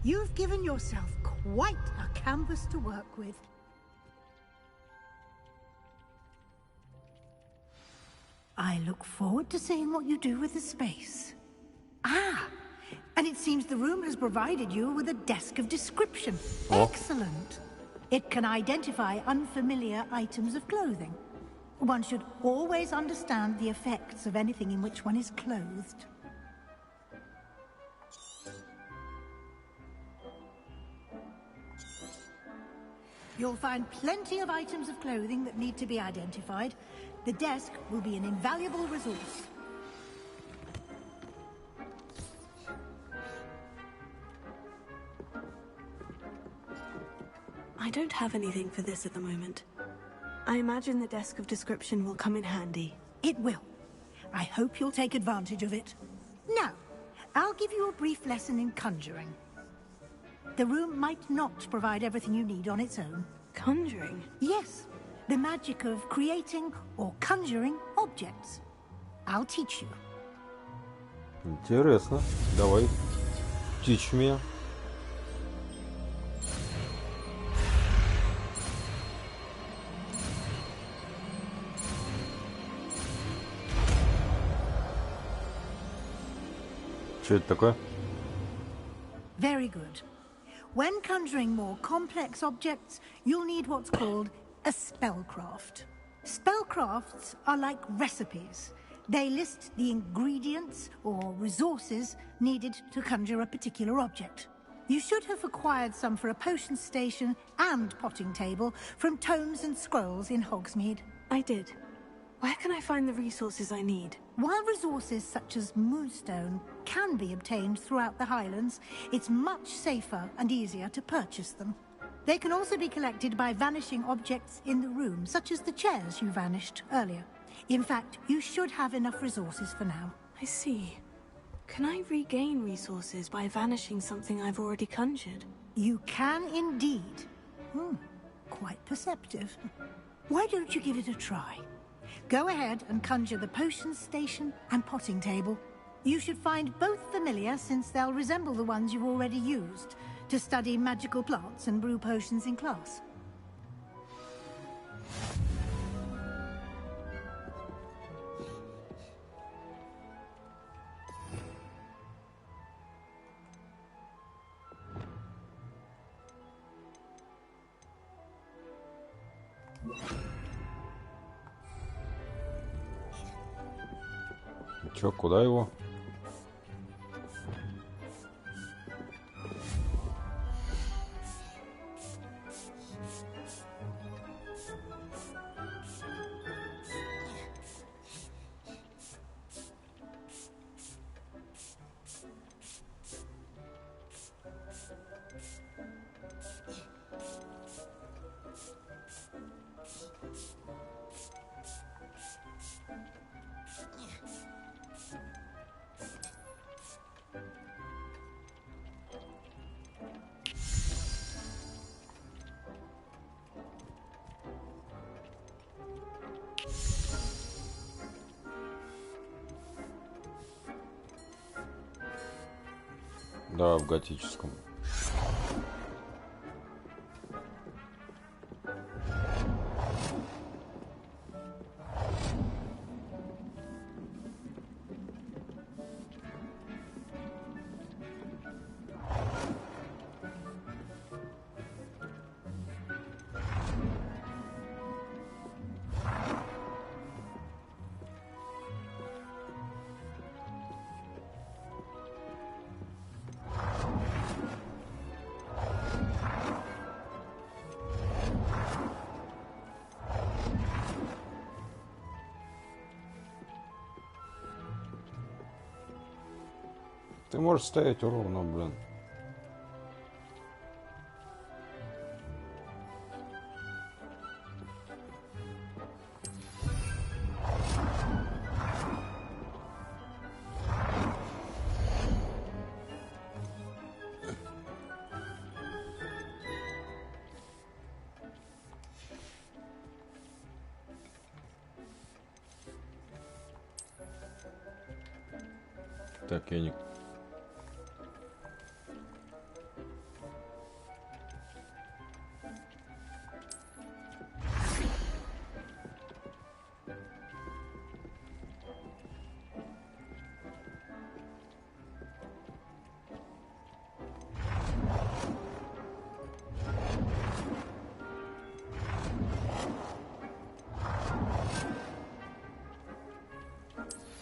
You've given yourself quite a canvas to work with. I look forward to seeing what you do with the space. Ah, and it seems the room has provided you with a desk of description. Oh. Excellent. It can identify unfamiliar items of clothing. One should always understand the effects of anything in which one is clothed. You'll find plenty of items of clothing that need to be identified. The desk will be an invaluable resource. I don't have anything for this at the moment. I imagine the desk of description will come in handy. It will. I hope you'll take advantage of it. Now, I'll give you a brief lesson in conjuring. The room might not provide everything you need on its own. Conjuring? Yes, the magic of creating or conjuring objects. I'll teach you. Интересно. Давай. Teach me. Что это такое? Very good. When conjuring more complex objects, you'll need what's called a spellcraft. Spellcrafts are like recipes. They list the ingredients or resources needed to conjure a particular object. You should have acquired some for a potion station and potting table from tomes and scrolls in Hogsmeade. I did. Where can I find the resources I need? While resources such as moonstone can be obtained throughout the Highlands, it's much safer and easier to purchase them. They can also be collected by vanishing objects in the room, such as the chairs you vanished earlier. In fact, you should have enough resources for now. I see. Can I regain resources by vanishing something I've already conjured? You can indeed. Quite perceptive. Why don't you give it a try? Go ahead and conjure the potion station and potting table. You should find both familiar, since they'll resemble the ones you've already used to study magical plants and brew potions in class. Чё, куда его? Да, в готическом. Ты можешь стоять ровно, блин. Так, я не...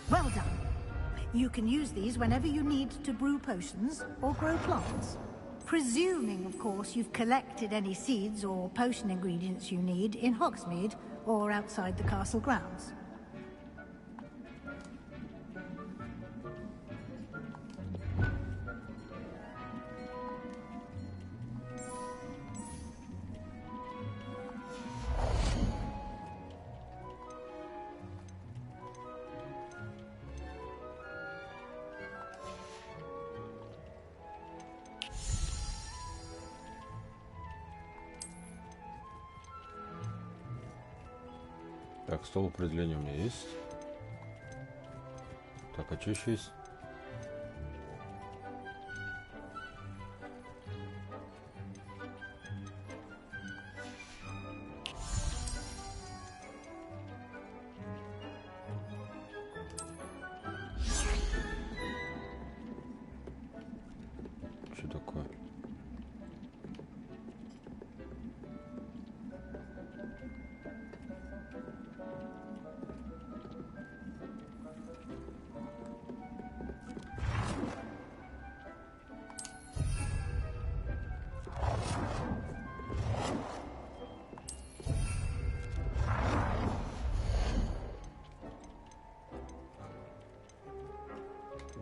Well done. You can use these whenever you need to brew potions or grow plants. Presuming, of course, you've collected any seeds or potion ingredients you need in Hogsmeade or outside the castle grounds. Так, стол определения у меня есть. Так, а что еще есть?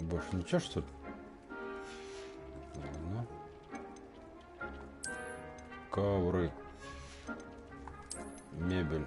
Больше ничего, что ли? Ладно. Ковры. Мебель.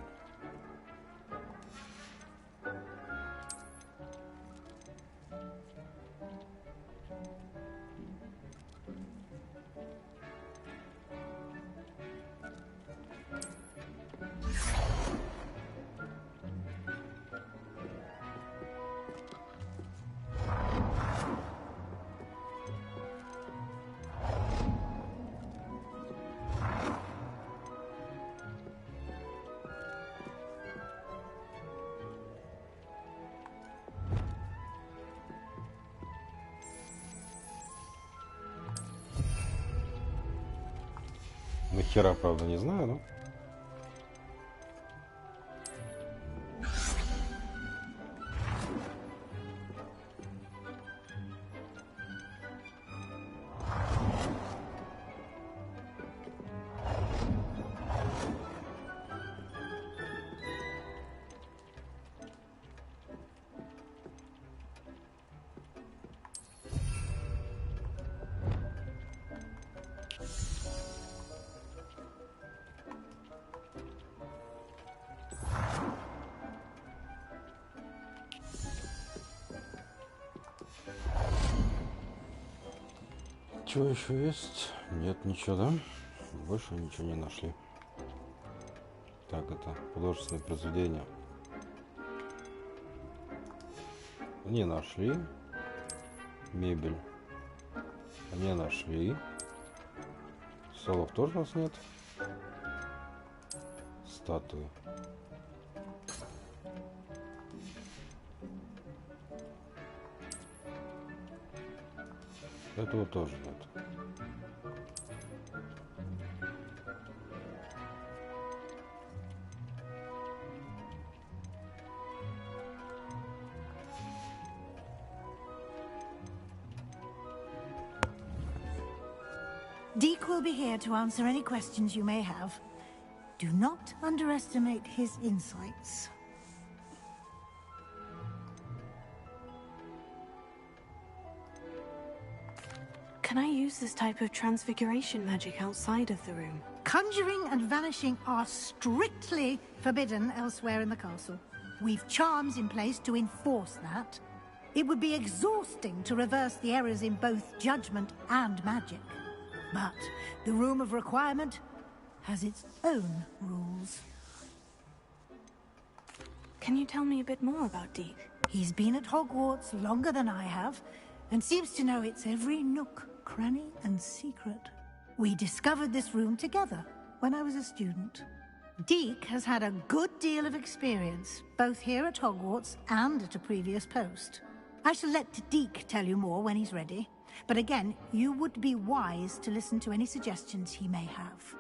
Нахера, правда, не знаю, но... Что еще есть? Нет, ничего, да? Больше ничего не нашли. Так, это художественное произведение. Не нашли. Мебель. Не нашли. Столов тоже у нас нет. Статуи. Этого тоже нет. Deke will be here to answer any questions you may have. Do not underestimate his insights. Can I use this type of transfiguration magic outside of the room? Conjuring and vanishing are strictly forbidden elsewhere in the castle. We've charms in place to enforce that. It would be exhausting to reverse the errors in both judgment and magic. But the Room of Requirement has its own rules. Can you tell me a bit more about Deke? He's been at Hogwarts longer than I have, and seems to know its every nook, cranny, and secret. We discovered this room together when I was a student. Deke has had a good deal of experience, both here at Hogwarts and at a previous post. I shall let Deke tell you more when he's ready. But again, you would be wise to listen to any suggestions he may have.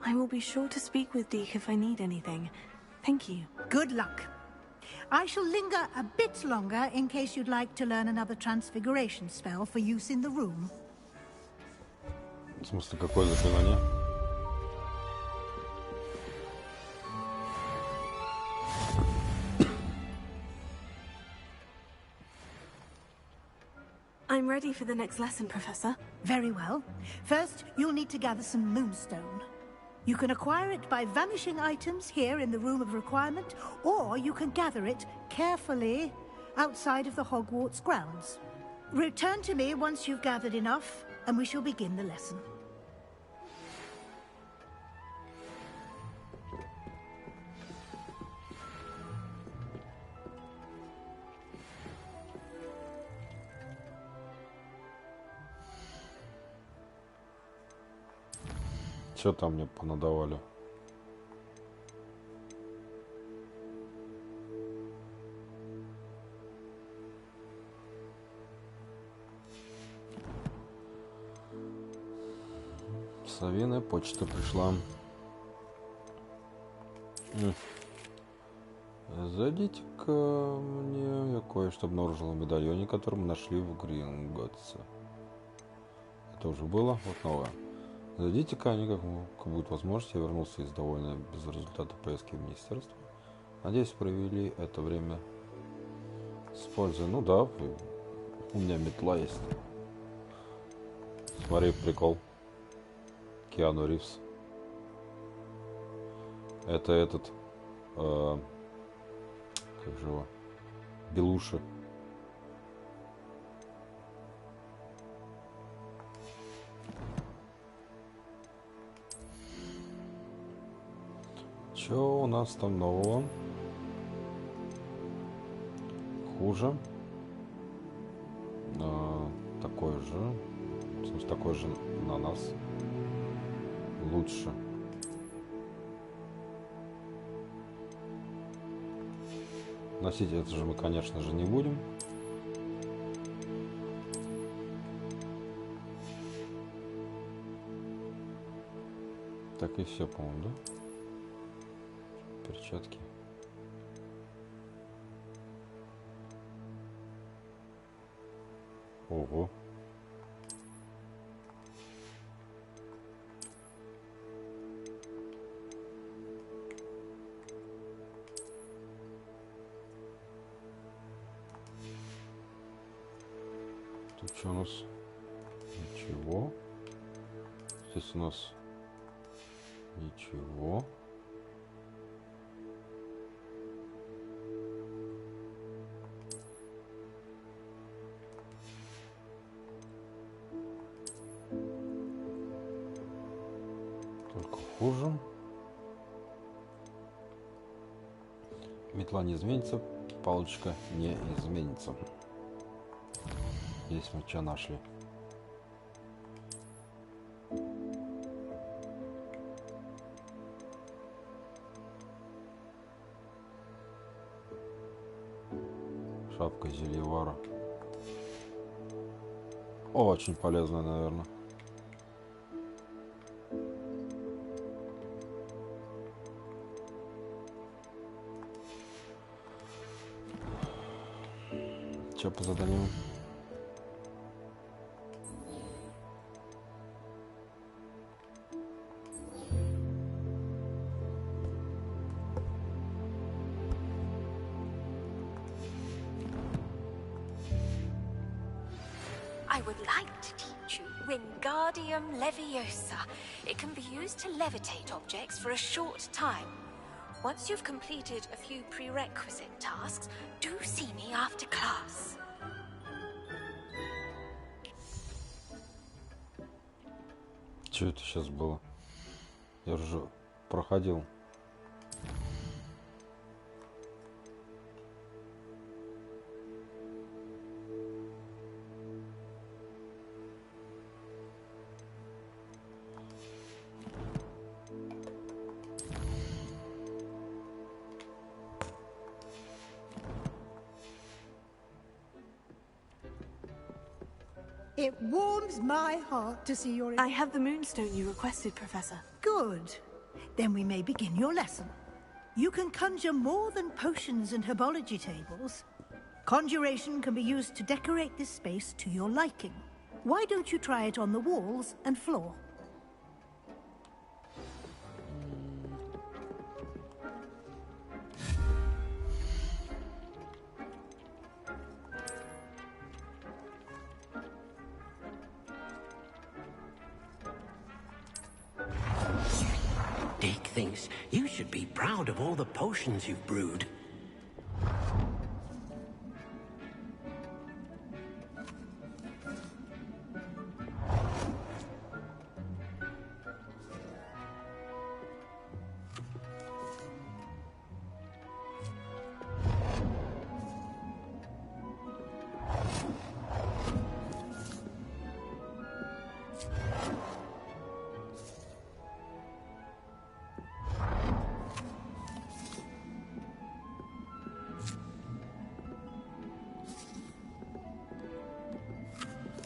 I will be sure to speak with Deke if I need anything. Thank you. Good luck. I shall linger a bit longer in case you'd like to learn another transfiguration spell for use in the room. В смысле, какое заклинание? I'm ready for the next lesson, Professor. Very well. First, you'll need to gather some moonstone. You can acquire it by vanishing items here in the Room of Requirement, or you can gather it carefully outside of the Hogwarts grounds. Return to me once you've gathered enough, and we shall begin the lesson. Что там мне понадавали? Совиная почта пришла. Зайдите-ка мне. Я кое-что обнаружил в медальоне, который мы нашли в Гринготсе. Это уже было. Вот новое. Зайдите-ка, они как будет возможность, я вернулся из довольно без результата поездки в министерство. Надеюсь, провели это время с пользой. Ну да, у меня метла есть. Смотри, прикол. Киану Ривз. Это этот... как же его? Белуши. Чё у нас там нового? Хуже. Такой же. В смысле, такой же на нас. Лучше. Носить это же мы, конечно же, не будем. Так и все, по-моему, да? Перчатки. Ого. Тут что у нас? Ничего. Здесь у нас ничего. Только хуже. Метла не изменится, палочка не изменится. Здесь мы что нашли? Шапка зельевара. Очень полезная, наверное. Что по заданию? I would like to teach you Wingardium Leviosa. It can be used to levitate objects for a short time. Once you've completed a few prerequisite tasks, do see me after class. Что это сейчас было? Я уже проходил. It warms my heart to see your... I have the moonstone you requested, Professor. Good. Then we may begin your lesson. You can conjure more than potions and herbology tables. Conjuration can be used to decorate this space to your liking. Why don't you try it on the walls and floor? Dick thinks you should be proud of all the potions you've brewed.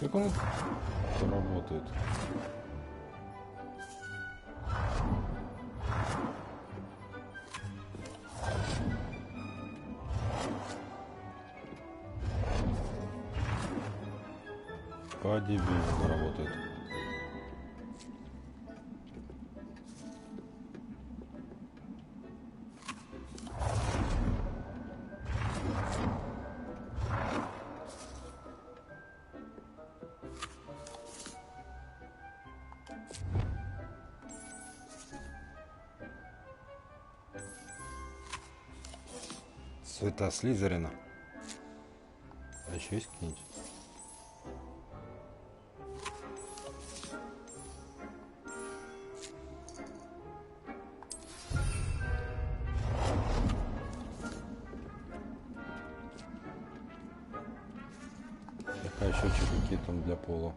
Как он работает? По-дебильному работает. Цвета Слизерина. А еще есть какие-нибудь? А еще какие там для пола.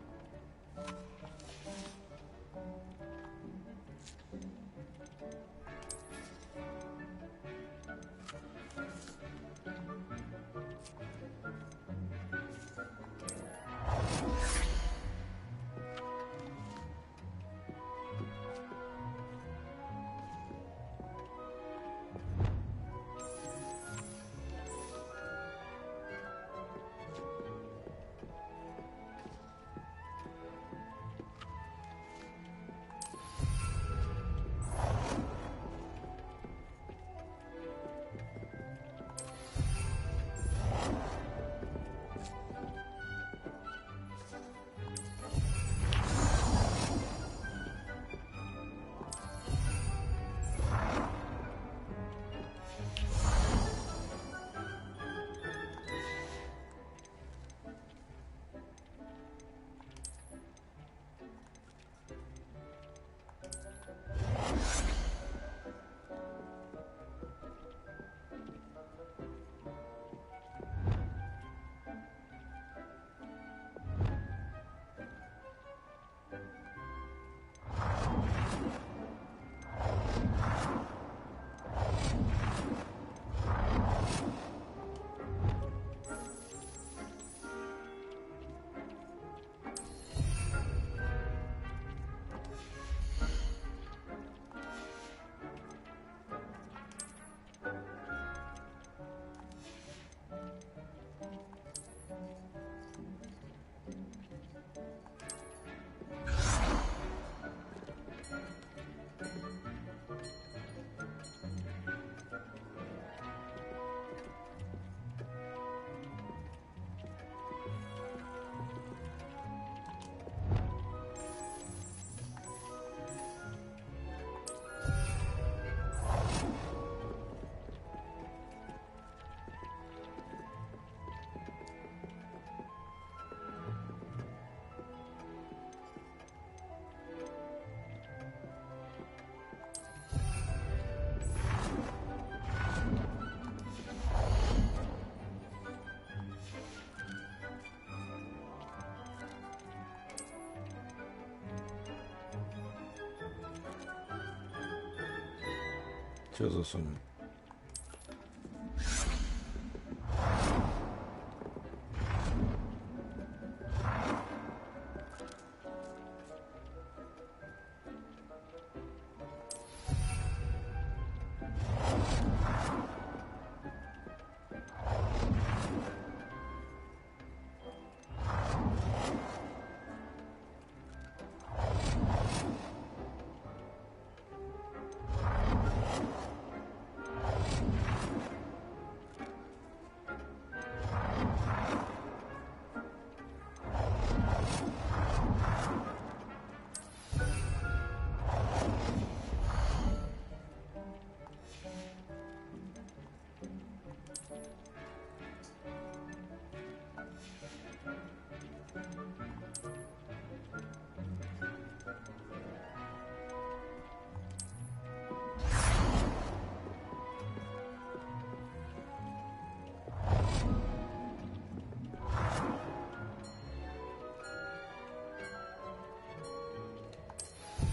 Что засунем?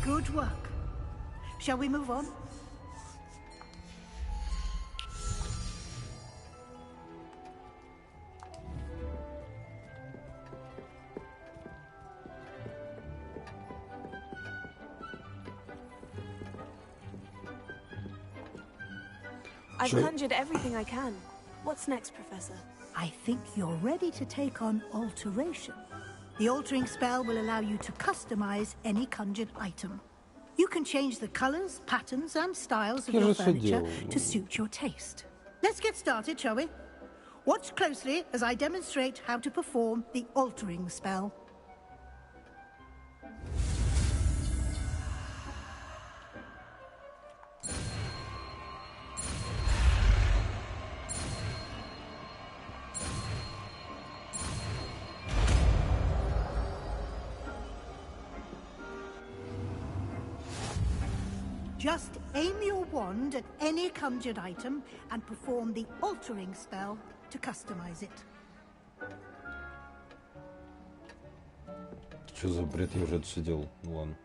Good work. Shall we move on? I've conjured everything I can. What's next, Professor? I think you're ready to take on alteration. The altering spell will allow you to customize any conjured item. You can change the colors, patterns, and styles of your furniture to suit your taste. Let's get started, shall we? Watch closely as I demonstrate how to perform the altering spell. Just aim your wand at any conjured item and perform the altering spell to customize it. Что за бред, я уже это все делал. Ну ладно.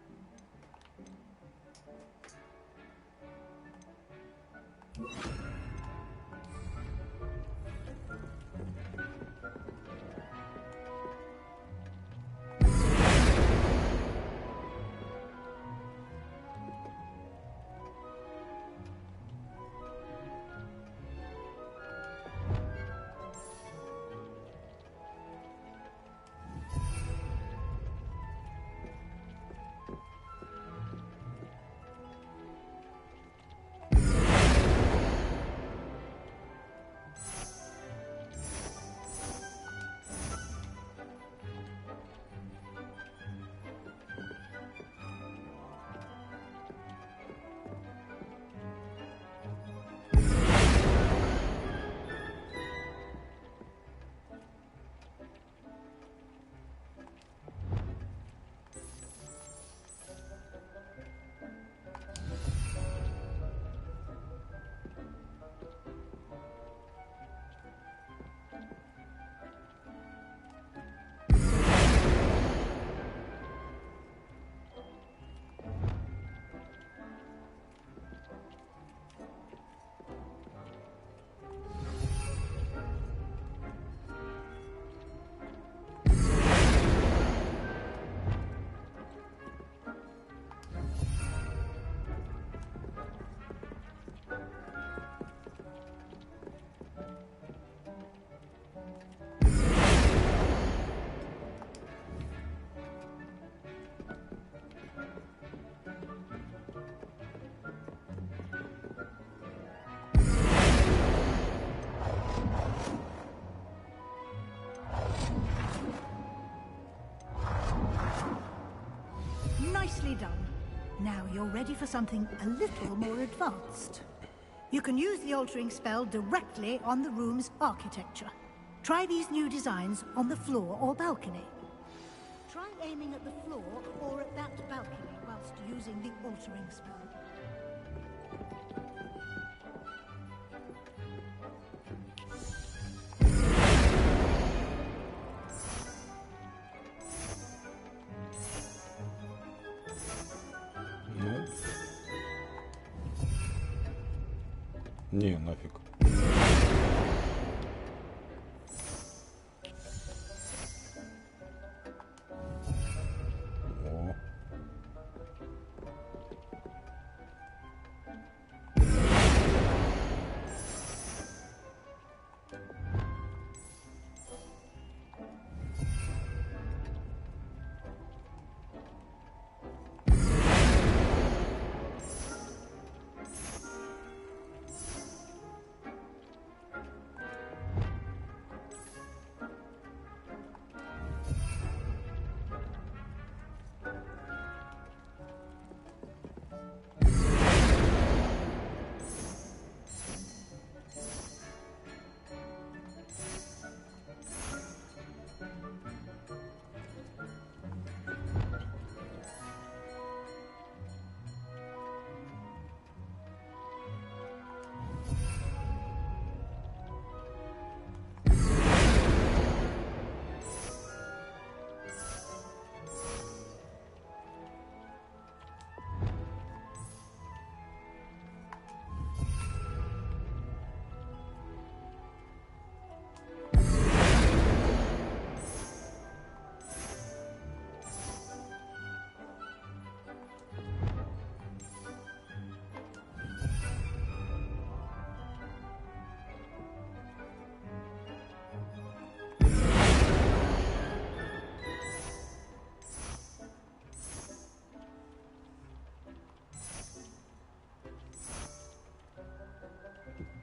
Nicely done. Now you're ready for something a little more advanced. You can use the altering spell directly on the room's architecture. Try these new designs on the floor or balcony. Try aiming at the floor or at that balcony whilst using the altering spell. Не, нафиг. О.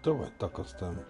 Давай так оставим.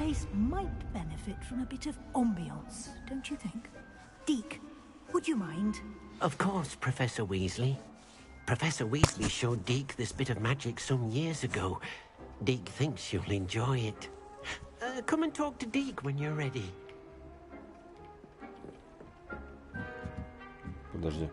place might benefit from a bit of ambiance, don't you think? Deke, would you mind? Of course, Professor Weasley. Professor Weasley showed Deke this bit of magic some years ago. Deke thinks you'll enjoy it. Come and talk to Deke when you're ready. Подожди.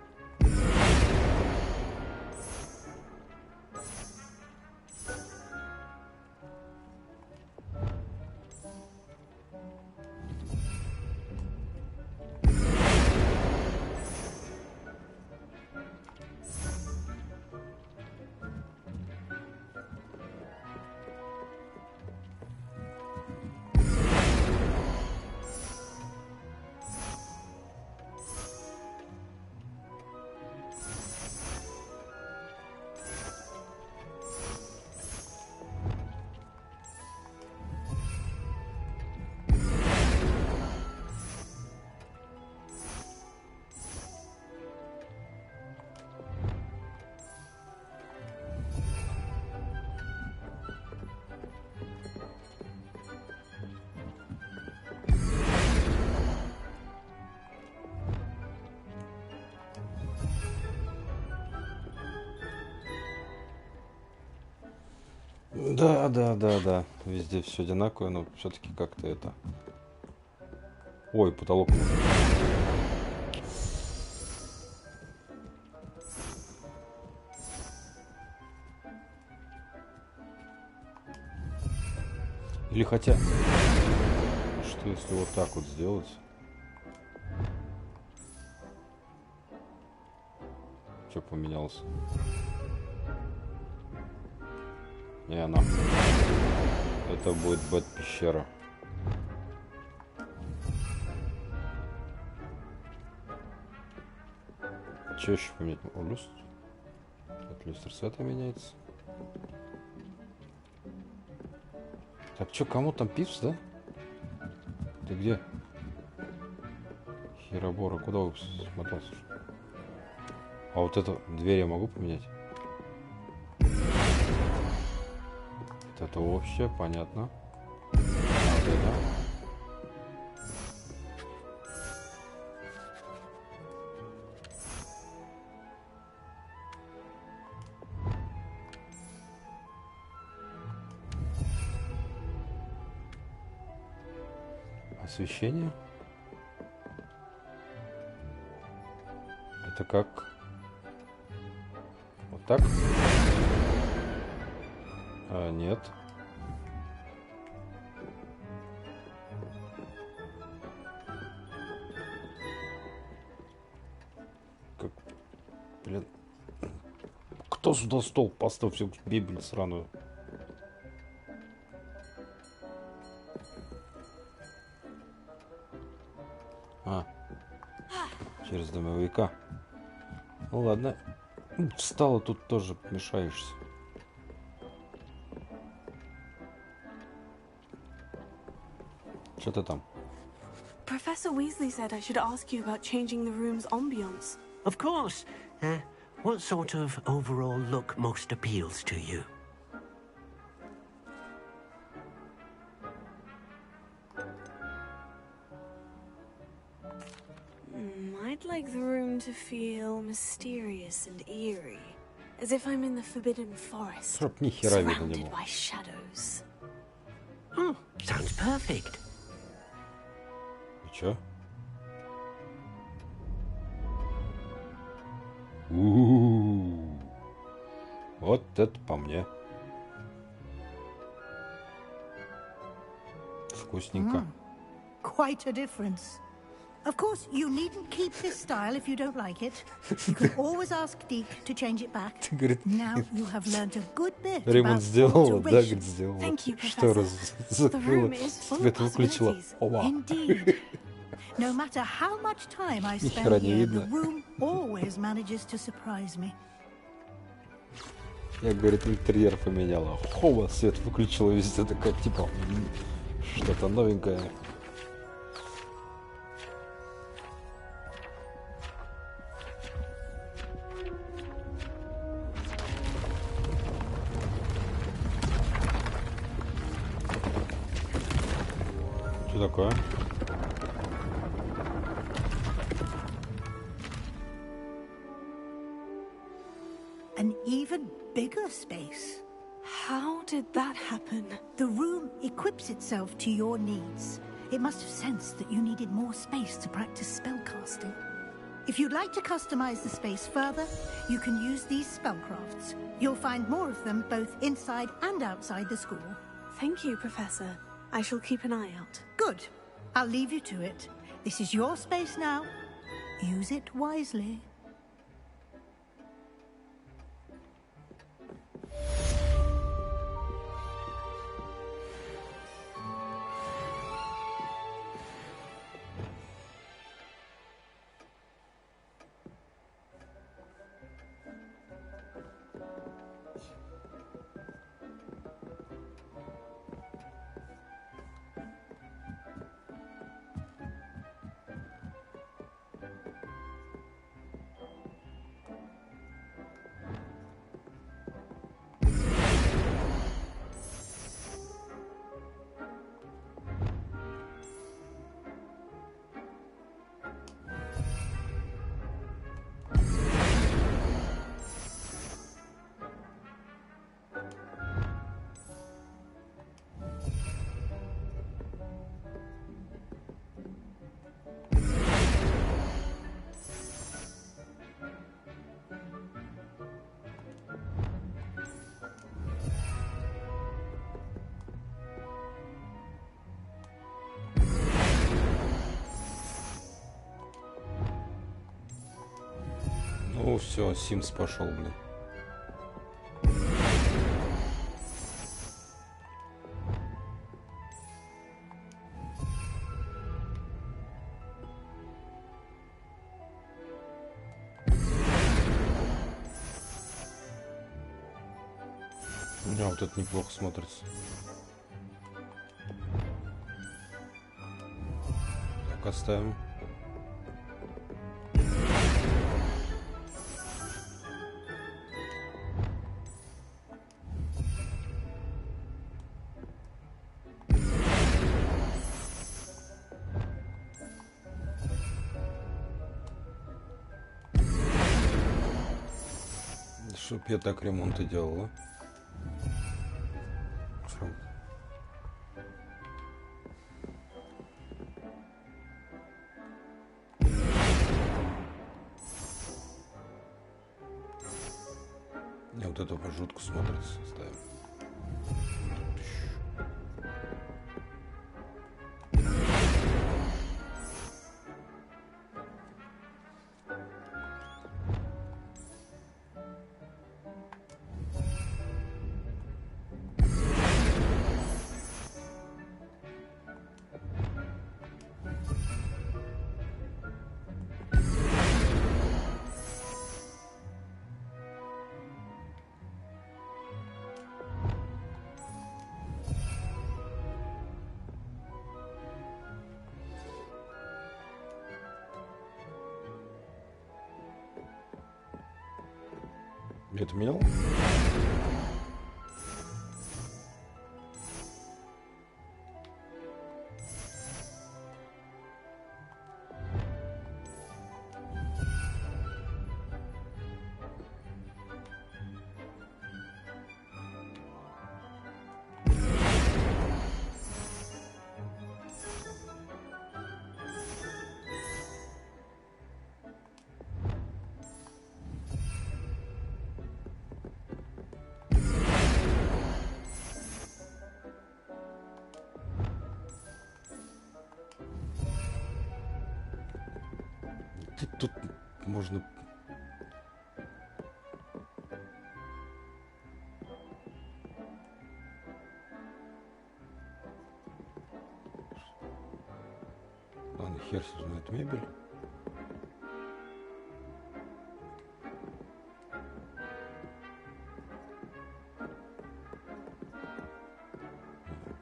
Да. Везде все одинаковое, но все-таки как-то это. Ой, потолок. Или хотя... Что если вот так вот сделать? Что поменялось? Не она. Это будет бэт-пещера. Что еще поменять? О, люстр. Люстр света меняется. Так, что, кому там пивс, да? Ты где? Херобора, куда вы смотрелся? А вот эту дверь я могу поменять? Это вообще понятно. Вот это. Освещение. Это как? Вот так? А, нет. Как? Блин. Кто сюда стол поставил всю мебель сраную? А. Через домовика. Ну ладно. Встала, тут тоже мешаешься. Что ты там? Professor Weasley said I should ask you about changing the room's ambience. Of course. What sort of overall look most appeals to you? I'd like the room to feel mysterious and eerie, as if I'm in the Forbidden Forest, surrounded by shadows. Oh, sounds perfect. Чё? Вот это по мне. Вкусненько. Quite a difference. Of course, you needn't keep this style if you don't like it. You can always ask Deke to change it back. Now you have learned a good bit Ремонт about сделала, да, говорит, alterations. сделала. Thank you, Что Professor. The room is full свет of выключила. possibilities. Оба. Indeed. No matter how much time I Ни spend хера не here, видно. the room always manages to surprise me. Я, говорит, интерьер поменяла. Хова, свет выключила везде, такая, типа, что-то новенькое. Что такое? An even bigger space. How did that happen? The room equips itself to your needs. It must have sensed that you needed more space to practice spellcasting. If you'd like to customize the space further, you can use these spellcrafts. You'll find more of them both inside and outside the school. Thank you, Professor. I shall keep an eye out. Good. I'll leave you to it. This is your space now. Use it wisely. Ну все, Симс пошел, блин. Вот это неплохо смотрится. Так, оставим. Чтоб я так ремонт и делала. И вот это жутко смотрится. Ставим. Это менял? Тут можно... Ладно, хер знает мебель.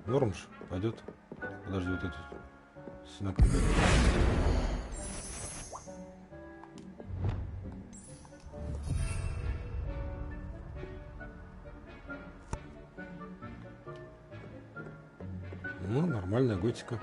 Нормш пойдет. Подожди, вот этот синак. Ну, нормальная готика.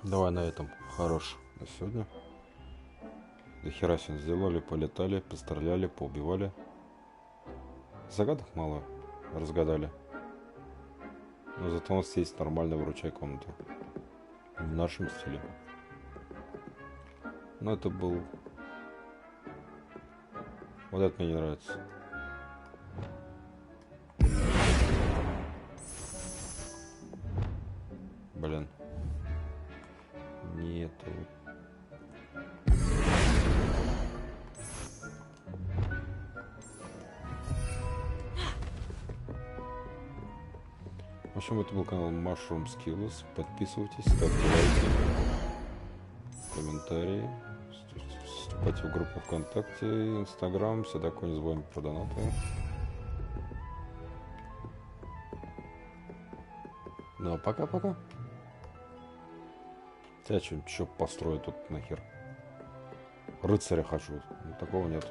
Давай на этом хорош на сегодня. До хера сегодня сделали, полетали, постреляли, поубивали. Загадок мало разгадали. Но зато у нас есть нормальная выручай комната. В нашем стиле. Но это был... Вот это мне не нравится. Блин. Нету. В общем, это был канал Mushroomskillazz. Подписывайтесь, ставьте лайки, комментарии, вступайте в группу ВКонтакте, Инстаграм, все такое, не забываем про донаты. Ну а пока-пока. Я что построить тут нахер? Рыцаря хочу. Такого нет.